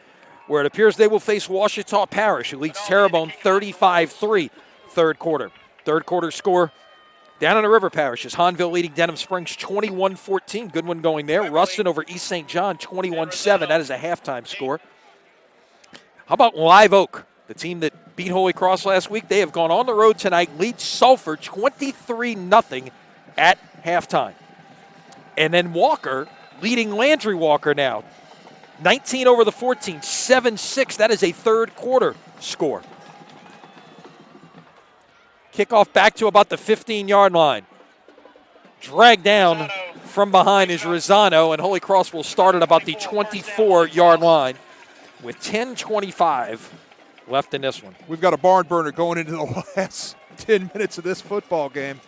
where it appears they will face Ouachita Parish, who leads Terrebonne 35-3 third quarter. Third quarter score down in the River Parish is Hahnville leading Denham Springs 21-14. Good one going there. Ruston over East St. John 21-7. That is a halftime score. How about Live Oak, the team that beat Holy Cross last week? They have gone on the road tonight, lead Sulphur 23-0 at halftime. And then Walker leading Landry Walker now. 19 over the 14, 7-6. That is a third quarter score. Kickoff back to about the 15-yard line. Dragged down from behind is Rosano, and Holy Cross will start at about the 24-yard line with 10:25 left in this one. We've got a barn burner going into the last 10 minutes of this football game.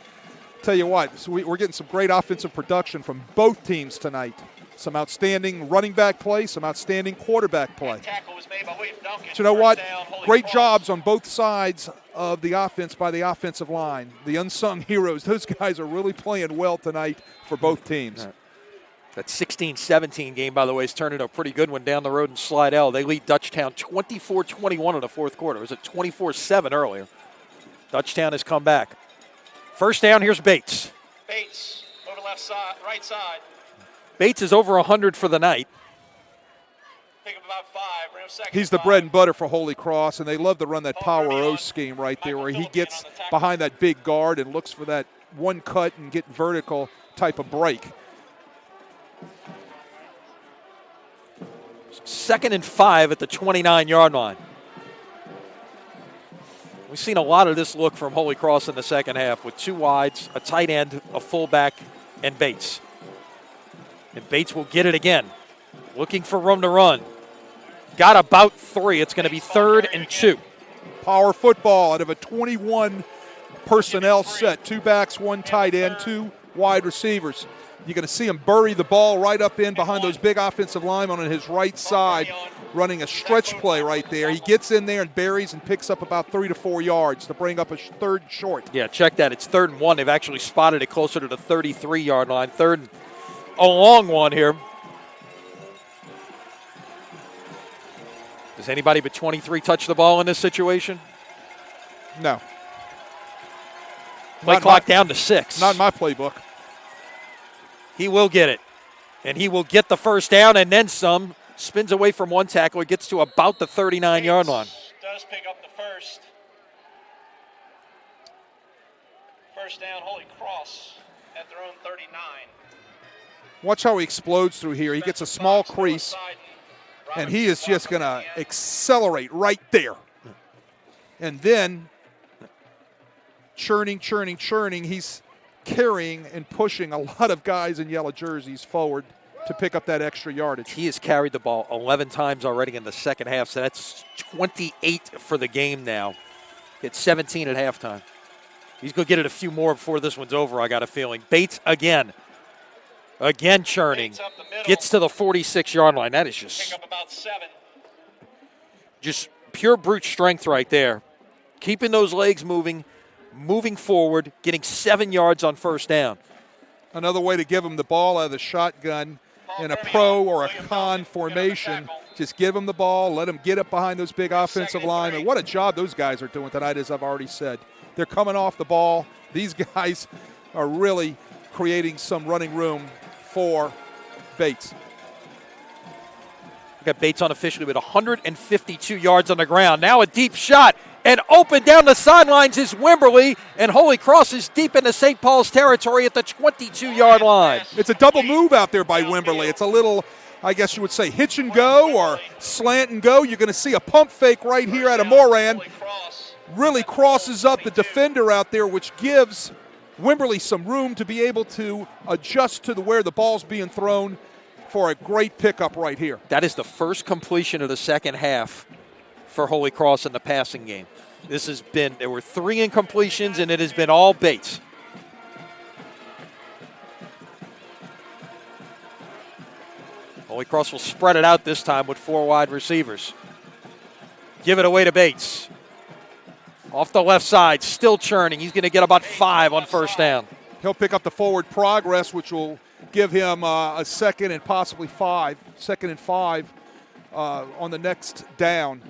Tell you what, so we're getting some great offensive production from both teams tonight. Some outstanding running back play, some outstanding quarterback play. Tackle was made by William Duncan. But you know what? First down, Holy Great Cross. jobs on both sides of the offense by the offensive line. The unsung heroes, those guys are really playing well tonight for both teams. That 16-17 game, by the way, is turning into a pretty good one down the road in Slidell. They lead Dutchtown 24-21 in the fourth quarter. It was at 24-7 earlier. Dutchtown has come back. First down, here's Bates. Bates over left side, right side. Bates is over 100 for the night. Pick up about 5. Bring him second. He's the 5. bread and butter for Holy Cross, and they love to run that power O scheme right there where he gets behind that big guard and looks for that one cut and get vertical type of break. 2nd and 5 at the 29-yard line. We've seen a lot of this look from Holy Cross in the second half with two wides, a tight end, a fullback, and Bates. And Bates will get it again. Looking for room to run. Got about 3. It's going to be 3rd and 2. Power football out of a 21 personnel set. 2 backs, 1 tight end, 2 wide receivers. You're going to see him bury the ball right up in behind those big offensive linemen on his right side, running a stretch play right there. He gets in there and buries and picks up about 3 to 4 yards to bring up a third and short. Yeah, check that. It's 3rd and 1. They've actually spotted it closer to the 33-yard line. 3rd and a long one here. Does anybody but 23 touch the ball in this situation? No. Play clock down to 6. Not in my playbook. He will get it. And he will get the first down and then some. Spins away from one tackle. He gets to about the 39-yard line. Does pick up the first. First down, Holy Cross at their own 39. Watch how he explodes through here. He gets a small crease, and he is just going to accelerate right there. And then churning. He's carrying and pushing a lot of guys in yellow jerseys forward to pick up that extra yardage. He has carried the ball 11 times already in the second half, so that's 28 for the game now. Hit 17 at halftime. He's going to get it a few more before this one's over, I got a feeling. Bates again churning. Gets to the 46-yard line. That is Pick up about 7. just pure brute strength right there. Keeping those legs moving forward, getting 7 yards on first down. Another way to give him the ball out of the shotgun in a pro or a con formation. Just give him the ball, let him get up behind those big offensive linemen. What a job those guys are doing tonight, as I've already said. They're coming off the ball. These guys are really creating some running room for Bates. Got Bates unofficially with 152 yards on the ground. Now a deep shot. And open down the sidelines is Wimberly. And Holy Cross is deep into St. Paul's territory at the 22-yard line. It's a double move out there by Wimberly. It's a little, I guess you would say, hitch and go or slant and go. You're going to see a pump fake right here out of Moran. Really crosses up the defender out there, which gives Wimberly some room to be able to adjust to where the ball's being thrown for a great pickup right here. That is the first completion of the second half for Holy Cross in the passing game. There were 3 incompletions, and it has been all Bates. Holy Cross will spread it out this time with 4 wide receivers. Give it away to Bates. Off the left side, still churning. He's going to get about 5 on first down. He'll pick up the forward progress, which will give him a second and possibly 5. Second and 5 on the next down.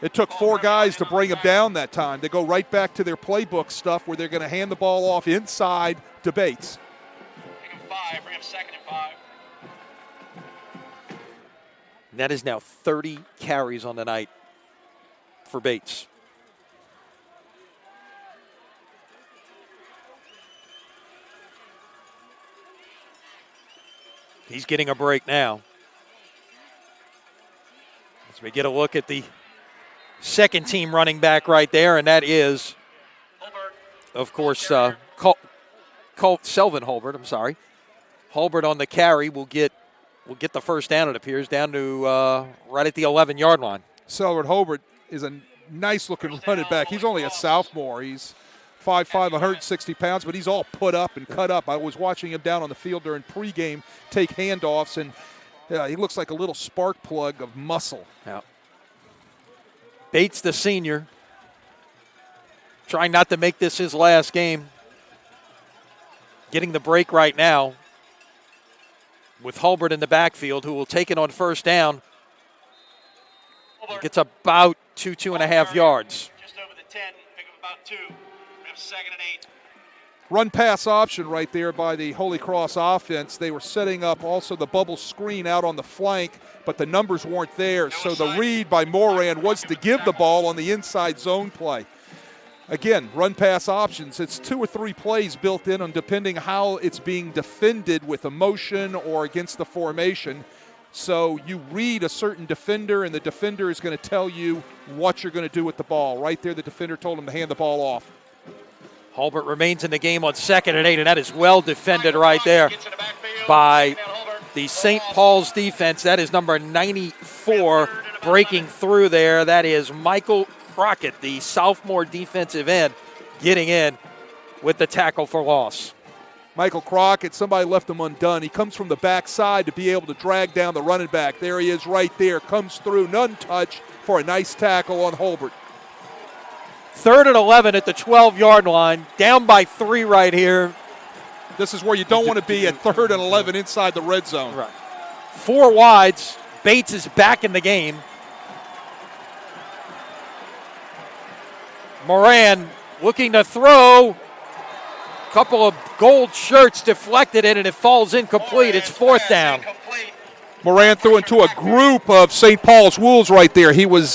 It took 4 guys to bring him down that time. They go right back to their playbook stuff where they're going to hand the ball off inside to Bates. Bring him second and 5. And that is now 30 carries on the night for Bates. He's getting a break now. As we get a look at the second team running back right there, and that is, of course, Selvin Holbert. I'm sorry. Holbert on the carry will get the first down, it appears, down to right at the 11-yard line. Selvin Holbert is a nice-looking running back. He's only a sophomore. He's 5'5", 160 pounds, but he's all put up and cut up. I was watching him down on the field during pregame take handoffs, and he looks like a little spark plug of muscle. Yeah. Bates, the senior, trying not to make this his last game. Getting the break right now with Hulbert in the backfield, who will take it on first down. He gets about 2.5 yards. Just over the 10, pick up about 2. Second and 8. Run pass option right there by the Holy Cross offense. They were setting up also the bubble screen out on the flank, but the numbers weren't there. So the read by Moran was to give the ball on the inside zone play. Again, run pass options. It's 2 or 3 plays built in on depending how it's being defended with a motion or against the formation. So you read a certain defender, and the defender is going to tell you what you're going to do with the ball. Right there, the defender told him to hand the ball off. Hulbert remains in the game on 2nd and 8, and that is well defended right there by the St. Paul's defense. That is number 94 breaking through there. That is Michael Crockett, the sophomore defensive end, getting in with the tackle for loss. Michael Crockett, somebody left him undone. He comes from the backside to be able to drag down the running back. There he is right there, comes through, none touch for a nice tackle on Hulbert. 3rd and 11 at the 12-yard line, down by 3 right here. This is where you don't want to be at 3rd and 11 inside the red zone. Right. 4 wides. Bates is back in the game. Moran looking to throw. Couple of gold shirts deflected in, and it falls incomplete. It's 4th down. Moran threw into a group of St. Paul's Wolves right there. He was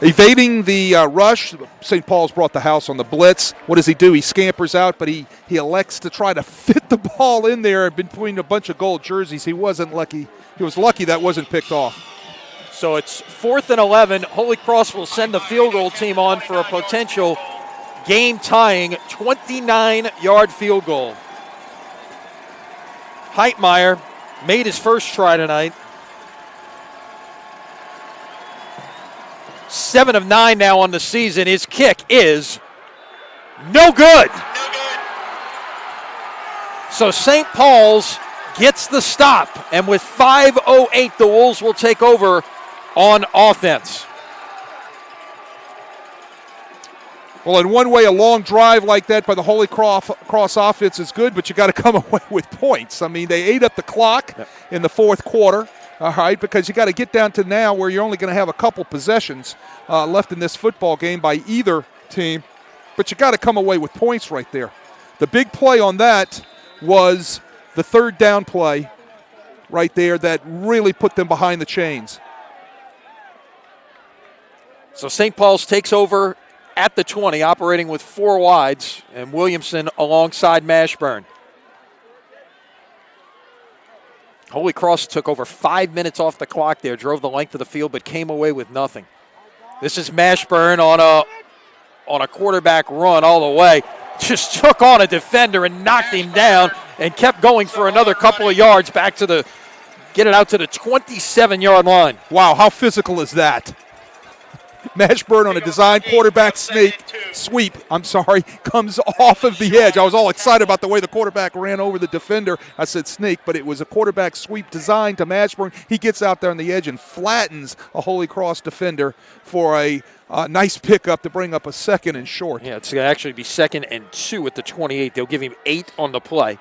evading the rush. St. Paul's brought the house on the blitz. What does he do? He scampers out, but he elects to try to fit the ball in there between a bunch of gold jerseys. He wasn't lucky. He was lucky that wasn't picked off. So it's 4th and 11. Holy Cross will send the field goal team on for a potential game-tying 29-yard field goal. Heitmeyer made his first try tonight. 7 of 9 now on the season. His kick is no good. So St. Paul's gets the stop, and with 5:08, the Wolves will take over on offense. Well, in one way, a long drive like that by the Holy Cross offense is good, but you got to come away with points. I mean, they ate up the clock in the 4th quarter, all right, because you got to get down to now where you're only going to have a couple possessions left in this football game by either team, but you got to come away with points right there. The big play on that was the 3rd down play right there that really put them behind the chains. So St. Paul's takes over at the 20, operating with 4 wides, and Williamson alongside Mashburn. Holy Cross took over 5 minutes off the clock there, drove the length of the field, but came away with nothing. This is Mashburn on a quarterback run all the way. Just took on a defender and knocked him down and kept going for another couple of yards back to get it out to the 27-yard line. Wow, how physical is that? Mashburn on a design quarterback sweep, comes off of the edge. I was all excited about the way the quarterback ran over the defender. I said sneak, but it was a quarterback sweep designed to Mashburn. He gets out there on the edge and flattens a Holy Cross defender for a nice pickup to bring up a 2nd and short. Yeah, it's going to actually be 2nd and 2 at the 28. They'll give him 8 on the play.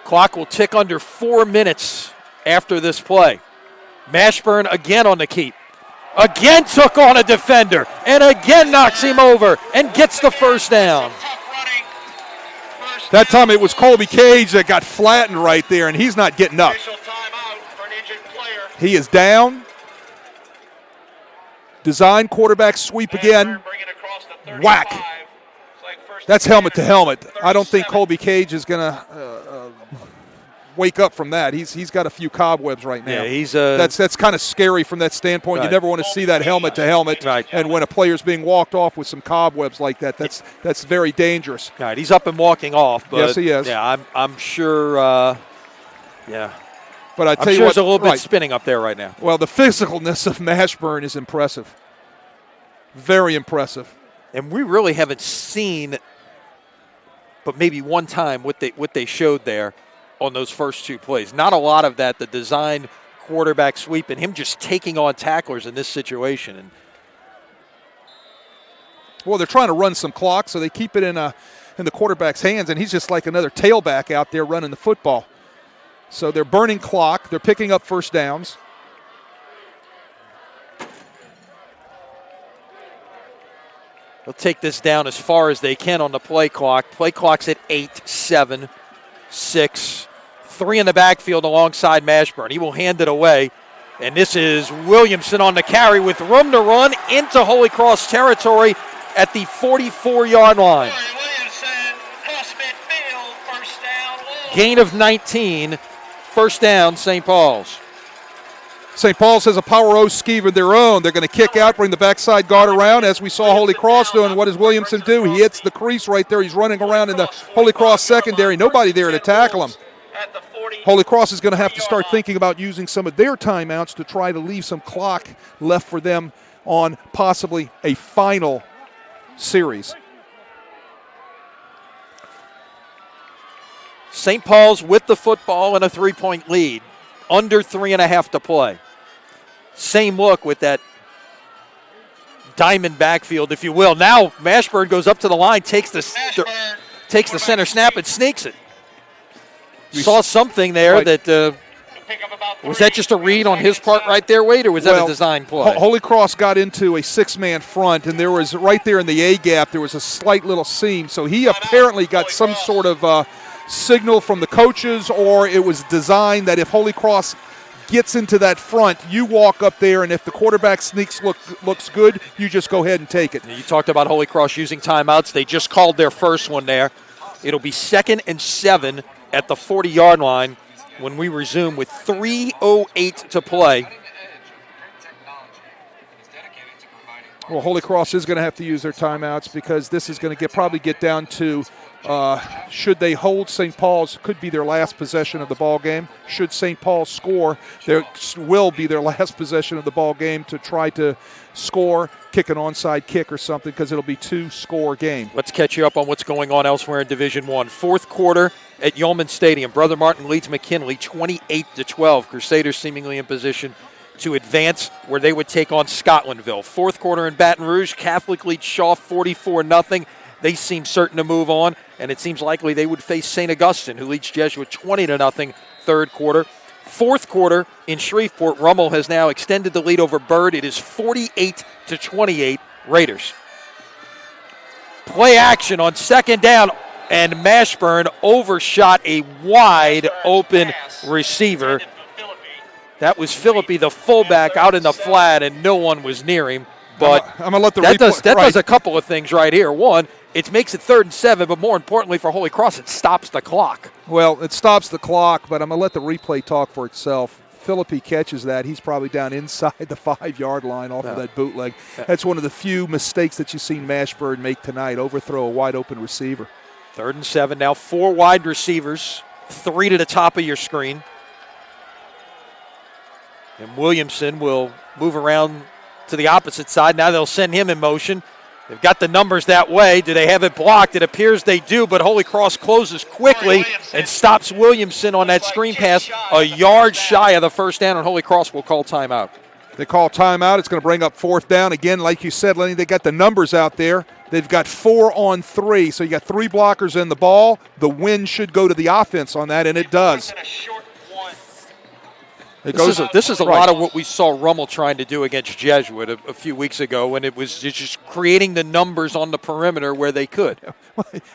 Clock will tick under 4 minutes after this play. Mashburn again on the keep. Again took on a defender and again knocks him over and gets the first down. That time it was Colby Cage that got flattened right there, and he's not getting up. He is down. Design quarterback sweep again. Whack. That's helmet to helmet. I don't think Colby Cage is going to wake up from that. He's got a few cobwebs right now. Yeah, that's kind of scary from that standpoint. Right. You never want to see that helmet to helmet. Right. And when a player's being walked off with some cobwebs like that, that's very dangerous. All right, he's up and walking off. But yes, he is. Yeah, I'm sure. Yeah. But I tell I'm you sure what, there's a little bit right. spinning up there right now. Well, the physicalness of Mashburn is impressive. Very impressive. And we really haven't seen, but maybe one time, what they showed there on those first 2 plays. Not a lot of that, the design quarterback sweep and him just taking on tacklers in this situation. And well, they're trying to run some clock, so they keep it in the quarterback's hands, and he's just like another tailback out there running the football. So they're burning clock. They're picking up first downs. they'll take this down as far as they can on the play clock. Play clock's at 8, 7, 6. 3 in the backfield alongside Mashburn. He will hand it away. And this is Williamson on the carry with room to run into Holy Cross territory at the 44-yard line. Gain of 19. First down, St. Paul's. St. Paul's has a power O scheme of their own. They're going to kick out, bring the backside guard around, as we saw Holy Cross doing. What does Williamson do? He hits the crease right there. He's running around in the Holy Cross secondary. Nobody there to tackle him. Holy Cross is going to have to start thinking about using some of their timeouts to try to leave some clock left for them on possibly a final series. St. Paul's with the football and a 3-point lead. Under 3.5 to play. Same look with that diamond backfield, if you will. Now Mashburn goes up to the line, takes the center snap and sneaks it. You saw something there right. that was that just a read on his part right there, Wade, or was that a design play? Holy Cross got into a 6-man front, and there was right there in the A gap, there was a slight little seam. So he apparently got some sort of signal from the coaches, or it was designed that if Holy Cross gets into that front, you walk up there, and if the quarterback sneaks looks good, you just go ahead and take it. You talked about Holy Cross using timeouts. They just called their first one there. It'll be 2nd and 7 at the 40-yard line when we resume with 3:08 to play. Well, Holy Cross is going to have to use their timeouts because this is going to probably get down to should they hold St. Paul's, could be their last possession of the ball game. Should St. Paul score, there will be their last possession of the ball game to try to score, kick an onside kick or something, because it'll be 2-score game. Let's catch you up on what's going on elsewhere in Division I. Fourth quarter at Yeoman Stadium. Brother Martin leads McKinley 28-12. Crusaders seemingly in position to advance where they would take on Scotlandville. Fourth quarter in Baton Rouge, Catholic leads Shaw 44-0. They seem certain to move on, and it seems likely they would face St. Augustine, who leads Jesuit 20-0 third quarter. Fourth quarter in Shreveport, Rummel has now extended the lead over Byrd. It is 48-28 Raiders. Play action on second down. and Mashburn overshot a wide open receiver. That was Philippi, the fullback, out in the flat, and no one was near him. But I'm gonna let the that replay, does a couple of things right here. One, it makes it 3rd and 7, but more importantly for Holy Cross, it stops the clock. Well, it stops the clock, but I'm gonna let the replay talk for itself. Philippi catches that. He's probably down inside the 5-yard line off of that bootleg. That's one of the few mistakes that you've seen Mashburn make tonight, overthrow a wide open receiver. 3rd and 7, now 4 wide receivers, 3 to the top of your screen. And Williamson will move around to the opposite side. Now they'll send him in motion. They've got the numbers that way. Do they have it blocked? It appears they do, but Holy Cross closes quickly and stops Williamson on that screen pass a yard shy of the first down, and Holy Cross will call timeout. They call timeout. It's going to bring up 4th down. Again, like you said, Lenny, they got the numbers out there. They've got 4 on 3, so you got 3 blockers in the ball. The win should go to the offense on that, and it does. This is a lot of what we saw Rummel trying to do against Jesuit a few weeks ago, when it was just creating the numbers on the perimeter where they could.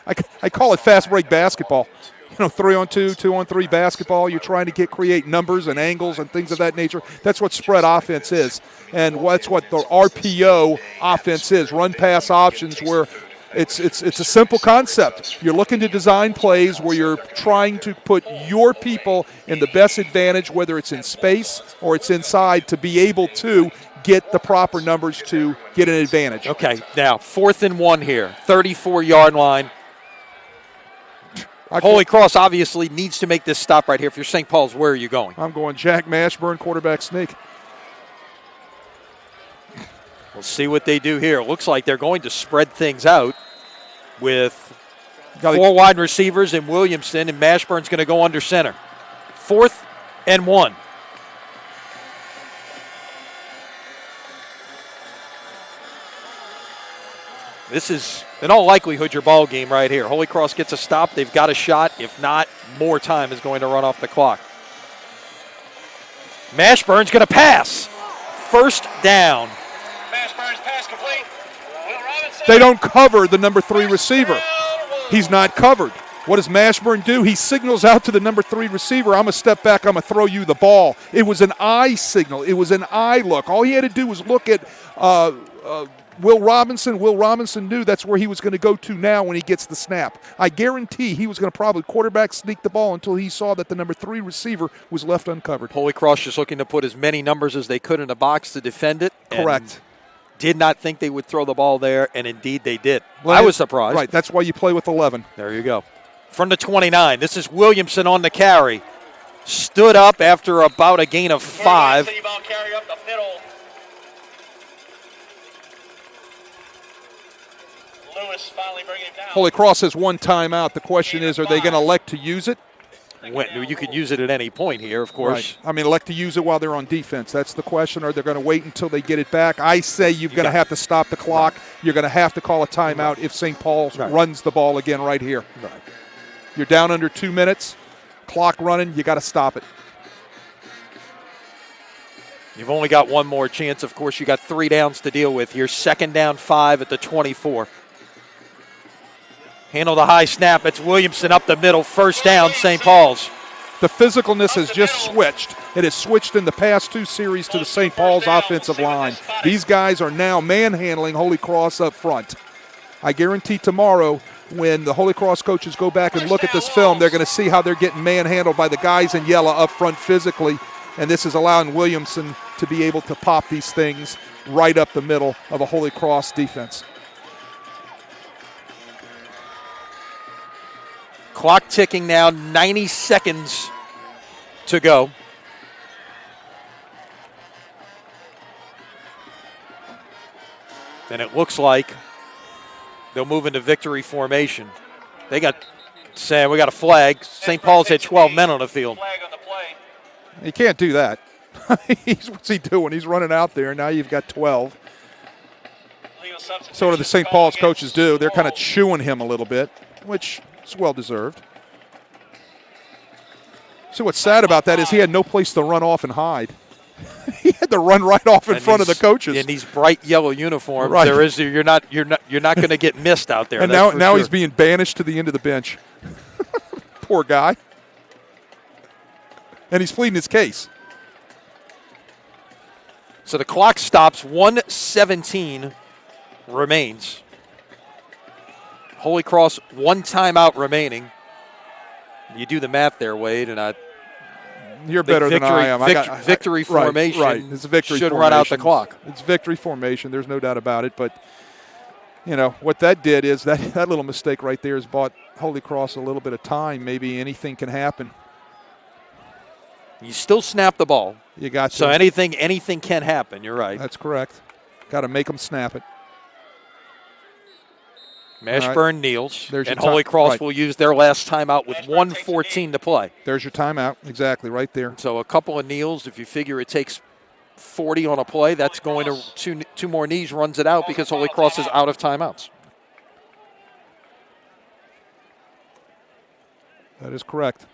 I call it fast break basketball. 3-on-2, 2-on-3 basketball. You're trying to create numbers and angles and things of that nature. That's what spread offense is, and that's what the RPO offense is. Run pass options, where it's a simple concept. You're looking to design plays where you're trying to put your people in the best advantage, whether it's in space or it's inside, to be able to get the proper numbers to get an advantage. Okay, now 4th and 1 here, 34-yard line. Holy Cross obviously needs to make this stop right here. If you're St. Paul's, where are you going? I'm going Jack Mashburn, quarterback sneak. We'll see what they do here. It looks like they're going to spread things out with 4 wide receivers and Williamson, and Mashburn's going to go under center. 4th and 1. This is, in all likelihood, your ball game right here. Holy Cross gets a stop. They've got a shot. If not, more time is going to run off the clock. Mashburn's going to pass. 1st down. Mashburn's pass complete. Will Robinson. They don't cover the number 3 receiver. He's not covered. What does Mashburn do? He signals out to the number 3 receiver, I'm going to step back, I'm going to throw you the ball. It was an eye signal. It was an eye look. All he had to do was look at Will Robinson. Will Robinson knew that's where he was going to go to now when he gets the snap. I guarantee he was going to probably quarterback sneak the ball until he saw that the number 3 receiver was left uncovered. Holy Cross just looking to put as many numbers as they could in the box to defend it. Correct. Did not think they would throw the ball there, and indeed they did. Well, I was surprised. Right, that's why you play with 11. There you go. From the 29, this is Williamson on the carry. Stood up after about a gain of 5. Carry up the middle. Lewis finally bringing him down. Holy Cross has 1 timeout. The question is, are they going to elect to use it? You can use it at any point here, of course. Right. I mean, elect to use it while they're on defense. That's the question. Or they're going to wait until they get it back. I say you're going to have to stop the clock. Right. You're going to have to call a timeout if St. Paul's runs the ball again right here. Right. You're down under 2 minutes. Clock running. You got to stop it. You've only got one more chance. Of course, you got 3 downs to deal with here. 2nd down, 5 at the 24. Handle the high snap. It's Williamson up the middle. 1st down, St. Paul's. The physicalness has just switched. It has switched in the past 2 series to the St. Paul's offensive line. These guys are now manhandling Holy Cross up front. I guarantee tomorrow when the Holy Cross coaches go back and look at this film, they're going to see how they're getting manhandled by the guys in yellow up front physically. And this is allowing Williamson to be able to pop these things right up the middle of a Holy Cross defense. Clock ticking now, 90 seconds to go. And it looks like they'll move into victory formation. We got a flag. St. Paul's had 12 men on the field. You can't do that. What's he doing? He's running out there. Now you've got 12. So what do the St. Paul's coaches do? They're kind of chewing him a little bit, which is well-deserved. So what's sad about that is he had no place to run off and hide. He had to run right off in front of the coaches. In these bright yellow uniforms, Right. you're not going to get missed out there. And that's now for he's sure. being banished to the end of the bench. Poor guy. And he's pleading his case. So the clock stops. 1:17 remains. Holy Cross, 1 timeout remaining. You do the math there, Wade, and You're better than I am. Victory formation right. It's a victory should formation. run out the clock. It's victory formation. There's no doubt about it. But, what that did is that little mistake right there has bought Holy Cross a little bit of time. Maybe anything can happen. You still snap the ball. You got to. So anything can happen. You're right. That's correct. Got to make them snap it. Mashburn kneels, There's and your Holy time. Cross Right. will use their last timeout with 1:14 to play. There's your timeout. Exactly, right there. So a couple of kneels. If you figure it takes 40 on a play, that's going to two more knees runs it out because Holy Cross is out of timeouts. That is correct.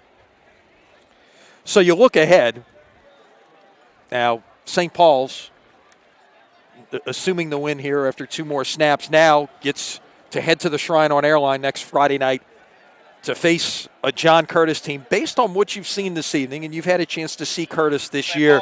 So you look ahead. Now, St. Paul's, assuming the win here after 2 more snaps, now gets to head to the Shrine on Airline next Friday night to face a John Curtis team. Based on what you've seen this evening, and you've had a chance to see Curtis this year,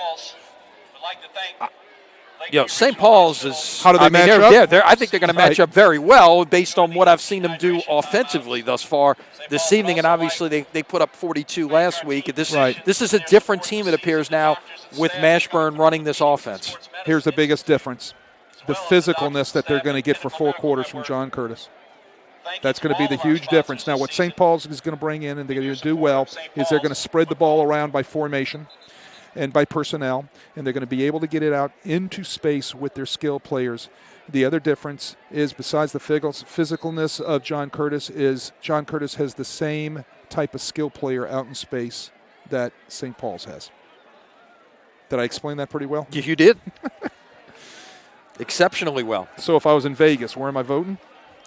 St. Paul's is. How do they match up? I think they're going to match up very well based on what I've seen them do offensively thus far this evening. And obviously, they put up 42 last week. This is a different team, it appears now, with Mashburn running this offense. Here's the biggest difference. The physicalness that they're going to get for 4 quarters from John Curtis. That's going to be the huge difference. Now, what St. Paul's is going to bring in and they're going to do well is they're going to spread the ball around by formation and by personnel, and they're going to be able to get it out into space with their skill players. The other difference is, besides the physicalness of John Curtis, is John Curtis has the same type of skill player out in space that St. Paul's has. Did I explain that pretty well? You did. Exceptionally well. So if I was in Vegas, where am I voting?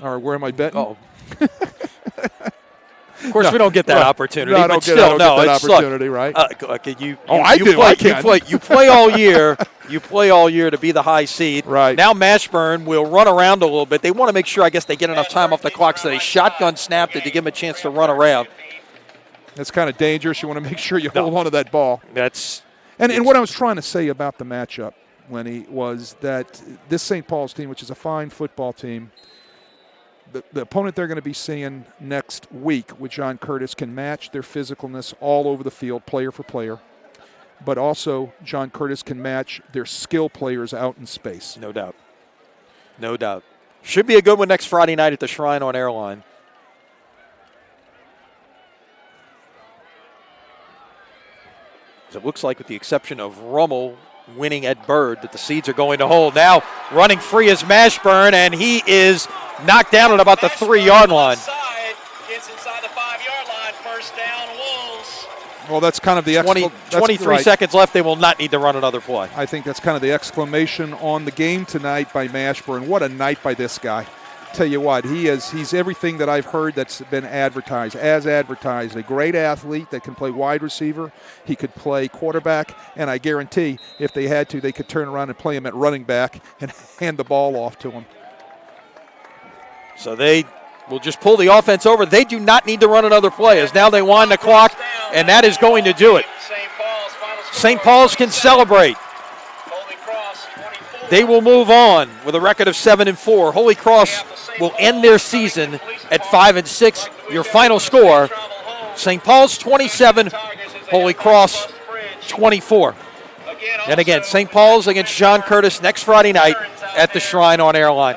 Or where am I betting? Oh. Of course, we don't get that opportunity. No, I but don't still, get that it's opportunity, right? I do. You play all year. You play all year to be the high seed. Right. Now Mashburn will run around a little bit. They want to make sure, I guess, they get enough time off the clock, so they shotgun snapped it to give them a chance to run around. That's kind of dangerous. You want to make sure you hold on to that ball. And what I was trying to say about the matchup, Lenny, was that this St. Paul's team, which is a fine football team, the opponent they're going to be seeing next week with John Curtis can match their physicalness all over the field, player for player. But also, John Curtis can match their skill players out in space. No doubt. No doubt. Should be a good one next Friday night at the Shrine on Airline. It looks like, with the exception of Rummel winning at Bird, that the Seeds are going to hold. Now running free is Mashburn, and he is knocked down at about the 3-yard line. Gets inside the 5-yard line. First down, Wolves. Well, that's kind of the 23 seconds left. They will not need to run another play. I think that's kind of the exclamation on the game tonight by Mashburn. What a night by this guy. Tell you what, he's everything that I've heard that's been advertised. A great athlete that can play wide receiver. He could play quarterback, and I guarantee if they had to, they could turn around and play him at running back and hand the ball off to him. So they will just pull the offense over. They do not need to run another play, as now they wind the clock, and that is going to do it. St. Paul's can celebrate. They will move on with a record of 7-4. Holy Cross will end their season at 5-6. Your final score: St. Paul's 27, Holy Cross 24. And again, St. Paul's against John Curtis next Friday night at the Shrine on Airline.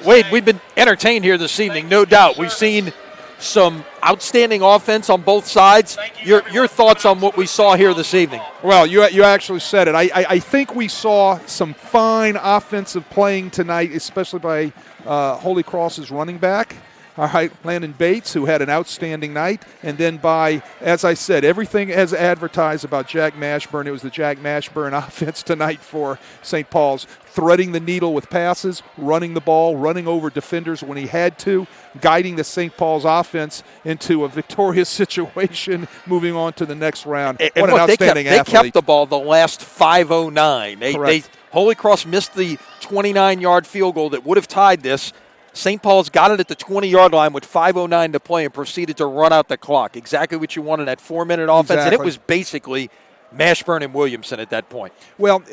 Wade, we've been entertained here this evening, no doubt. We've seen some outstanding offense on both sides. Your thoughts on what we saw here this evening? Well, you actually said it. I think we saw some fine offensive playing tonight, especially by Holy Cross's running back. All right, Landon Bates, who had an outstanding night. And then by, as I said, everything as advertised about Jack Mashburn. It was the Jack Mashburn offense tonight for St. Paul's, threading the needle with passes, running the ball, running over defenders when he had to, guiding the St. Paul's offense into a victorious situation, moving on to the next round. And what an look, outstanding they athlete. kept the ball the last 5:09. Correct. Holy Cross missed the 29-yard field goal that would have tied this. St. Paul's got it at the 20-yard line with 5:09 to play and proceeded to run out the clock. Exactly what you want in that 4-minute offense. Exactly. And it was basically Mashburn and Williamson at that point. Well,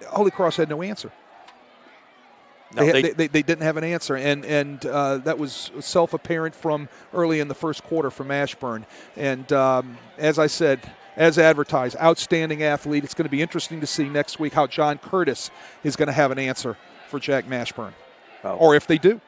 Holy Cross had no answer. No, They didn't have an answer, and that was self-apparent from early in the first quarter from Mashburn. And as I said, as advertised, outstanding athlete. It's going to be interesting to see next week how John Curtis is going to have an answer for Jack Mashburn, or if they do.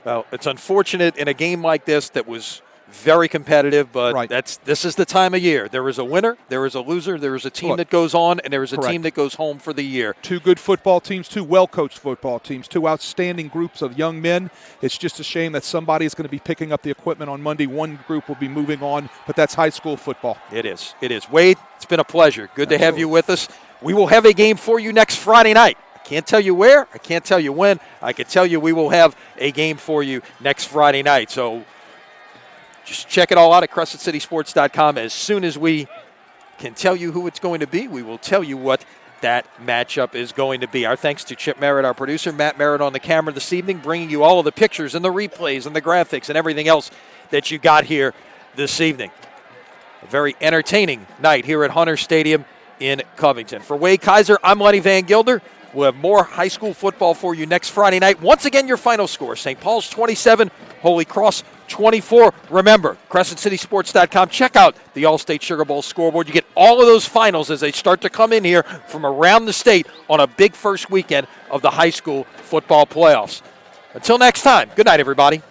Well, it's unfortunate in a game like this that was very competitive, but Right. this is the time of year. There is a winner, there is a loser, there is a team that goes on, and there is a Correct. team that goes home for the year. Two good football teams, two well-coached football teams, two outstanding groups of young men. It's just a shame that somebody is going to be picking up the equipment on Monday. One group will be moving on, but that's high school football. It is. It is. Wade, it's been a pleasure. Good to have you with us. We will have a game for you next Friday night. I can't tell you where. I can't tell you when. I can tell you we will have a game for you next Friday night. So just check it all out at CrescentCitySports.com. As soon as we can tell you who it's going to be, we will tell you what that matchup is going to be. Our thanks to Chip Merritt, our producer, Matt Merritt on the camera this evening, bringing you all of the pictures and the replays and the graphics and everything else that you got here this evening. A very entertaining night here at Hunter Stadium in Covington. For Wade Kaiser, I'm Lenny Van Gilder. We'll have more high school football for you next Friday night. Once again, your final score, St. Paul's 27, Holy Cross 24. Remember, CrescentCitySports.com. Check out the Allstate Sugar Bowl scoreboard. You get all of those finals as they start to come in here from around the state on a big first weekend of the high school football playoffs. Until next time, good night, everybody.